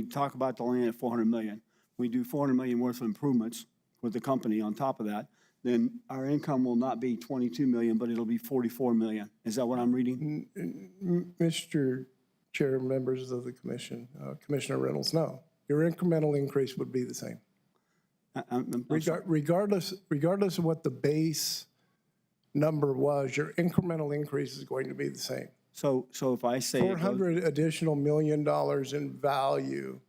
talk about the land at 400 million, we do 400 million worth of improvements with the company on top of that, then our income will not be 22 million, but it'll be 44 million. Is that what I'm reading? Mr. Chair, members of the commission, Commissioner Reynolds, no. Your incremental increase would be the same. Regardless of what the base number was, your incremental increase is going to be the same. So if I say $400 additional million in value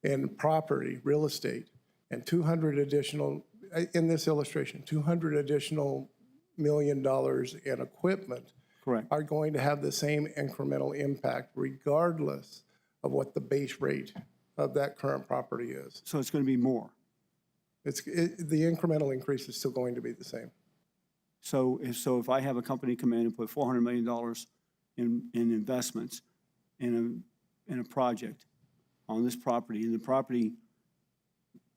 in property, real estate, and 200 additional, in this illustration, 200 additional million dollars in equipment, correct, are going to have the same incremental impact regardless of what the base rate of that current property is. So it's going to be more. The incremental increase is still going to be the same. So if I have a company come in and put $400 million in investments in a project on this property, and the property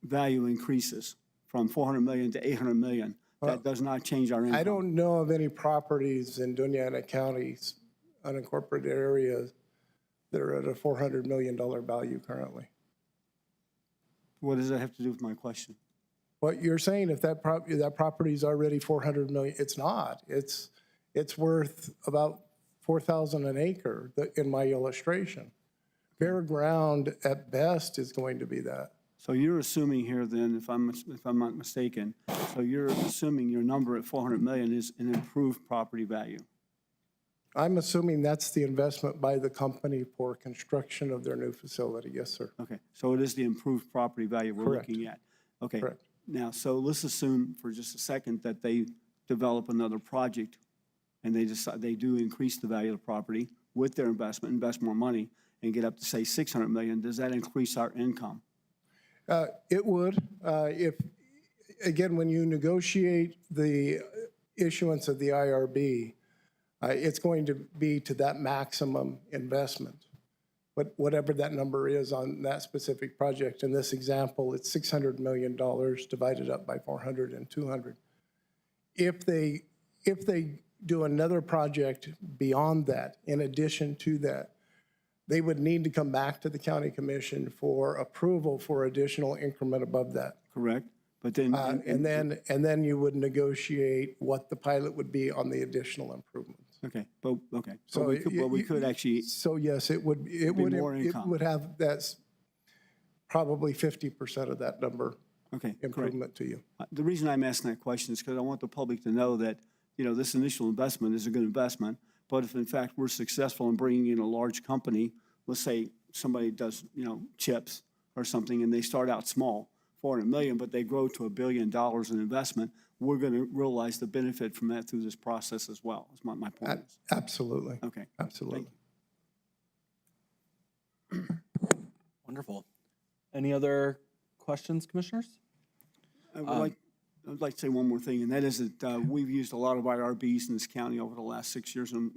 value increases from 400 million to 800 million, that does not change our income. I don't know of any properties in Doña County's unincorporated areas that are at a $400 million value currently. What does that have to do with my question? What you're saying, if that property is already 400 million, it's not. It's worth about 4,000 an acre in my illustration. Bare ground at best is going to be that. So you're assuming here then, if I'm not mistaken, so you're assuming your number at 400 million is an improved property value. I'm assuming that's the investment by the company for construction of their new facility. Yes, sir. Okay, so it is the improved property value we're Correct. looking at. Okay. Correct. Now, so let's assume for just a second that they develop another project and they decide they do increase the value of the property with their investment, invest more money and get up to, say, 600 million. Does that increase our income? It would. If, again, when you negotiate the issuance of the IRB, it's going to be to that maximum investment, but whatever that number is on that specific project. In this example, it's $600 million divided up by 400 and 200. If they do another project beyond that, in addition to that, they would need to come back to the county commission for approval for additional increment above that. Correct. But then, And then you would negotiate what the pilot would be on the additional improvements. okay, but So we could actually, So yes, it would more income. have, that's probably 50% of that number okay, great. improvement to you. The reason I'm asking that question is because I want the public to know that, you know, this initial investment is a good investment, but if in fact we're successful in bringing in a large company, let's say somebody does, you know, chips or something, and they start out small, 400 million, but they grow to $1 billion in investment, we're going to realize the benefit from that through this process as well, is my point is. Absolutely. Okay. Absolutely. Wonderful. Any other questions, commissioners? I'd like to say one more thing, and that is that we've used a lot of IRBs in this county over the last 6 years, and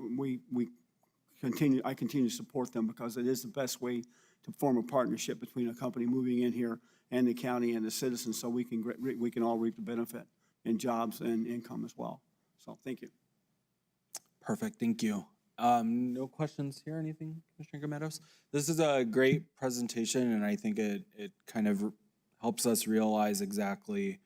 I continue to support them because it is the best way to form a partnership between a company moving in here and the county and the citizens, so we can all reap the benefit in jobs and income as well. So thank you. Perfect, thank you. No questions here, anything, Commissioner Gometos? This is a great presentation, and I think it kind of helps us realize exactly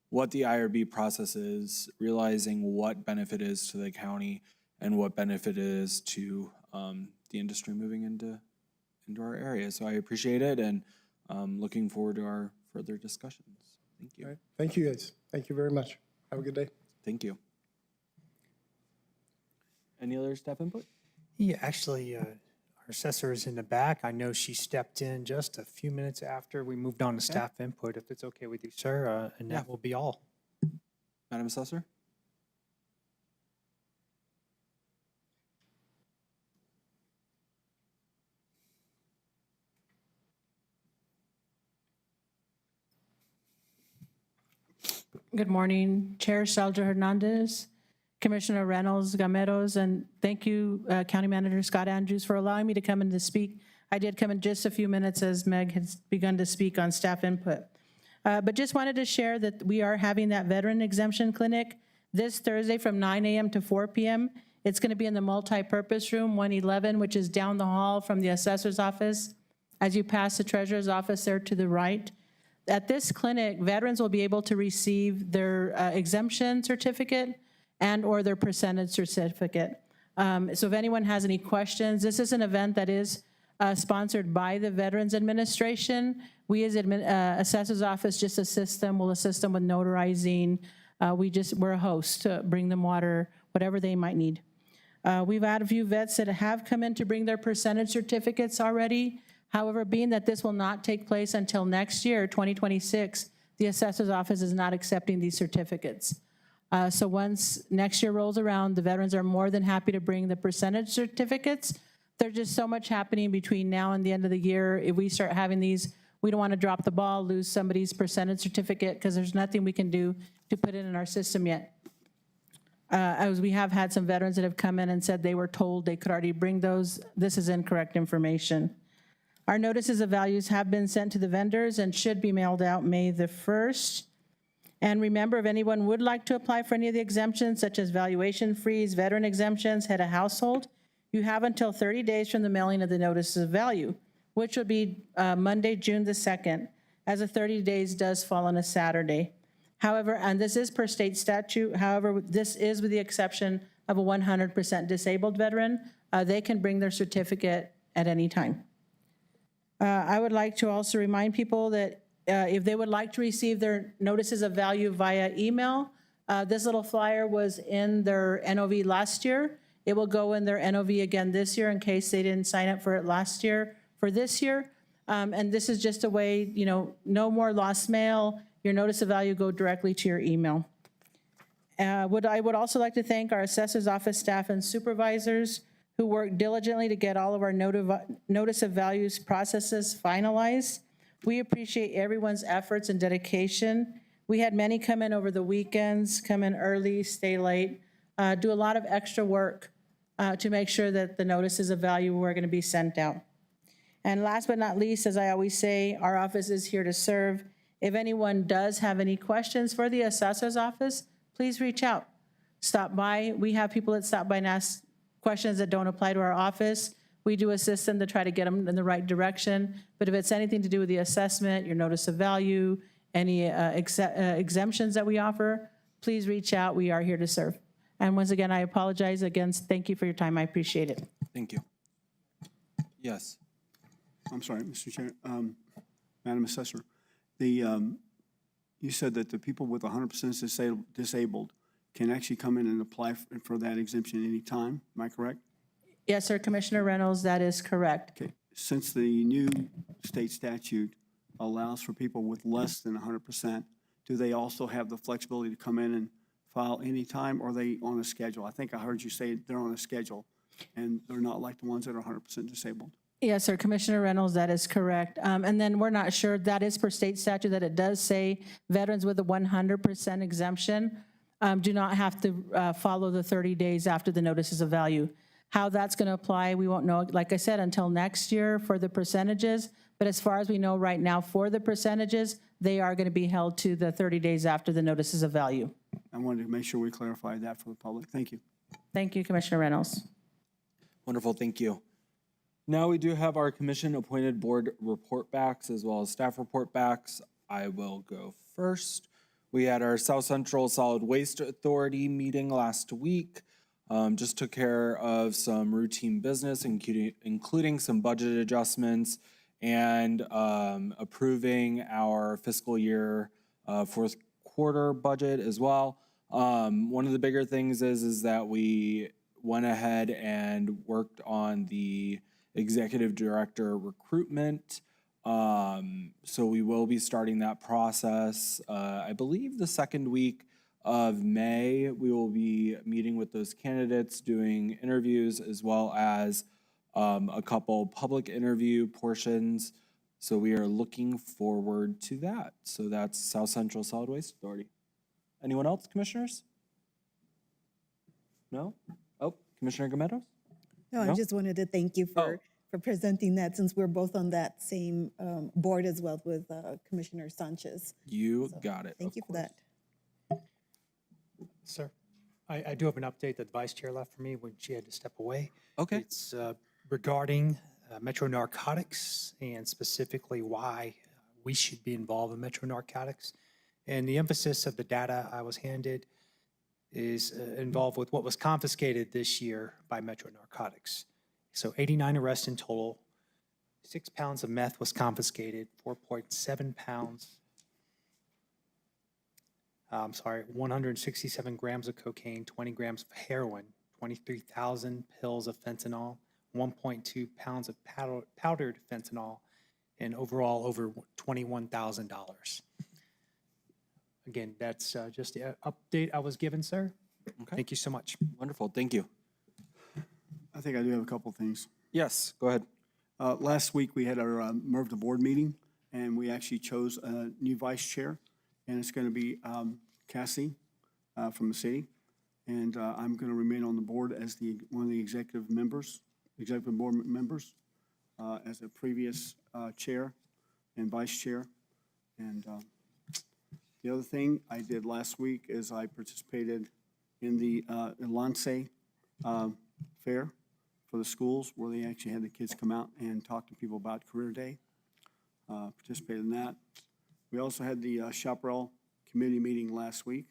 what the IRB process is, realizing what benefit is to the county and what benefit is to the industry moving into our area. So I appreciate it, and looking forward to our further discussions. Thank you. All right. Thank you, guys. Thank you very much. Have a good day. Thank you. Any other staff input? Yeah, actually, our assessor is in the back. I know she stepped in just a few minutes after we moved on to staff input, if it's okay with you, sir, and that will be all. Madam Assessor? Good morning, Chair Shelter Hernandez, Commissioner Reynolds, Gameros, and thank you, County Manager Scott Andrews, for allowing me to come in to speak. I did come in just a few minutes as Meg has begun to speak on staff input. But just wanted to share that we are having that veteran exemption clinic this Thursday from 9 a.m. to 4 p.m. It's going to be in the multi-purpose room 111, which is down the hall from the assessor's office. As you pass the treasurer's office there to the right. At this clinic, veterans will be able to receive their exemption certificate and or their percentage certificate. So if anyone has any questions, this is an event that is sponsored by the Veterans Administration. We as assessor's office just assist them. We'll assist them with notarizing. We're a host to bring them water, whatever they might need. We've had a few vets that have come in to bring their percentage certificates already. However, being that this will not take place until next year, 2026, the assessor's office is not accepting these certificates. So once next year rolls around, the veterans are more than happy to bring the percentage certificates. There's just so much happening between now and the end of the year. If we start having these, we don't want to drop the ball, lose somebody's percentage certificate, because there's nothing we can do to put it in our system yet. As we have had some veterans that have come in and said they were told they could already bring those. This is incorrect information. Our notices of values have been sent to the vendors and should be mailed out May the 1st. And remember, if anyone would like to apply for any of the exemptions, such as valuation freeze, veteran exemptions, head of household, you have until 30 days from the mailing of the notices of value, which will be Monday, June the 2nd, as the 30 days does fall on a Saturday. However, and this is per state statute, however, this is with the exception of a 100% disabled veteran. They can bring their certificate at any time. I would like to also remind people that if they would like to receive their notices of value via email, this little flyer was in their NOV last year. It will go in their NOV again this year in case they didn't sign up for it last year, for this year. And this is just a way, no more lost mail. Your notice of value go directly to your email. I would also like to thank our assessor's office staff and supervisors who worked diligently to get all of our notice of values processes finalized. We appreciate everyone's efforts and dedication. We had many come in over the weekends, come in early, stay late, do a lot of extra work to make sure that the notices of value were going to be sent out. And last but not least, as I always say, our office is here to serve. If anyone does have any questions for the assessor's office, please reach out. Stop by. We have people that stop by and ask questions that don't apply to our office. We do assist them to try to get them in the right direction. But if it's anything to do with the assessment, your notice of value, any exemptions that we offer, please reach out. We are here to serve. And once again, I apologize again. Thank you for your time. I appreciate it. Thank you. Yes. I'm sorry, Mr. Chair. Madam Assessor, you said that the people with 100% disabled can actually come in and apply for that exemption any time. Am I correct? Yes, sir, Commissioner Reynolds, that is correct. Okay. Since the new state statute allows for people with less than 100%, do they also have the flexibility to come in and file any time, or are they on a schedule? I think I heard you say they're on a schedule, and they're not like the ones that are 100% disabled. Yes, sir, Commissioner Reynolds, that is correct. And then we're not sure, that is per state statute, that it does say veterans with a 100% exemption do not have to follow the 30 days after the notices of value. How that's going to apply, we won't know, like I said, until next year for the percentages. But as far as we know right now for the percentages, they are going to be held to the 30 days after the notices of value. I wanted to make sure we clarified that for the public. Thank you. Thank you, Commissioner Reynolds. Wonderful, thank you. Now we do have our commission-appointed board report backs as well as staff report backs. I will go first. We had our South Central Solid Waste Authority meeting last week. Just took care of some routine business, including some budget adjustments and approving our fiscal year fourth quarter budget as well. One of the bigger things is that we went ahead and worked on the executive director recruitment. So we will be starting that process. I believe the second week of May, we will be meeting with those candidates, doing interviews, as well as a couple public interview portions. So we are looking forward to that. So that's South Central Solid Waste Authority. Anyone else, commissioners? No? Oh, Commissioner Gametos? No, I just wanted to thank you for presenting that, since we're both on that same board as well with Commissioner Sanchez. You got it. Thank you for that. Sir, I do have an update that the vice chair left for me when she had to step away. Okay. It's regarding Metro Narcotics and specifically why we should be involved in Metro Narcotics. And the emphasis of the data I was handed is involved with what was confiscated this year by Metro Narcotics. So 89 arrests in total, 6 pounds of meth was confiscated, 4.7 pounds, 167 grams of cocaine, 20 grams of heroin, 23,000 pills of fentanyl, 1.2 pounds of powdered fentanyl, and overall over $21,000. Again, that's just the update I was given, sir. Okay. Thank you so much. Wonderful, thank you. I think I do have a couple things. Yes, go ahead. Last week, we had our MERV the board meeting, and we actually chose a new vice chair, and it's going to be Cassie from the city. And I'm going to remain on the board as one of the executive board members, as a previous chair and vice chair. And the other thing I did last week is I participated in the Lance Fair for the schools, where they actually had the kids come out and talk to people about Career Day. Participated in that. We also had the Chaparral committee meeting last week.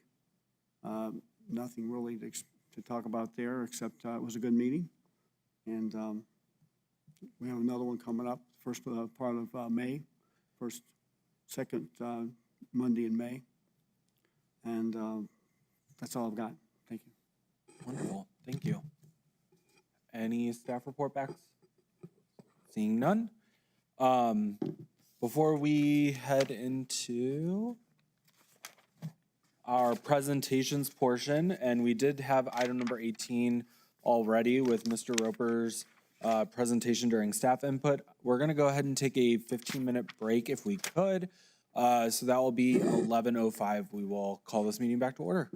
Nothing really to talk about there, except it was a good meeting. And we have another one coming up, first part of May, second Monday in May. And that's all I've got. Thank you. Wonderful, thank you. Any staff report backs? Seeing none. Before we head into our presentations portion, and we did have item number 18 already with Mr. Roper's presentation during staff input. We're gonna go ahead and take a 15-minute break if we could. So that will be 11:05. We will call this meeting back to order.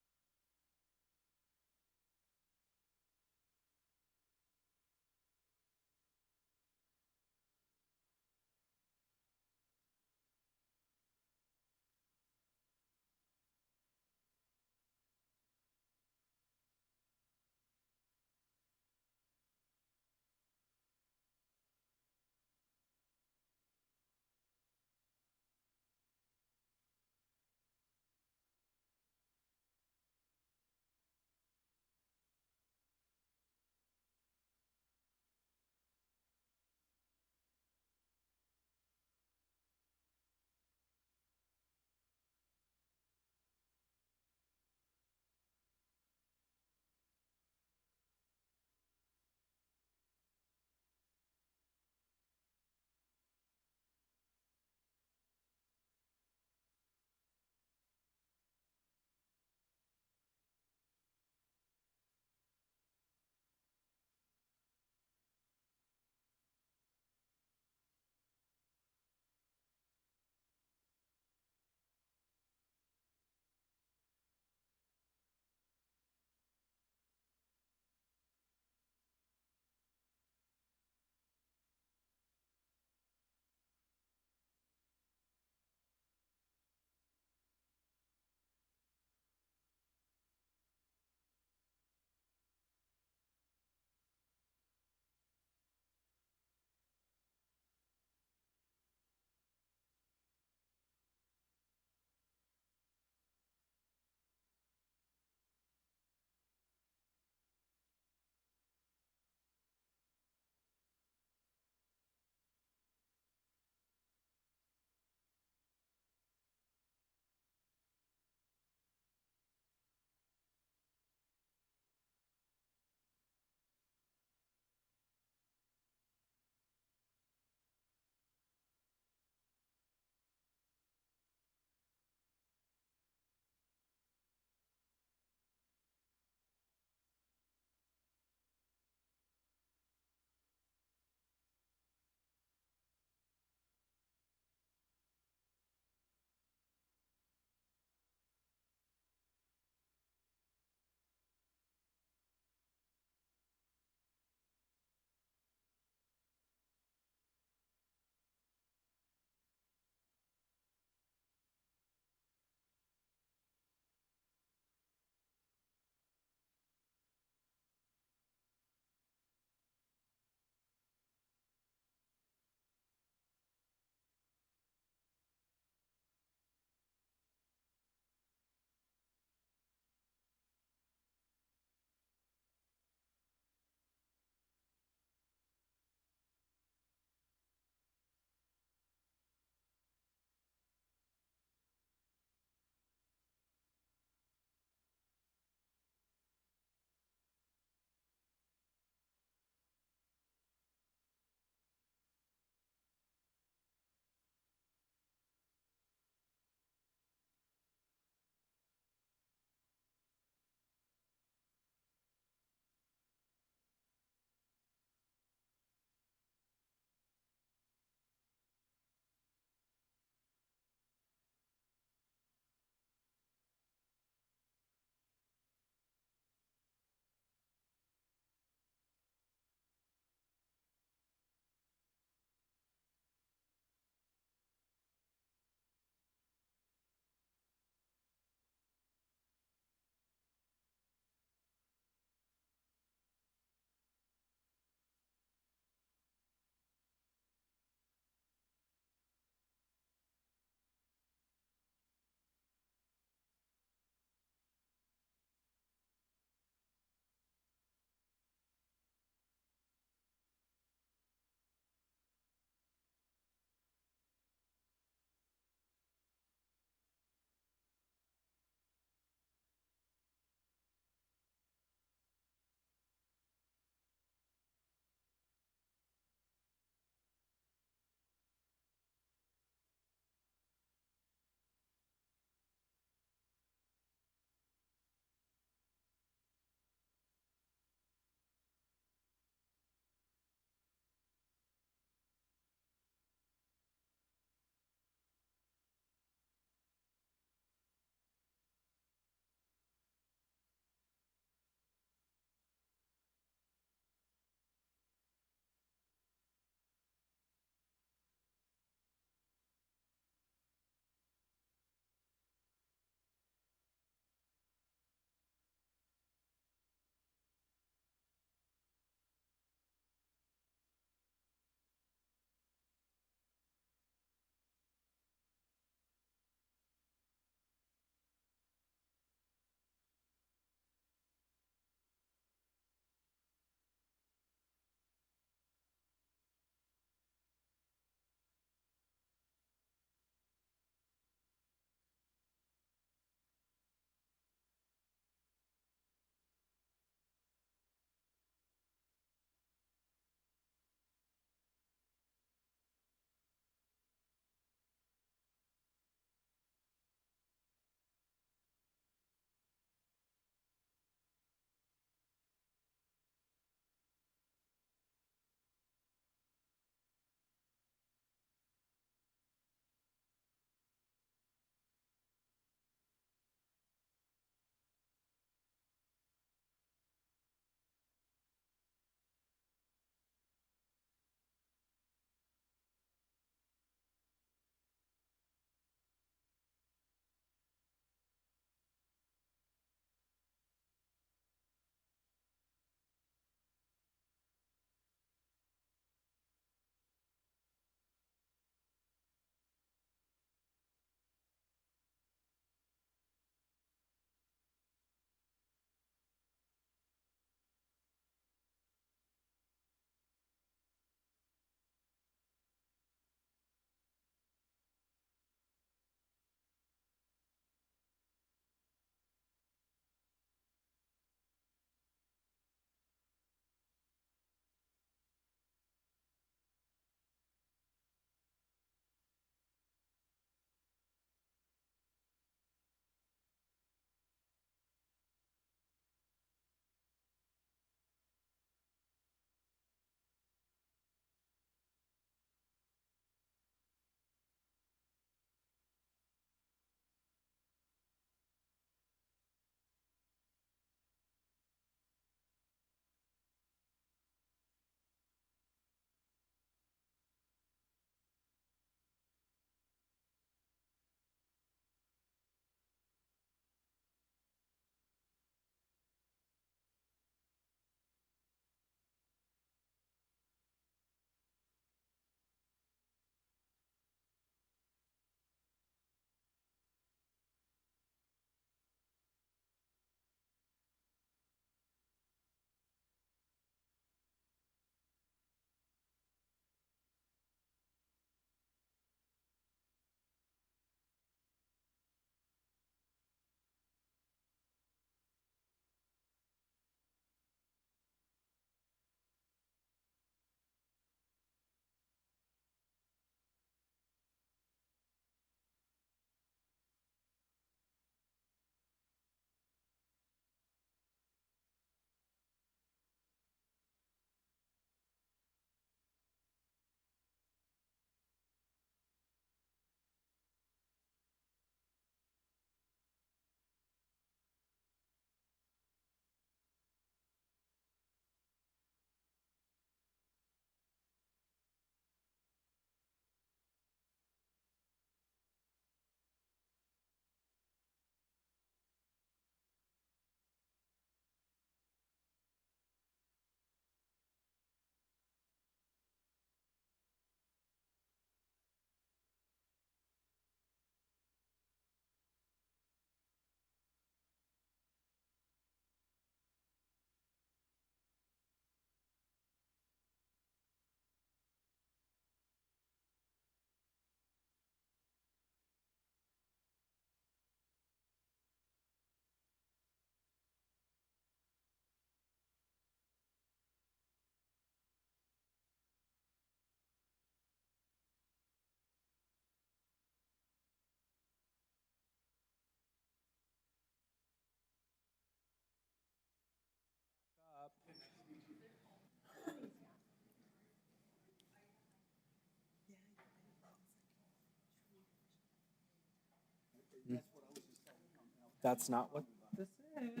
That's not what this is.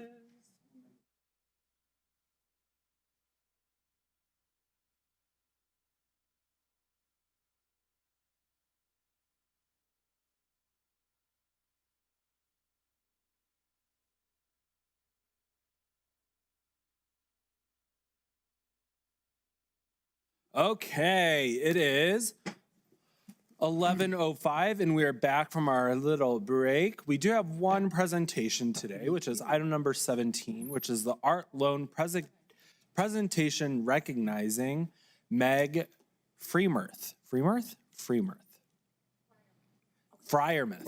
Okay, it is 11:05 and we are back from our little break. We do have one presentation today, which is item number 17, which is the art loan presentation recognizing Meg Freemuth. Freemuth? Fryermuth.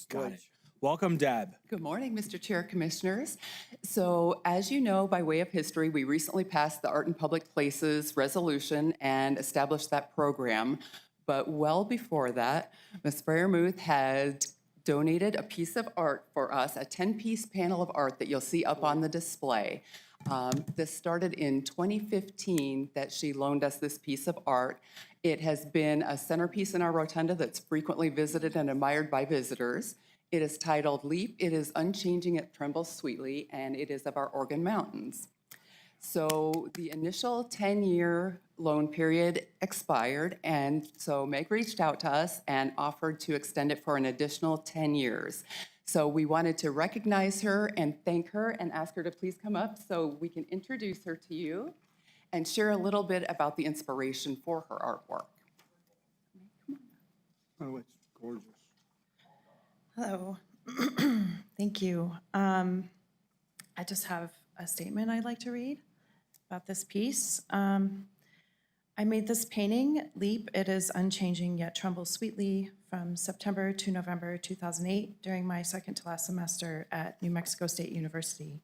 Got it. Welcome, Deb. Good morning, Mr. Chair, Commissioners. So as you know, by way of history, we recently passed the Art in Public Places resolution and established that program. But well before that, Ms. Fryermuth had donated a piece of art for us, a 10-piece panel of art that you'll see up on the display. This started in 2015 that she loaned us this piece of art. It has been a centerpiece in our rotunda that's frequently visited and admired by visitors. It is titled Leap, It Is Unchanging, It Trembles Sweetly, and it is of our Organ Mountains. So the initial 10-year loan period expired, and so Meg reached out to us and offered to extend it for an additional 10 years. So we wanted to recognize her and thank her and ask her to please come up so we can introduce her to you and share a little bit about the inspiration for her artwork. Oh, it's gorgeous. Hello. Thank you. I just have a statement I'd like to read about this piece. I made this painting, Leap, It Is Unchanging Yet Trembles Sweetly, from September to November 2008 during my second to last semester at New Mexico State University.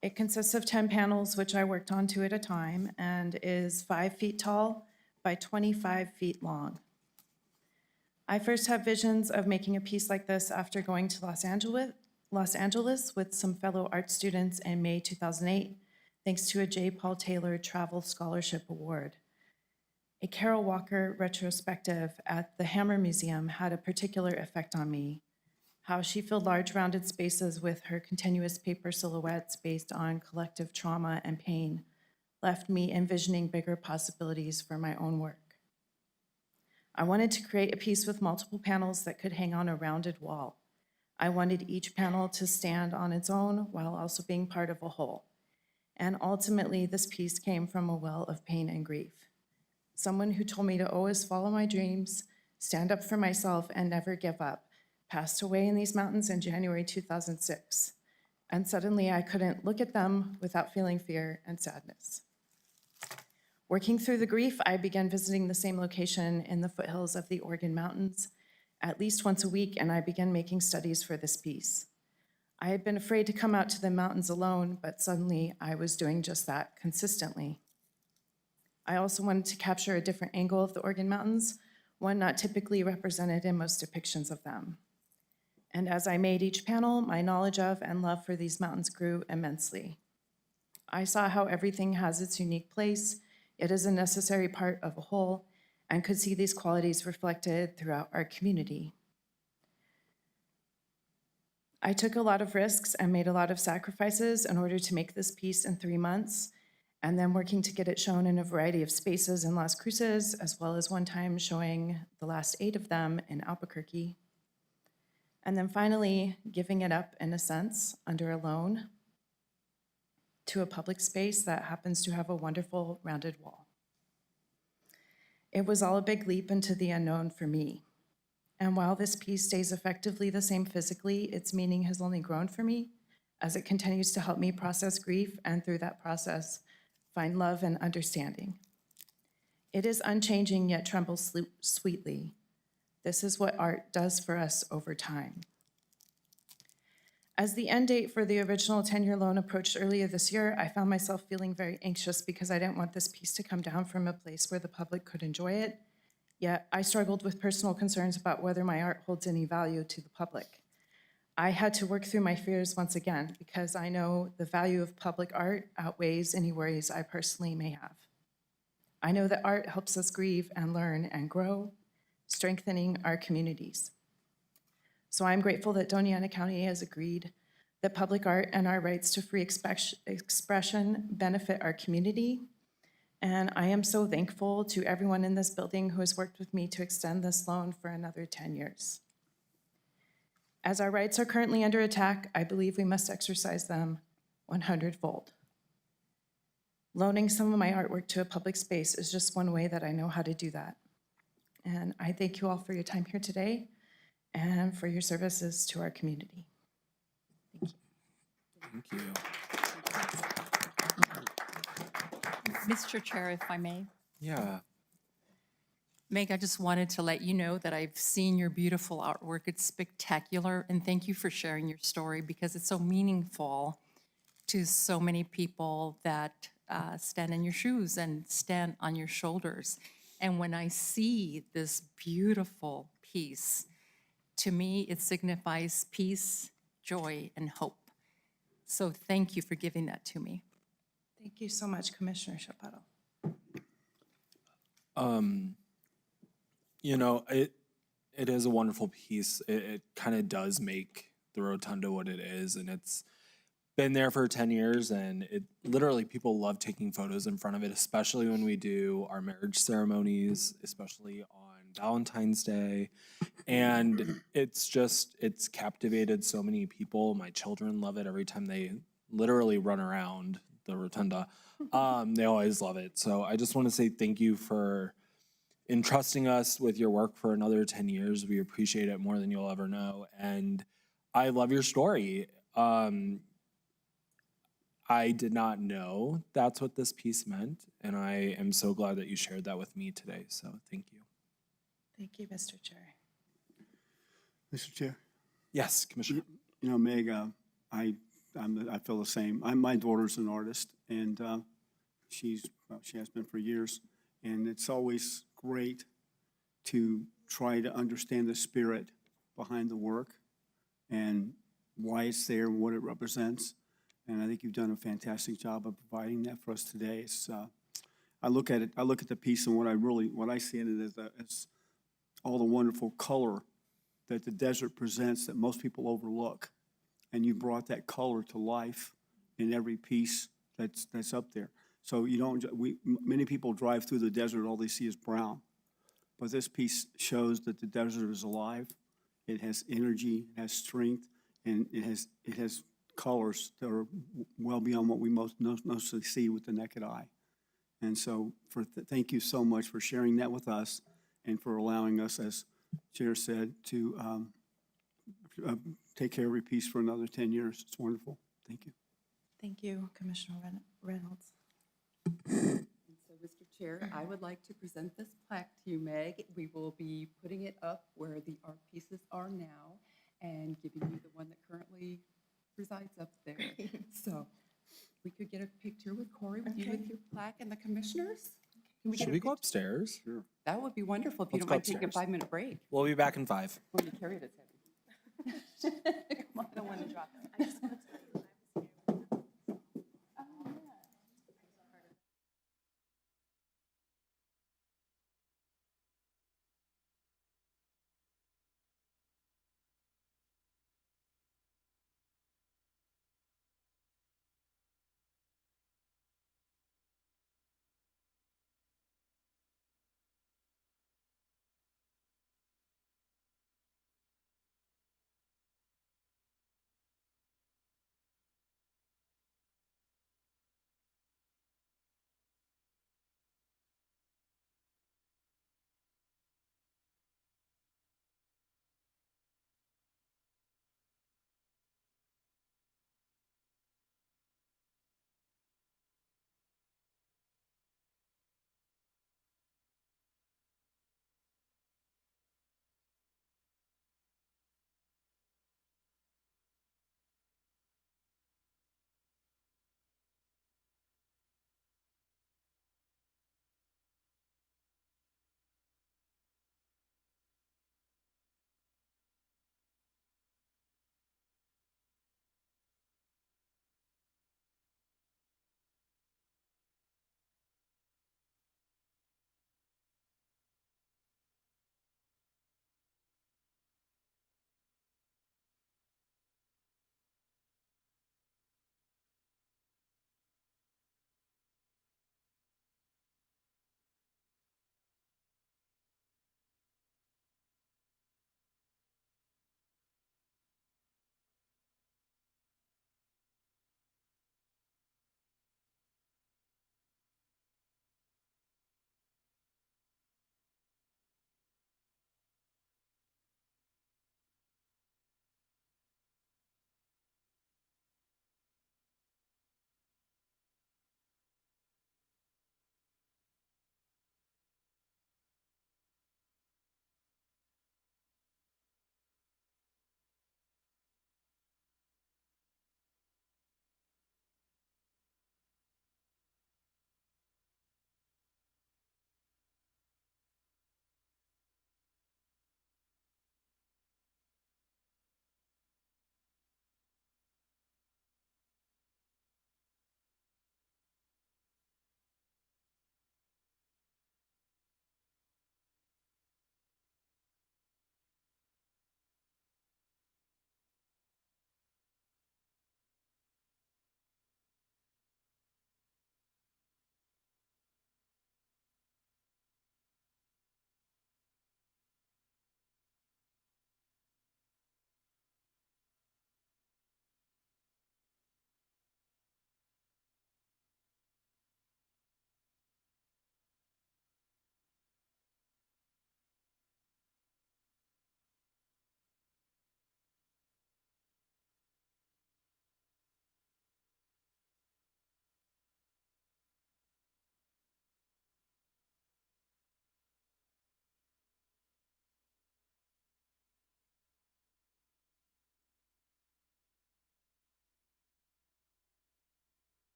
It consists of 10 panels, which I worked on 2 at a time, and is 5 feet tall by 25 feet long. I first had visions of making a piece like this after going to Los Angeles with some fellow art students in May 2008, thanks to a J. Paul Taylor Travel Scholarship Award. A Carol Walker retrospective at the Hammer Museum had a particular effect on me. How she filled large rounded spaces with her continuous paper silhouettes based on collective trauma and pain left me envisioning bigger possibilities for my own work. I wanted to create a piece with multiple panels that could hang on a rounded wall. I wanted each panel to stand on its own while also being part of a whole. And ultimately, this piece came from a well of pain and grief. Someone who told me to always follow my dreams, stand up for myself, and never give up, passed away in these mountains in January 2006. And suddenly I couldn't look at them without feeling fear and sadness. Working through the grief, I began visiting the same location in the foothills of the Organ Mountains at least once a week, and I began making studies for this piece. I had been afraid to come out to the mountains alone, but suddenly I was doing just that consistently. I also wanted to capture a different angle of the Organ Mountains, one not typically represented in most depictions of them. And as I made each panel, my knowledge of and love for these mountains grew immensely. I saw how everything has its unique place. It is a necessary part of a whole, and could see these qualities reflected throughout our community. I took a lot of risks and made a lot of sacrifices in order to make this piece in 3 months, and then working to get it shown in a variety of spaces in Las Cruces, as well as one time showing the last 8 of them in Albuquerque. And then finally, giving it up in a sense under a loan to a public space that happens to have a wonderful rounded wall. It was all a big leap into the unknown for me. And while this piece stays effectively the same physically, its meaning has only grown for me as it continues to help me process grief and through that process, find love and understanding. It is unchanging yet trembles sweetly. This is what art does for us over time. As the end date for the original 10-year loan approached earlier this year, I found myself feeling very anxious because I didn't want this piece to come down from a place where the public could enjoy it. Yet I struggled with personal concerns about whether my art holds any value to the public. I had to work through my fears once again because I know the value of public art outweighs any worries I personally may have. I know that art helps us grieve and learn and grow, strengthening our communities. So I'm grateful that Doña County has agreed that public art and our rights to free expression benefit our community. And I am so thankful to everyone in this building who has worked with me to extend this loan for another 10 years. As our rights are currently under attack, I believe we must exercise them 100-fold. Loaning some of my artwork to a public space is just one way that I know how to do that. And I thank you all for your time here today and for your services to our community. Thank you. Mr. Chair, if I may. Yeah. Meg, I just wanted to let you know that I've seen your beautiful artwork. It's spectacular, and thank you for sharing your story because it's so meaningful to so many people that stand in your shoes and stand on your shoulders. And when I see this beautiful piece, to me, it signifies peace, joy, and hope. So thank you for giving that to me. Thank you so much, Commissioner Chaparro. You know, it is a wonderful piece. It kind of does make the rotunda what it is, and it's been there for 10 years, and it literally people love taking photos in front of it, especially when we do our marriage ceremonies, especially on Valentine's Day. And it's captivated so many people. My children love it every time they literally run around the rotunda. They always love it. So I just want to say thank you for entrusting us with your work for another 10 years. We appreciate it more than you'll ever know. And I love your story. I did not know that's what this piece meant, and I am so glad that you shared that with me today. So thank you. Thank you, Mr. Chair. Mr. Chair? Yes, Commissioner. You know, Meg, I feel the same. My daughter's an artist, and she has been for years. And it's always great to try to understand the spirit behind the work and why it's there and what it represents. And I think you've done a fantastic job of providing that for us today. It's, I look at the piece, and what I see in it is all the wonderful color that the desert presents that most people overlook. And you brought that color to life in every piece that's up there. So many people drive through the desert, all they see is brown. But this piece shows that the desert is alive. It has energy, it has strength, and it has colors that are well beyond what we mostly see with the naked eye. And so thank you so much for sharing that with us and for allowing us, as Chair said, to take care of every piece for another 10 years. It's wonderful. Thank you. Thank you, Commissioner Reynolds. And so, Mr. Chair, I would like to present this plaque to you, Meg. We will be putting it up where the art pieces are now and giving you the one that currently resides up there. So we could get a picture with Corey, with you with your plaque and the commissioners. Should we go upstairs? Sure. That would be wonderful if you Let's don't go mind taking a upstairs. 5-minute break. We'll be back in 5. When you carry it, it's heavy. Come on. I don't want to drop it. I just want to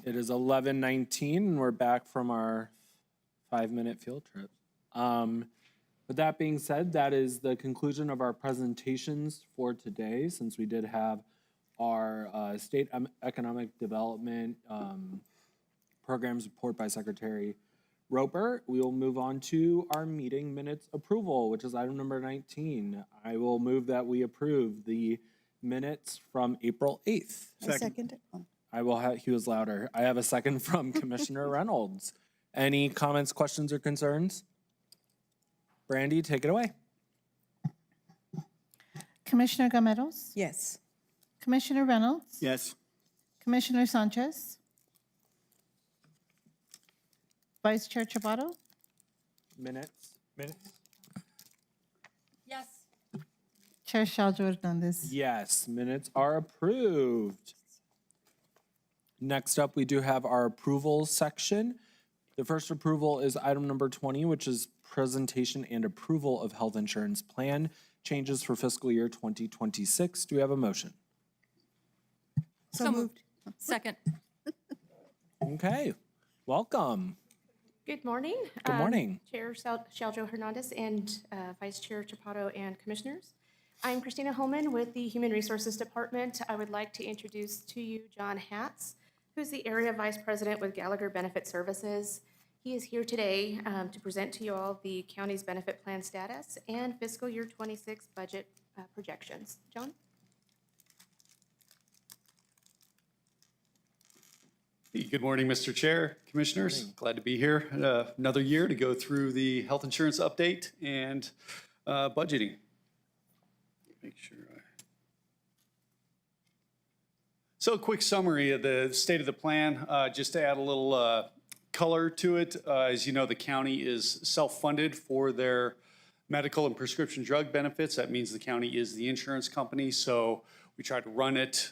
It is 11:19 and we're back from our 5-minute field trip. With that being said, that is the conclusion of our presentations for today, since we did have our state economic development programs report by Secretary Roper. We will move on to our meeting minutes approval, which is item number 19. I will move that we approve the minutes from April 8th. I second it. I will have, he was louder. I have a second from Commissioner Reynolds. Any comments, questions, or concerns? Brandy, take it away. Commissioner Gameros? Yes. Commissioner Reynolds? Yes. Commissioner Sanchez? Vice Chair Chapato? Minutes. Yes. Chair Shaljo Hernandez? Yes, minutes are approved. Next up, we do have our approval section. The first approval is item number 20, which is presentation and approval of health insurance plan changes for fiscal year 2026. Do we have a motion? So moved. Second. Okay, welcome. Good morning. Good morning. Chair Shaljo Hernandez and Vice Chair Chapato and Commissioners. I'm Christina Holman with the Human Resources Department. I would like to introduce to you John Hatz, who's the Area Vice President with Gallagher Benefit Services. He is here today to present to you all the county's benefit plan status and fiscal year 26 budget projections. John? Good morning, Mr. Chair, Commissioners. Glad to be here. Another year to go through the health insurance update and budgeting. Make sure. So a quick summary of the state of the plan, just to add a little color to it. As you know, the county is self-funded for their medical and prescription drug benefits. That means the county is the insurance company, so we try to run it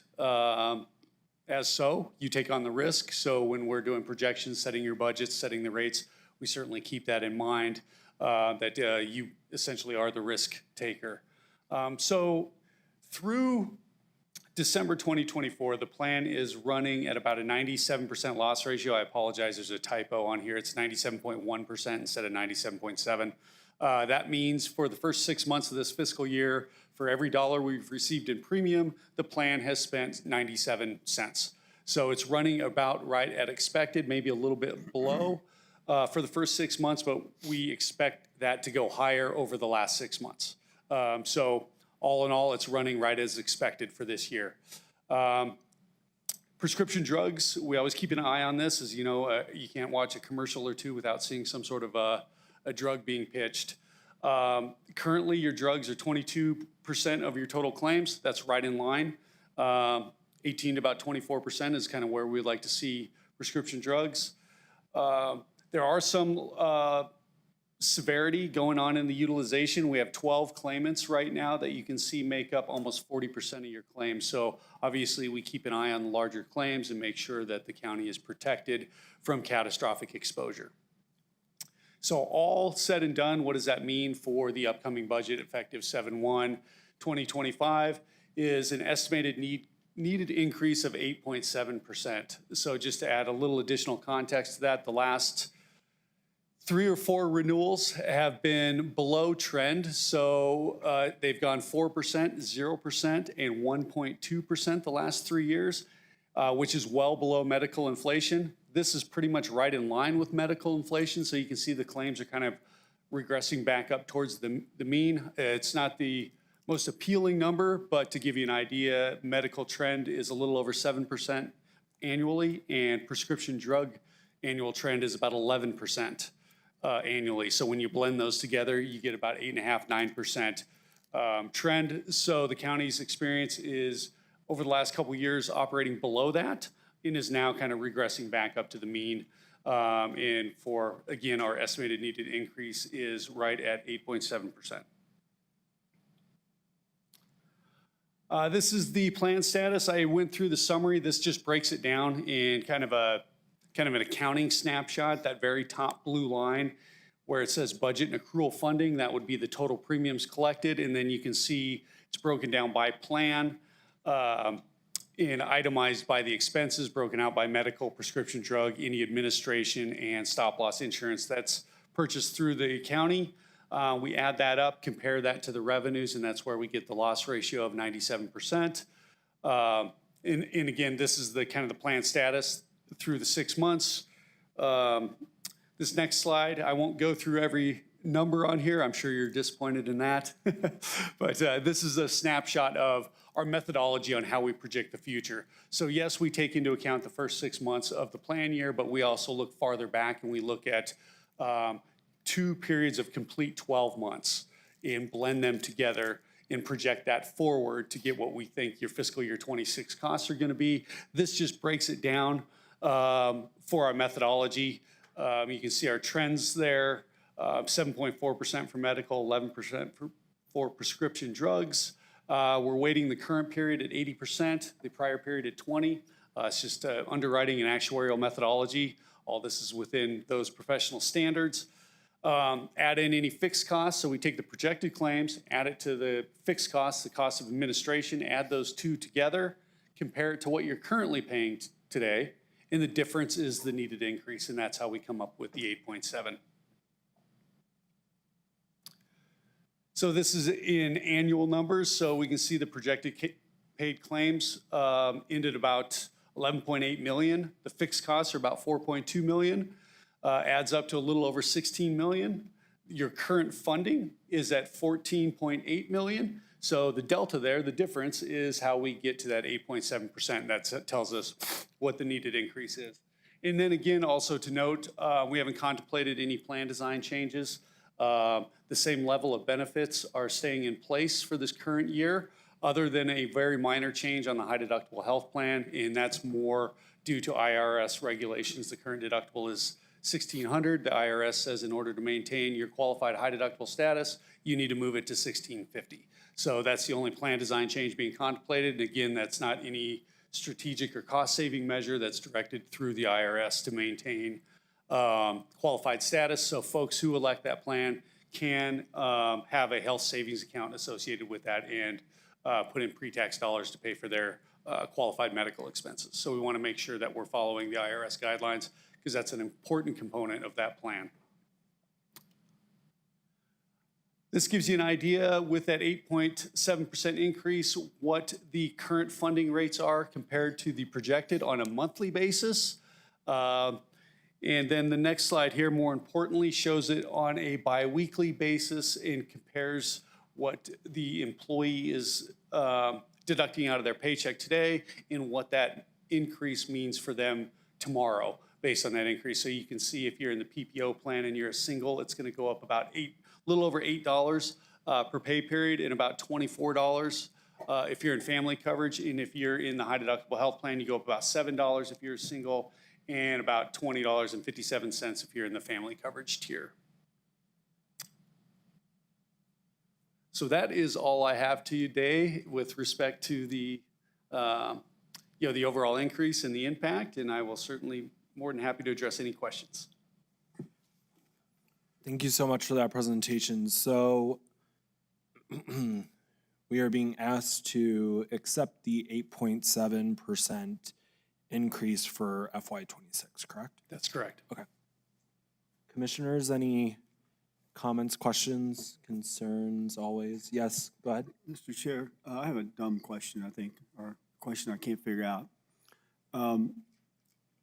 as so. You take on the risk, so when we're doing projections, setting your budgets, setting the rates, we certainly keep that in mind, that you essentially are the risk taker. So through December 2024, the plan is running at about a 97% loss ratio. I apologize, there's a typo on here. It's 97.1% instead of 97.7. That means for the first 6 months of this fiscal year, for every dollar we've received in premium, the plan has spent 97 cents. So it's running about right at expected, maybe a little bit below for the first 6 months, but we expect that to go higher over the last 6 months. So all in all, it's running right as expected for this year. Prescription drugs, we always keep an eye on this. As you know, you can't watch a commercial or two without seeing some sort of a drug being pitched. Currently, your drugs are 22% of your total claims. That's right in line. 18 to about 24% is kind of where we'd like to see prescription drugs. There are some severity going on in the utilization. We have 12 claimants right now that you can see make up almost 40% of your claims. So obviously we keep an eye on the larger claims and make sure that the county is protected from catastrophic exposure. So all said and done, what does that mean for the upcoming budget effective 7/1/2025 is an estimated needed increase of 8.7%. So just to add a little additional context to that, the last 3 or 4 renewals have been below trend. So they've gone 4%, 0%, and 1.2% the last 3 years, which is well below medical inflation. This is pretty much right in line with medical inflation. So you can see the claims are kind of regressing back up towards the mean. It's not the most appealing number, but to give you an idea, medical trend is a little over 7% annually, and prescription drug annual trend is about 11%. Annually. So when you blend those together, you get about 8.5%, 9% trend. So the county's experience is over the last couple of years operating below that and is now kind of regressing back up to the mean. And for, again, our estimated needed increase is right at 8.7%. This is the plan status. I went through the summary. This just breaks it down in kind of an accounting snapshot. That very top blue line where it says budget and accrual funding, that would be the total premiums collected. And then you can see it's broken down by plan and itemized by the expenses, broken out by medical, prescription drug, any administration, and stop-loss insurance that's purchased through the county. We add that up, compare that to the revenues, and that's where we get the loss ratio of 97%. And again, this is the kind of the plan status through the 6 months. This next slide, I won't go through every number on here. I'm sure you're disappointed in that. But this is a snapshot of our methodology on how we project the future. So yes, we take into account the first 6 months of the plan year, but we also look farther back and we look at 2 periods of complete 12 months and blend them together and project that forward to get what we think your fiscal year 26 costs are going to be. This just breaks it down for our methodology. You can see our trends there, 7.4% for medical, 11% for prescription drugs. We're weighting the current period at 80%, the prior period at 20%. It's just underwriting and actuarial methodology. All this is within those professional standards. Add in any fixed costs. So we take the projected claims, add it to the fixed costs, the cost of administration, add those two together, compare it to what you're currently paying today, and the difference is the needed increase, and that's how we come up with the 8.7. So this is in annual numbers, so we can see the projected paid claims ended about 11.8 million. The fixed costs are about 4.2 million. Adds up to a little over 16 million. Your current funding is at 14.8 million. So the delta there, the difference, is how we get to that 8.7%. That tells us what the needed increase is. And then again, also to note, we haven't contemplated any plan design changes. The same level of benefits are staying in place for this current year, other than a very minor change on the high deductible health plan, and that's more due to IRS regulations. The current deductible is $1,600. The IRS says in order to maintain your qualified high deductible status, you need to move it to $1,650. So that's the only plan design change being contemplated. And again, that's not any strategic or cost-saving measure that's directed through the IRS to maintain qualified status. So folks who elect that plan can have a health savings account associated with that and put in pre-tax dollars to pay for their qualified medical expenses. So we want to make sure that we're following the IRS guidelines because that's an important component of that plan. This gives you an idea with that 8.7% increase, what the current funding rates are compared to the projected on a monthly basis. And then the next slide here, more importantly, shows it on a biweekly basis and compares what the employee is deducting out of their paycheck today and what that increase means for them tomorrow based on that increase. So you can see if you're in the PPO plan and you're a single, it's going to go up about a little over $8 per pay period and about $24 if you're in family coverage. And if you're in the high deductible health plan, you go up about $7 if you're single and about $20.57 if you're in the family coverage tier. So that is all I have to you today with respect to the, the overall increase and the impact, and I will certainly more than happy to address any questions. Thank you so much for that presentation. So we are being asked to accept the 8.7% increase for FY26, correct? That's correct. Okay. Commissioners, any comments, questions, concerns, always? Yes, go ahead. Mr. Chair, I have a dumb question, I think, or a question I can't figure out.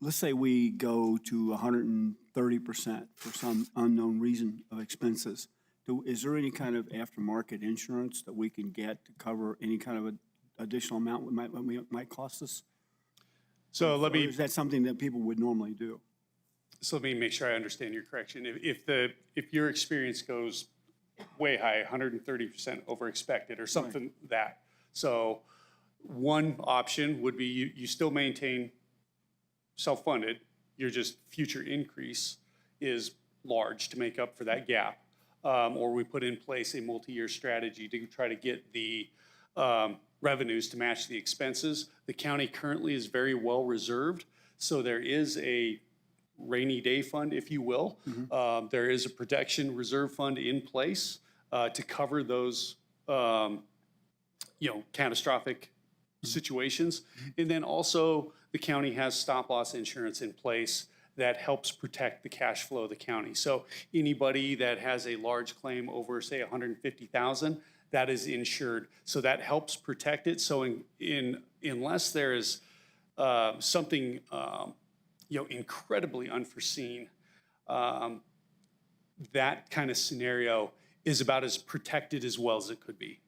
Let's say we go to 130% for some unknown reason of expenses. Is there any kind of aftermarket insurance that we can get to cover any kind of additional amount it might cost us? So let me. Or is that something that people would normally do? So let me make sure I understand your correction. If your experience goes way high, 130% over expected or something like that. So One option would be you still maintain self-funded, your just future increase is large to make up for that gap. Or we put in place a multi-year strategy to try to get the revenues to match the expenses. The county currently is very well reserved, so there is a rainy day fund, if you will. There is a protection reserve fund in place to cover those catastrophic situations. And then also the county has stop loss insurance in place that helps protect the cash flow of the county. So anybody that has a large claim over, say, $150,000, that is insured. So that helps protect it. So unless there is something incredibly unforeseen, that kind of scenario is about as protected as well as it could be.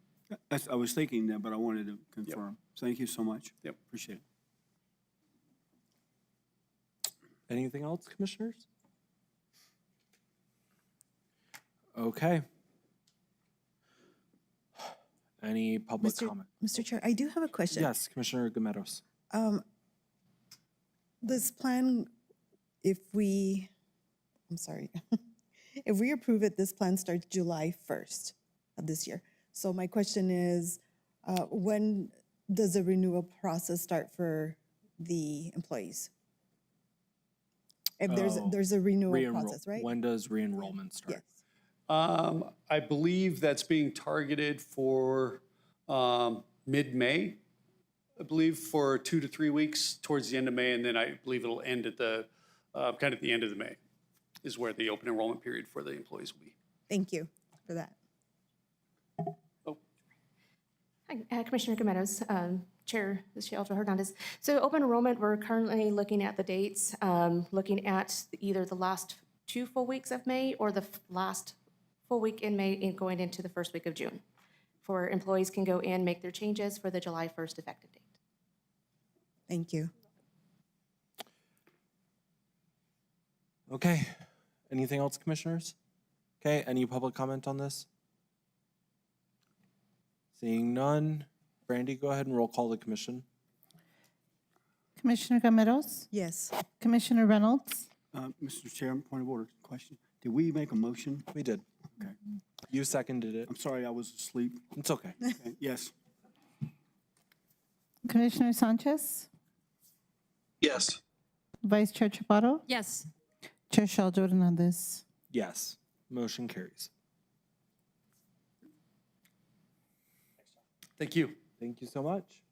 I was thinking that, but I wanted to confirm. Thank you so much. Yep. Appreciate it. Anything else, commissioners? Okay. Any public comment? Mr. Chair, I do have a question. Yes, Commissioner Gomeros. This plan, if we approve it, this plan starts July 1st of this year. So my question is, when does the renewal process start for the employees? If there's a renewal process, right? When does re-enrollment start? Yes. I believe that's being targeted for mid-May. I believe for 2 to 3 weeks towards the end of May, and then I believe it'll end at the kind of the end of the May is where the open enrollment period for the employees will be. Thank you for that. Hi, Commissioner Gomeros, Chair Shelter Hernandez. So open enrollment, we're currently looking at the dates, looking at either the last 2 full weeks of May or the last full week in May and going into the first week of June. For employees can go in, make their changes for the July 1st effective date. Thank you. Okay. Anything else, commissioners? Okay, any public comment on this? Seeing none. Brandy, go ahead and roll call the commission. Commissioner Gameros? Yes. Commissioner Reynolds? Mr. Chairman, point of order, question. Did we make a motion? We did. Okay. You seconded it. I'm sorry, I was asleep. It's okay. Okay, yes. Commissioner Sanchez? Yes. Vice Chair Chaparro? Yes. Chair Shelter Hernandez? Yes. Motion carries. Thank you. Thank you so much.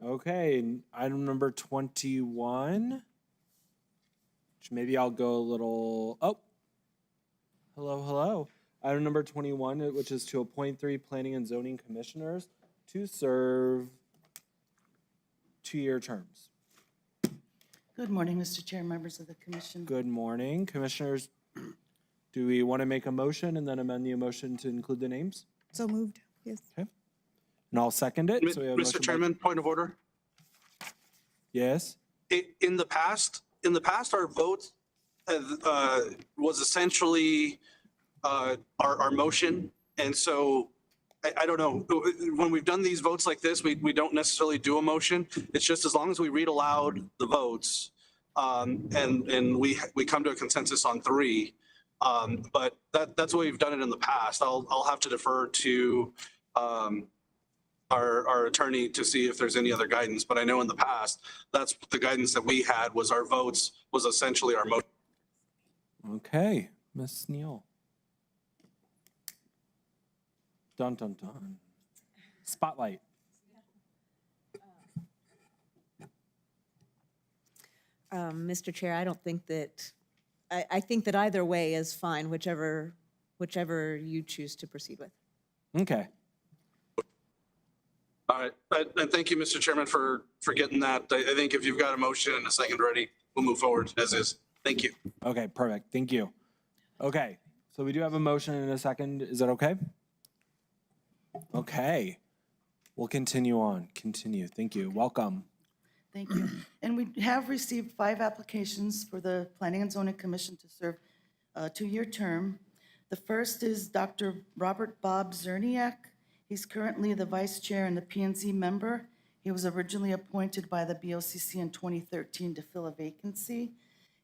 Okay, item number 21, which maybe I'll go a little, hello. Item number 21, which is to appoint 3 planning and zoning commissioners to serve 2-year terms. Good morning, Mr. Chair, members of the commission. Good morning, commissioners. Do we want to make a motion and then amend the motion to include the names? So moved, yes. Okay. And I'll second it. So we have a motion Mr. by- Chairman, point of order. Yes? In the past, our vote was essentially our motion. And so I don't know, when we've done these votes like this, we don't necessarily do a motion. It's just as long as we read aloud the votes and we come to a consensus on 3. But that's the way we've done it in the past. I'll have to defer to our attorney to see if there's any other guidance. But I know in the past, that's the guidance that we had was our votes was essentially our motion. Okay, Ms. Neal. Dun, dun, dun. Spotlight. Mr. Chair, I don't think that, I think that either way is fine, whichever you choose to proceed with. Okay. All right. And thank you, Mr. Chairman, for getting that. I think if you've got a motion and a second ready, we'll move forward as is. Thank you. Okay, perfect. Thank you. Okay, so we do have a motion and a second. Is that okay? Okay. We'll continue on. Continue. Thank you. Welcome. Thank you. And we have received 5 applications for the Planning and Zoning Commission to serve a 2-year term. The first is Dr. Robert Bob Zerniak. He's currently the vice chair and the P&Z member. He was originally appointed by the BOCC in 2013 to fill a vacancy.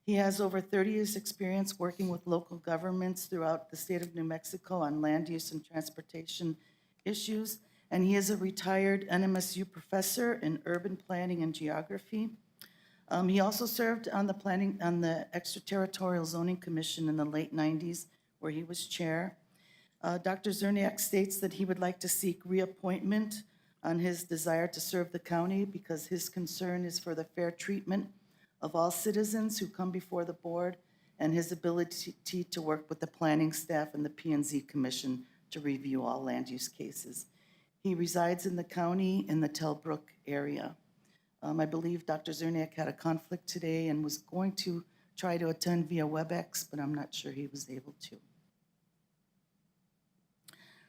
He has over 30 years' experience working with local governments throughout the state of New Mexico on land use and transportation issues, and he is a retired NMSU professor in urban planning and geography. He also served on the Extraterritorial Zoning Commission in the late 90s, where he was chair. Dr. Zerniak states that he would like to seek reappointment on his desire to serve the county because his concern is for the fair treatment of all citizens who come before the board and his ability to work with the planning staff and the P&Z Commission to review all land use cases. He resides in the county in the Telbrook area. I believe Dr. Zerniak had a conflict today and was going to try to attend via WebEx, but I'm not sure he was able to.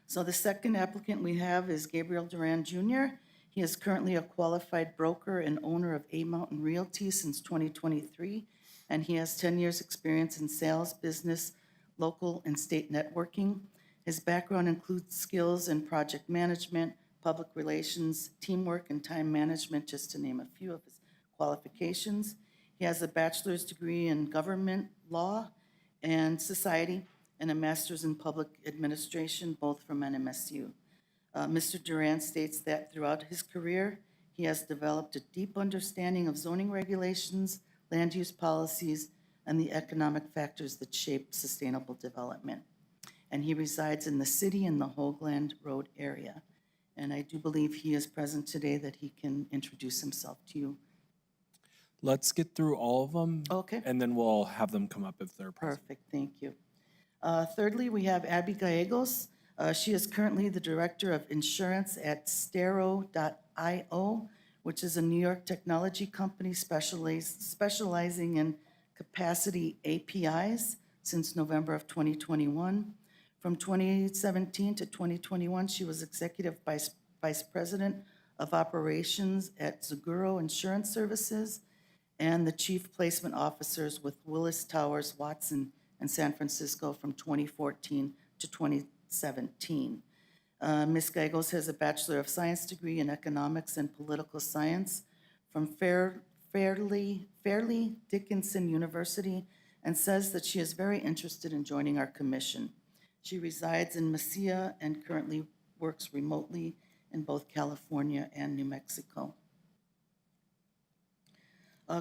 So the second applicant we have is Gabriel Duran Jr. He is currently a qualified broker and owner of A Mountain Realty since 2023, and he has 10 years' experience in sales, business, local, and state networking. His background includes skills in project management, public relations, teamwork, and time management, just to name a few of his qualifications. He has a bachelor's degree in government law and society and a master's in public administration, both from NMSU. Mr. Duran states that throughout his career, he has developed a deep understanding of zoning regulations, land use policies, and the economic factors that shape sustainable development. And he resides in the city in the Hoagland Road area. And I do believe he is present today that he can introduce himself to you. Let's get through all of them. Okay. And then we'll have them come up if they're present. Perfect, thank you. Thirdly, we have Abby Gallegos. She is currently the Director of Insurance at Stero.io, which is a New York technology company specializing in capacity APIs since November of 2021. From 2017 to 2021, she was Executive Vice President of Operations at Zaguro Insurance Services and the Chief Placement Officers with Willis Towers Watson in San Francisco from 2014 to 2017. Ms. Gallegos has a Bachelor of Science degree in Economics and Political Science from Fairleigh Dickinson University and says that she is very interested in joining our commission. She resides in Mesilla and currently works remotely in both California and New Mexico.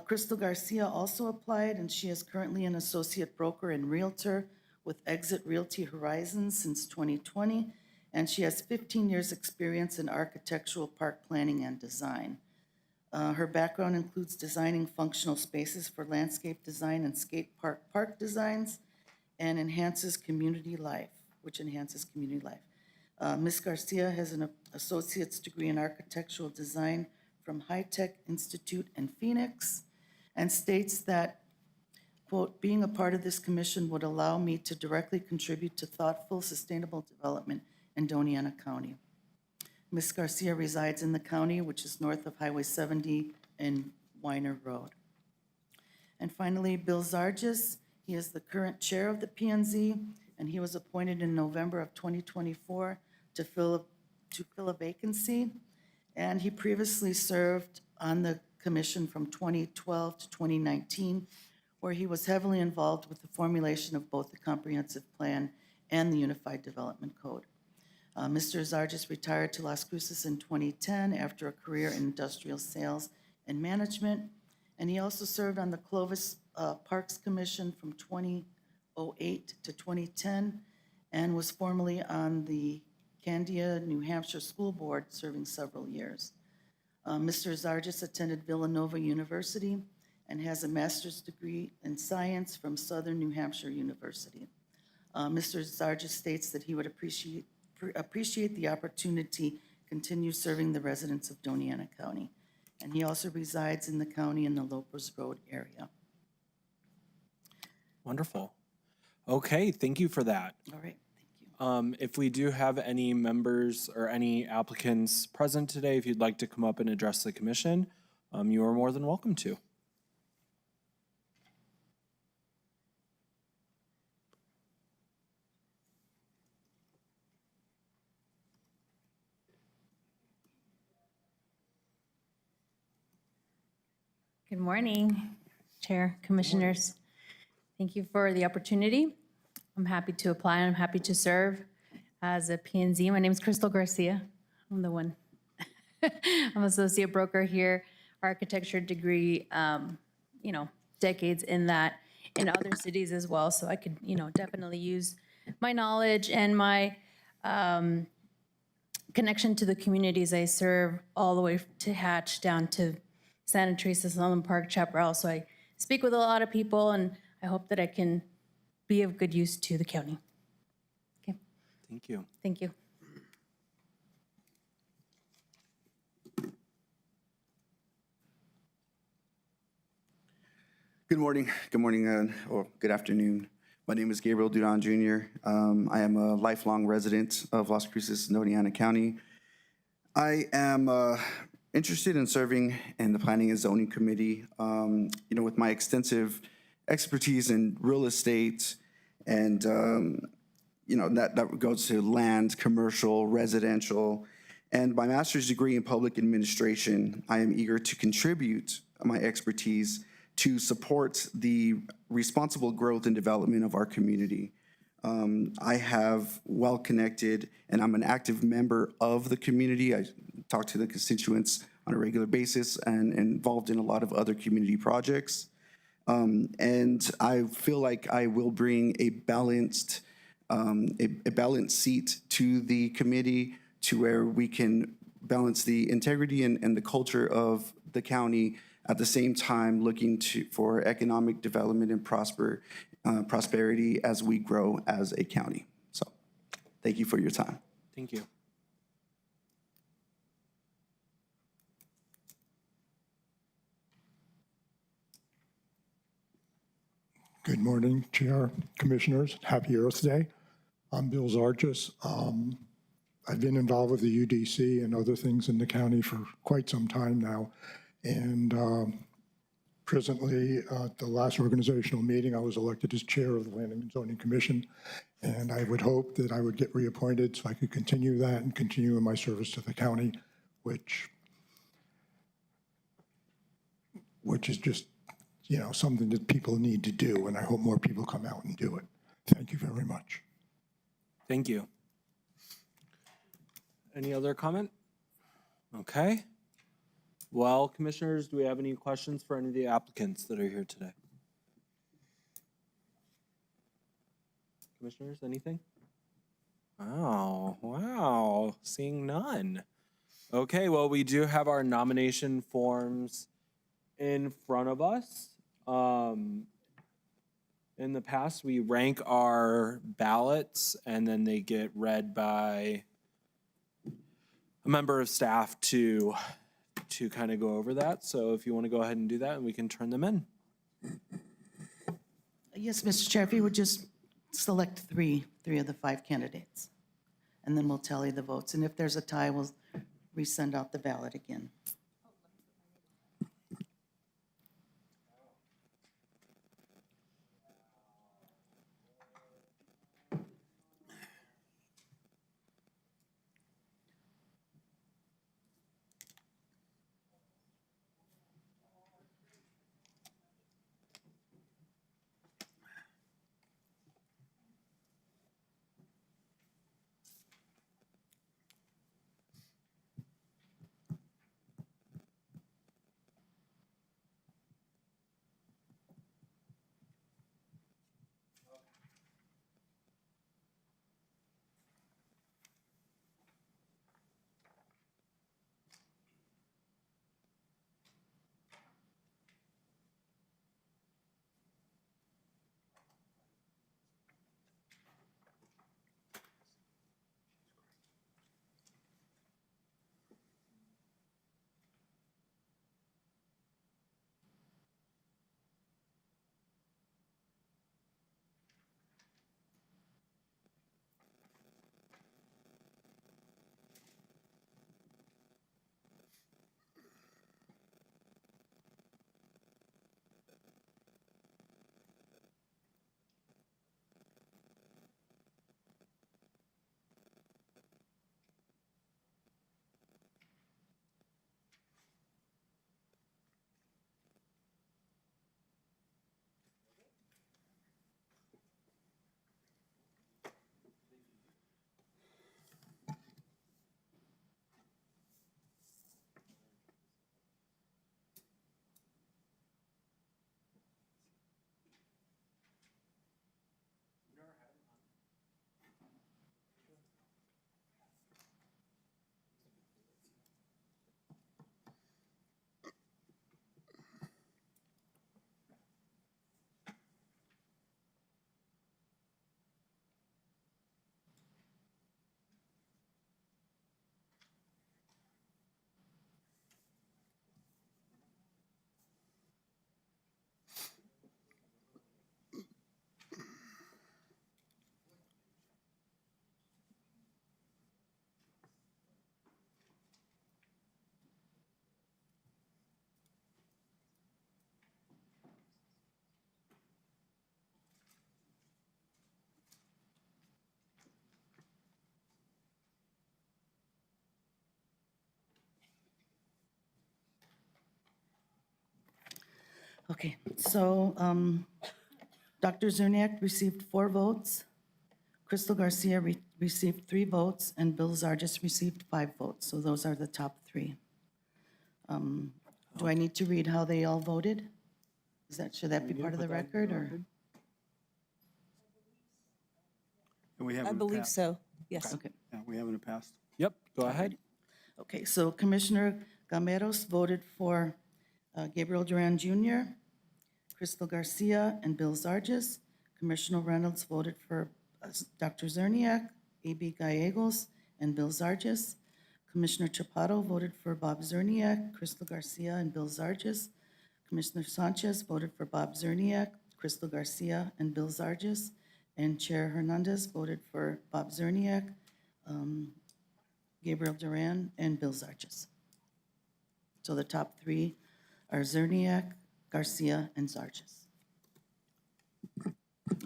Crystal Garcia also applied, and she is currently an associate broker and realtor with Exit Realty Horizons since 2020, and she has 15 years' experience in architectural park planning and design. Her background includes designing functional spaces for landscape design and skate park designs, and enhances community life. Ms. Garcia has an associate's degree in architectural design from High Tech Institute in Phoenix, and states that, quote, being a part of this commission would allow me to directly contribute to thoughtful, sustainable development in Doña County. Ms. Garcia resides in the county, which is north of Highway 70 and Weiner Road. And finally, Bill Zargis. He is the current chair of the P&Z, and he was appointed in November of 2024 to fill a vacancy. And he previously served on the commission from 2012 to 2019, where he was heavily involved with the formulation of both the comprehensive plan and the Unified Development Code. Mr. Zargis retired to Las Cruces in 2010 after a career in industrial sales and management, and he also served on the Clovis Parks Commission from 2008 to 2010 and was formerly on the Candia, New Hampshire School Board, serving several years. Mr. Zargis attended Villanova University and has a master's degree in science from Southern New Hampshire University. Mr. Zargis states that he would appreciate the opportunity to continue serving the residents of Doña County. And he also resides in the county in the Lopez Road area. Wonderful. Okay, thank you for that. All right. If we do have any members or any applicants present today, if you'd like to come up and address the commission, you are more than welcome to. Good morning, Chair, Commissioners. Thank you for the opportunity. I'm happy to apply and I'm happy to serve as a P&Z. My name is Crystal Garcia. I'm the one. I'm associate broker here, architecture degree, decades in that, in other cities as well. So I could, definitely use my knowledge and my connection to the communities I serve all the way to Hatch down to Santa Teresa, Solomon Park, Chaparral. So I speak with a lot of people and I hope that I can be of good use to the county. Okay, Thank you. thank you. Good morning, or good afternoon. My name is Gabriel Dudon Jr. I am a lifelong resident of Las Cruces, Doña County. I am interested in serving in the Planning and Zoning Committee. With my extensive expertise in real estate and, that goes to land, commercial, residential, and my master's degree in public administration, I am eager to contribute my expertise to support the responsible growth and development of our community. I have well-connected, and I'm an active member of the community. I talk to the constituents on a regular basis and involved in a lot of other community projects. And I feel like I will bring a balanced seat to the committee to where we can balance the integrity and the culture of the county, at the same time looking for economic development and prosperity as we grow as a county. So thank you for your time. Thank you. Good morning, Chair, Commissioners. Happy Earth Day. I'm Bill Zarchis. I've been involved with the UDC and other things in the county for quite some time now. And presently, at the last organizational meeting, I was elected as chair of the Planning and Zoning Commission. And I would hope that I would get reappointed so I could continue that and continue in my service to the county, which is just, something that people need to do. And I hope more people come out and do it. Thank you very much. Thank you. Any other comment? Okay. Well, commissioners, do we have any questions for any of the applicants that are here today? Commissioners, anything? Wow, seeing none. Okay, well, we do have our nomination forms in front of us. In the past, we rank our ballots and then they get read by a member of staff to kind of go over that. So if you want to go ahead and do that, and we can turn them in. Yes, Mr. Chair, if you would just select three of the 5 candidates, and then we'll tally the votes. And if there's a tie, we'll resend out the ballot again. Okay, so Dr. Zerniak received 4 votes, Crystal Garcia received 3 votes, and Bill Zargis received 5 votes. So those are the top 3. Do I need to read how they all voted? Should that be part of the record, or? And we have I in the believe past. so, yes. Okay. Yeah, we have in the past. Yep, go ahead. Okay, so Commissioner Gameros voted for Gabriel Duran Jr., Crystal Garcia, and Bill Zargis. Commissioner Reynolds voted for Dr. Zerniak, A.B. Gallegos, and Bill Zargis. Commissioner Chaparro voted for Bob Zerniak, Crystal Garcia, and Bill Zargis. Commissioner Sanchez voted for Bob Zerniak, Crystal Garcia, and Bill Zargis. And Chair Hernandez voted for Bob Zerniak, Gabriel Duran, and Bill Zargis. So the top 3 are Zerniak, Garcia, and Zargis.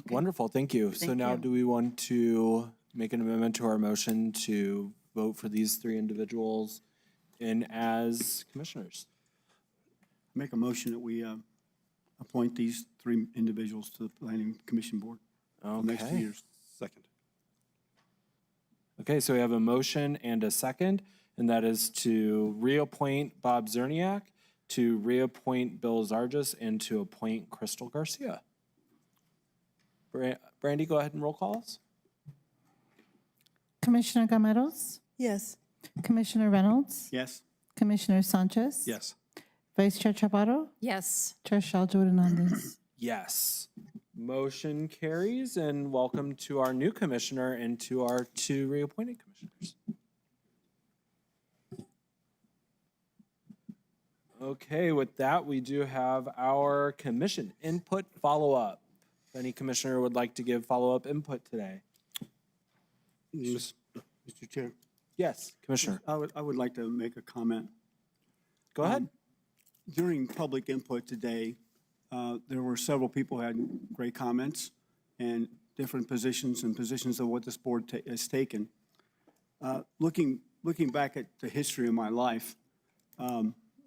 Wonderful, thank you. So Thank now you. do we want to make an amendment to our motion to vote for these 3 individuals in as commissioners? Make a motion that we appoint these 3 individuals to the Planning Commission Board for the next 2 Okay. years. Second. Okay, so we have a motion and a second, and that is to reappoint Bob Zerniak, to reappoint Bill Zargis, and to appoint Crystal Garcia. Brandy, go ahead and roll calls. Commissioner Gameros, Yes. Commissioner Reynolds, Yes? Commissioner Sanchez. Yes. Vice Chair Chaparro, Yes. Chair Shaljo Hernandez. Yes. Motion carries, and welcome to our new commissioner and to our 2 reappointed commissioners. Okay, with that, we do have our commission input follow-up. If any commissioner would like to give follow-up input today. Mr. Chair, Yes, Commissioner, I would like to make a comment. go ahead. During public input today, there were several people who had great comments and different positions and positions of what this board has taken. Looking back at the history of my life,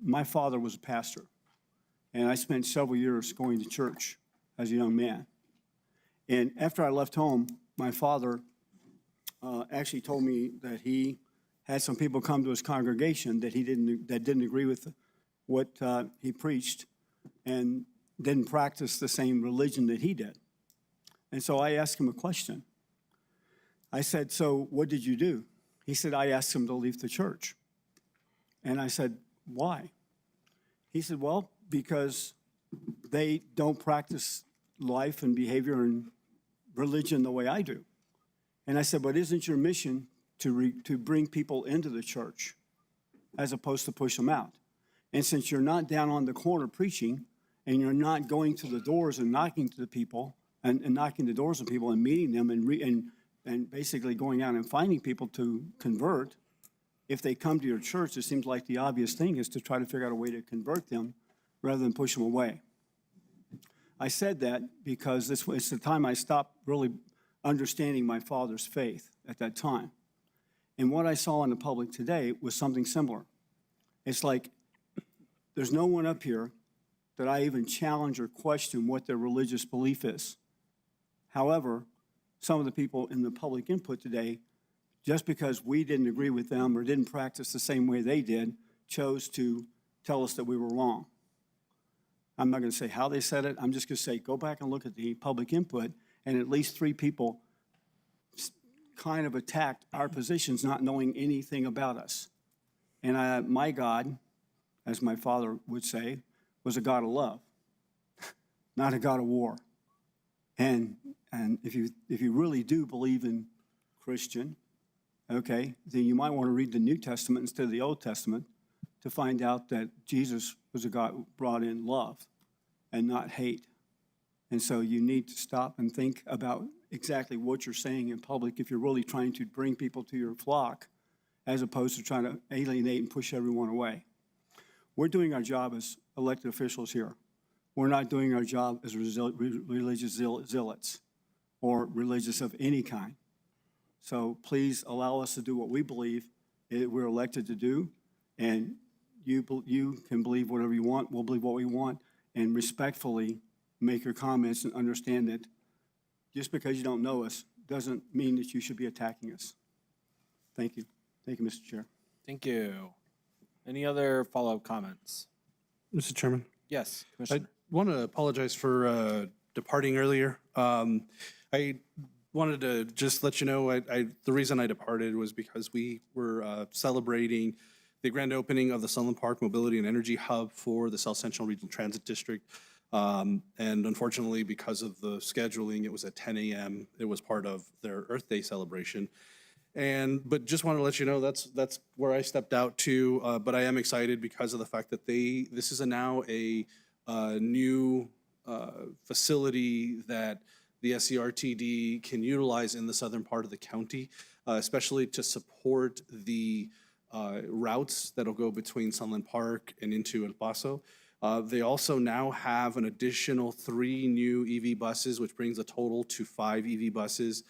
my father was a pastor, and I spent several years going to church as a young man. And after I left home, my father actually told me that he had some people come to his congregation that didn't agree with what he preached and didn't practice the same religion that he did. And so I asked him a question. I said, "So what did you do?" He said, "I asked him to leave the church." And I said, "Why?" He said, "Well, because they don't practice life and behavior and religion the way I do." And I said, "But isn't your mission to bring people into the church as opposed to push them out? And since you're not down on the corner preaching, and you're not going to the doors and knocking to the people and knocking the doors of people and meeting them and basically going out and finding people to convert, if they come to your church, it seems like the obvious thing is to try to figure out a way to convert them rather than push them away." I said that because it's the time I stopped really understanding my father's faith at that time. And what I saw in the public today was something similar. It's like there's no one up here that I even challenge or question what their religious belief is. However, some of the people in the public input today, just because we didn't agree with them or didn't practice the same way they did, chose to tell us that we were wrong. I'm not going to say how they said it. I'm just going to say, go back and look at the public input, and at least 3 people kind of attacked our positions, not knowing anything about us. And my God, as my father would say, was a God of love, not a God of war. And if you really do believe in Christian, okay, then you might want to read the New Testament instead of the Old Testament to find out that Jesus was a God who brought in love and not hate. And so you need to stop and think about exactly what you're saying in public if you're really trying to bring people to your flock as opposed to trying to alienate and push everyone away. We're doing our job as elected officials here. We're not doing our job as religious zealots or religious of any kind. So please allow us to do what we believe we're elected to do, and you can believe whatever you want, we'll believe what we want, and respectfully make your comments and understand that just because you don't know us doesn't mean that you should be attacking us. Thank you. Thank you, Mr. Chair. Thank you. Any other follow-up comments? Mr. Chairman, Yes, I Commissioner. want to apologize for departing earlier. I wanted to just let you know, the reason I departed was because we were celebrating the grand opening of the Sunland Park Mobility and Energy Hub for the South Central Regional Transit District. And unfortunately, because of the scheduling, it was at 10 a.m. It was part of their Earth Day celebration. But just wanted to let you know that's where I stepped out to. But I am excited because of the fact that this is now a new facility that the SCRTD can utilize in the southern part of the county, especially to support the routes that'll go between Sunland Park and into El Paso. They also now have an additional 3 new EV buses, which brings the total to 5 EV buses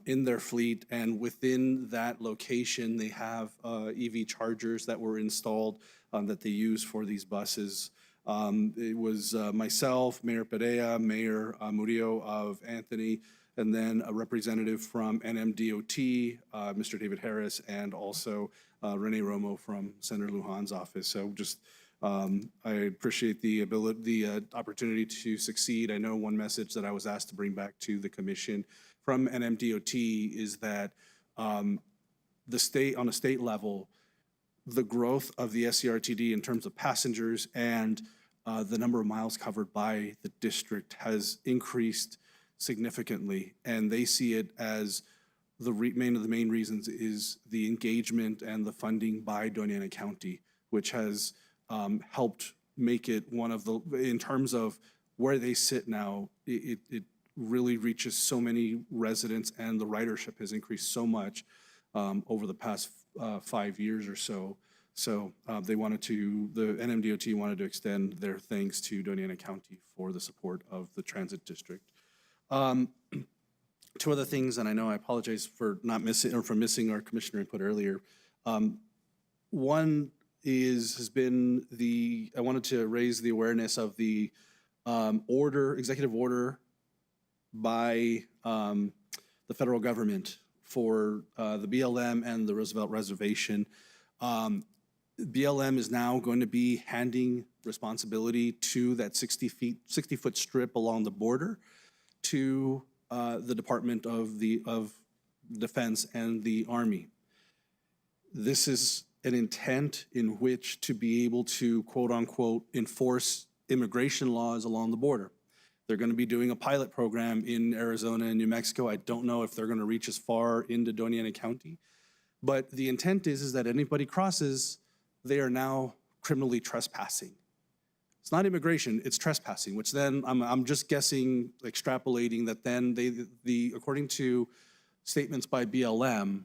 in their fleet. And within that location, they have EV chargers that were installed that they use for these buses. It was myself, Mayor Perea, Mayor Murillo of Anthony, and then a representative from NMDOT, Mr. David Harris, and also Rene Romo from Senator Lujan's office. So just I appreciate the opportunity to succeed. I know one message that I was asked to bring back to the commission from NMDOT is that on a state level, the growth of the SCRTD in terms of passengers and the number of miles covered by the district has increased significantly, and they see it as the main reasons is the engagement and the funding by Doña County, which has helped make it one of the, in terms of where they sit now, it really reaches so many residents, and the ridership has increased so much over the past 5 years or so. So the NMDOT wanted to extend their thanks to Doña County for the support of the transit district. 2 other things, and I know I apologize for missing our commissioner input earlier. One has been I wanted to raise the awareness of the executive order by the federal government for the BLM and the Roosevelt Reservation. BLM is now going to be handing responsibility to that 60-foot strip along the border to the Department of Defense and the Army. This is an intent in which to be able to, quote unquote, enforce immigration laws along the border. They're going to be doing a pilot program in Arizona and New Mexico. I don't know if they're going to reach as far into Doña County, but the intent is that anybody crosses, they are now criminally trespassing. It's not immigration, it's trespassing, which then I'm just guessing, extrapolating that then according to statements by BLM,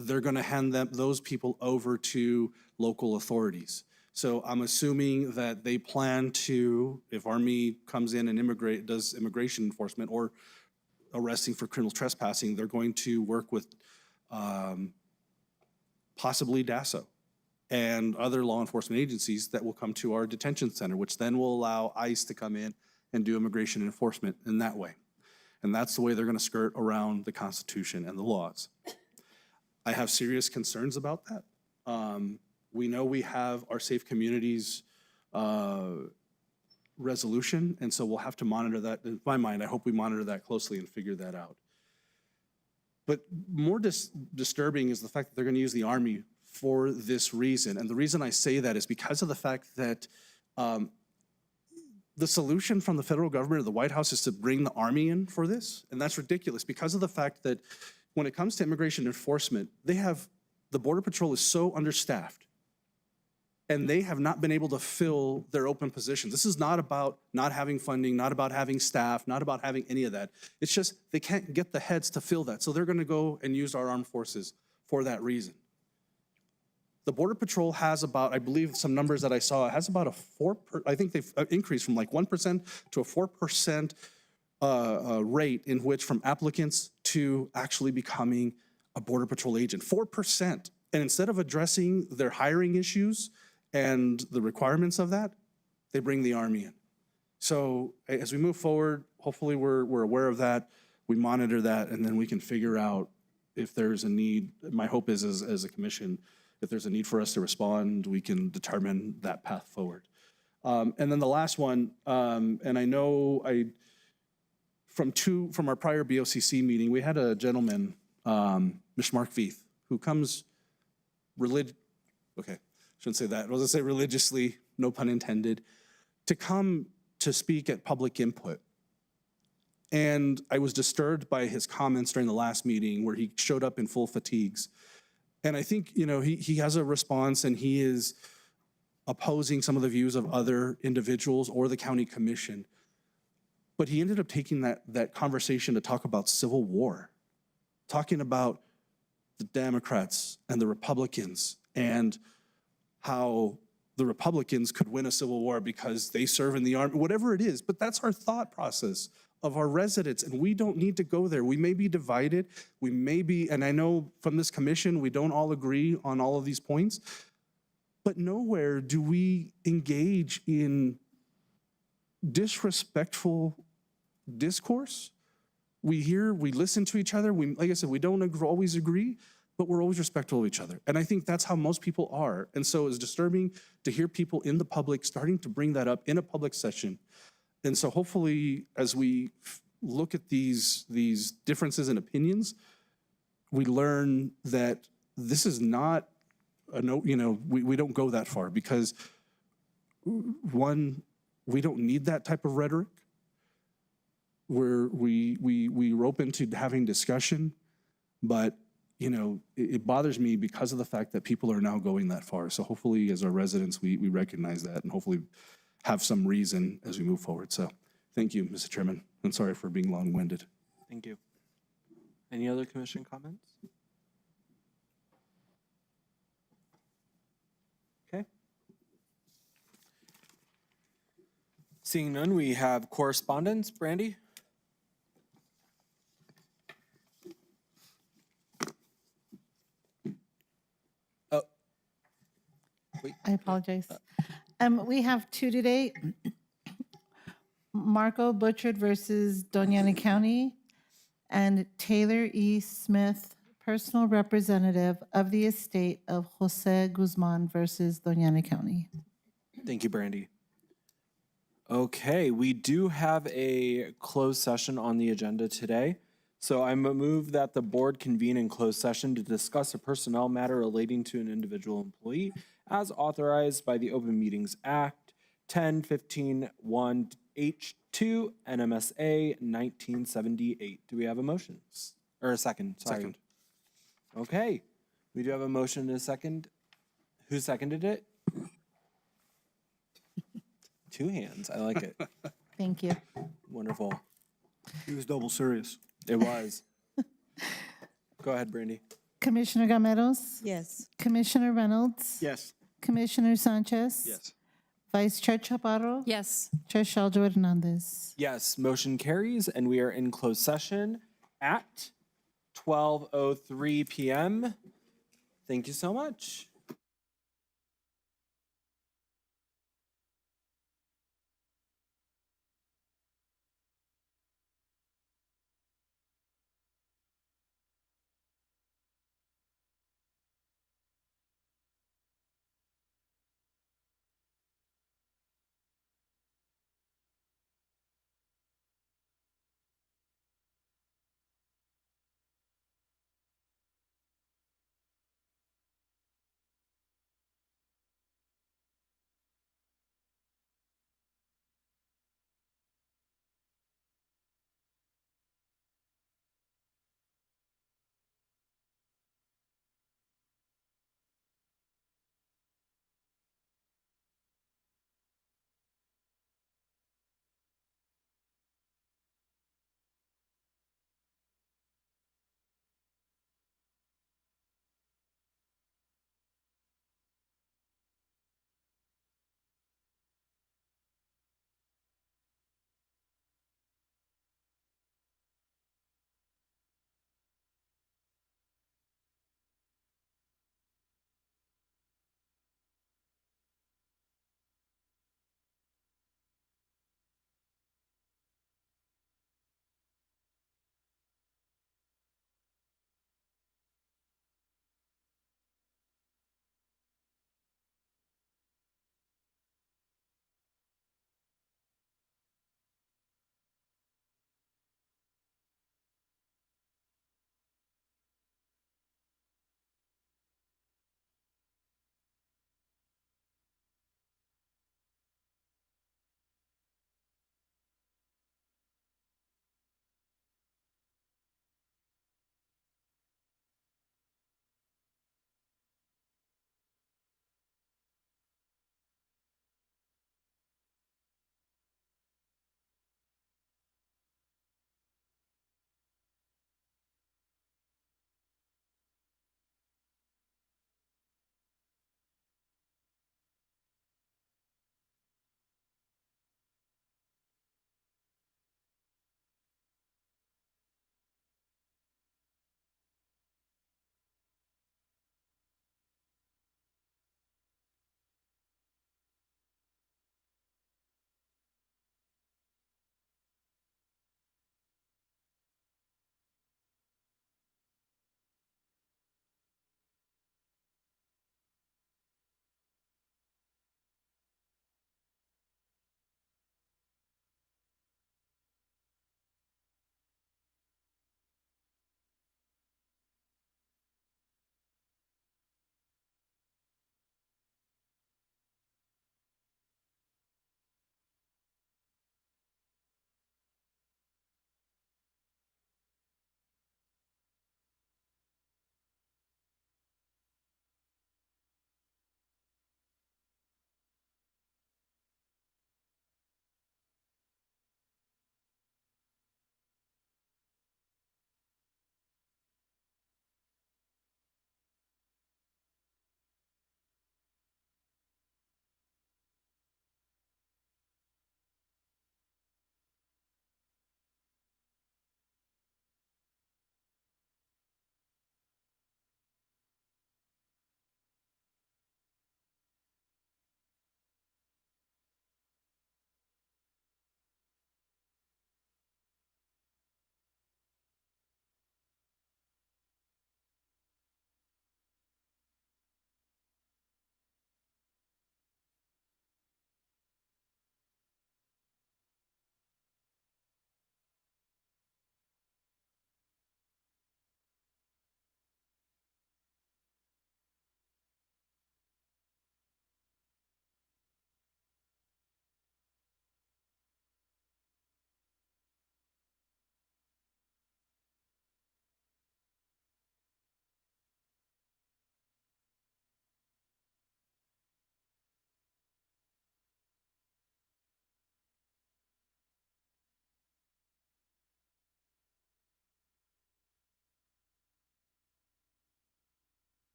they're going to hand those people over to local authorities. So I'm assuming that they plan to, if Army comes in and does immigration enforcement or arresting for criminal trespassing, they're going to work with possibly DASO and other law enforcement agencies that will come to our detention center, which then will allow ICE to come in and do immigration enforcement in that way. And that's the way they're going to skirt around the Constitution and the laws. I have serious concerns about that. We know we have our Safe Communities resolution, and so we'll have to monitor that. In my mind, I hope we monitor that closely and figure that out. But more disturbing is the fact that they're going to use the Army for this reason. And the reason I say that is because of the fact that the solution from the federal government or the White House is to bring the Army in for this. And that's ridiculous because of the fact that when it comes to immigration enforcement, the Border Patrol is so understaffed and they have not been able to fill their open positions. This is not about not having funding, not about having staff, not about having any of that. It's just they can't get the heads to fill that. So they're going to go and use our armed forces for that reason. The Border Patrol has about, I believe some numbers that I saw, has about I think they've increased from like 1% to a 4% rate in which from applicants to actually becoming a Border Patrol agent, 4%. And instead of addressing their hiring issues and the requirements of that, they bring the Army in. So as we move forward, hopefully we're aware of that, we monitor that, and then we can figure out if there's a need. My hope is as a commission, if there's a need for us to respond, we can determine that path forward. And then the last one, and I know from our prior BOCC meeting, we had a gentleman, Mr. Mark Veith, who comes shouldn't say that. I was gonna say religiously, no pun intended, to come to speak at public input. And I was disturbed by his comments during the last meeting where he showed up in full fatigues. And I think, he has a response and he is opposing some of the views of other individuals or the county commission. But he ended up taking that conversation to talk about civil war, talking about the Democrats and the Republicans and how the Republicans could win a civil war because they serve in the army, whatever it is. But that's our thought process of our residents, and we don't need to go there. We may be divided, and I know from this commission, we don't all agree on all of these points, but nowhere do we engage in disrespectful discourse. We listen to each other. Like I said, we don't always agree, but we're always respectful of each other. And I think that's how most people are. And so it's disturbing to hear people in the public starting to bring that up in a public session. And so hopefully, as we look at these differences in opinions, we learn that this is not we don't go that far because, one, we don't need that type of rhetoric. We rope into having discussion, but it bothers me because of the fact that people are now going that far. So hopefully, as our residents, we recognize that and hopefully have some reason as we move forward. So thank you, Mr. Chairman. I'm sorry for being long-winded. Thank you. Any other commission comments? Okay. Seeing none, we have correspondence. Brandy? Oh. Wait. I apologize. We have two today. Marco Butchert versus Doña County and Taylor E. Smith, personal representative of the estate of Jose Guzman versus Doña County. Thank you, Brandy. Okay, we do have a closed session on the agenda today. So I move that the board convene in closed session to discuss a personnel matter relating to an individual employee as authorized by the Open Meetings Act 10-15-1H2 NMSA 1978. Do we have a motion? Or a second? Sorry. Second. Okay, we do have a motion and a second. Who seconded it? Two hands. I like it. Thank you. Wonderful. He was double serious. It was. Go ahead, Brandy. Commissioner Gameros? Yes. Commissioner Reynolds? Yes. Commissioner Sanchez? Yes. Vice Chair Chaparro? Yes. Chair Shaljo Hernandez? Yes, motion carries, and we are in closed session at 12:03 p.m. Thank you so much.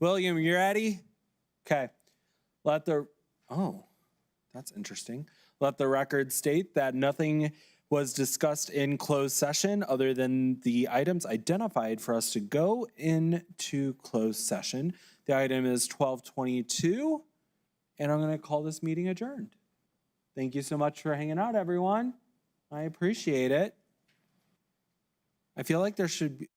William, you ready? Okay. That's interesting. Let the record state that nothing was discussed in closed session other than the items identified for us to go into closed session. The item is 12:22, and I'm going to call this meeting adjourned. Thank you so much for hanging out, everyone. I appreciate it. I feel like there should be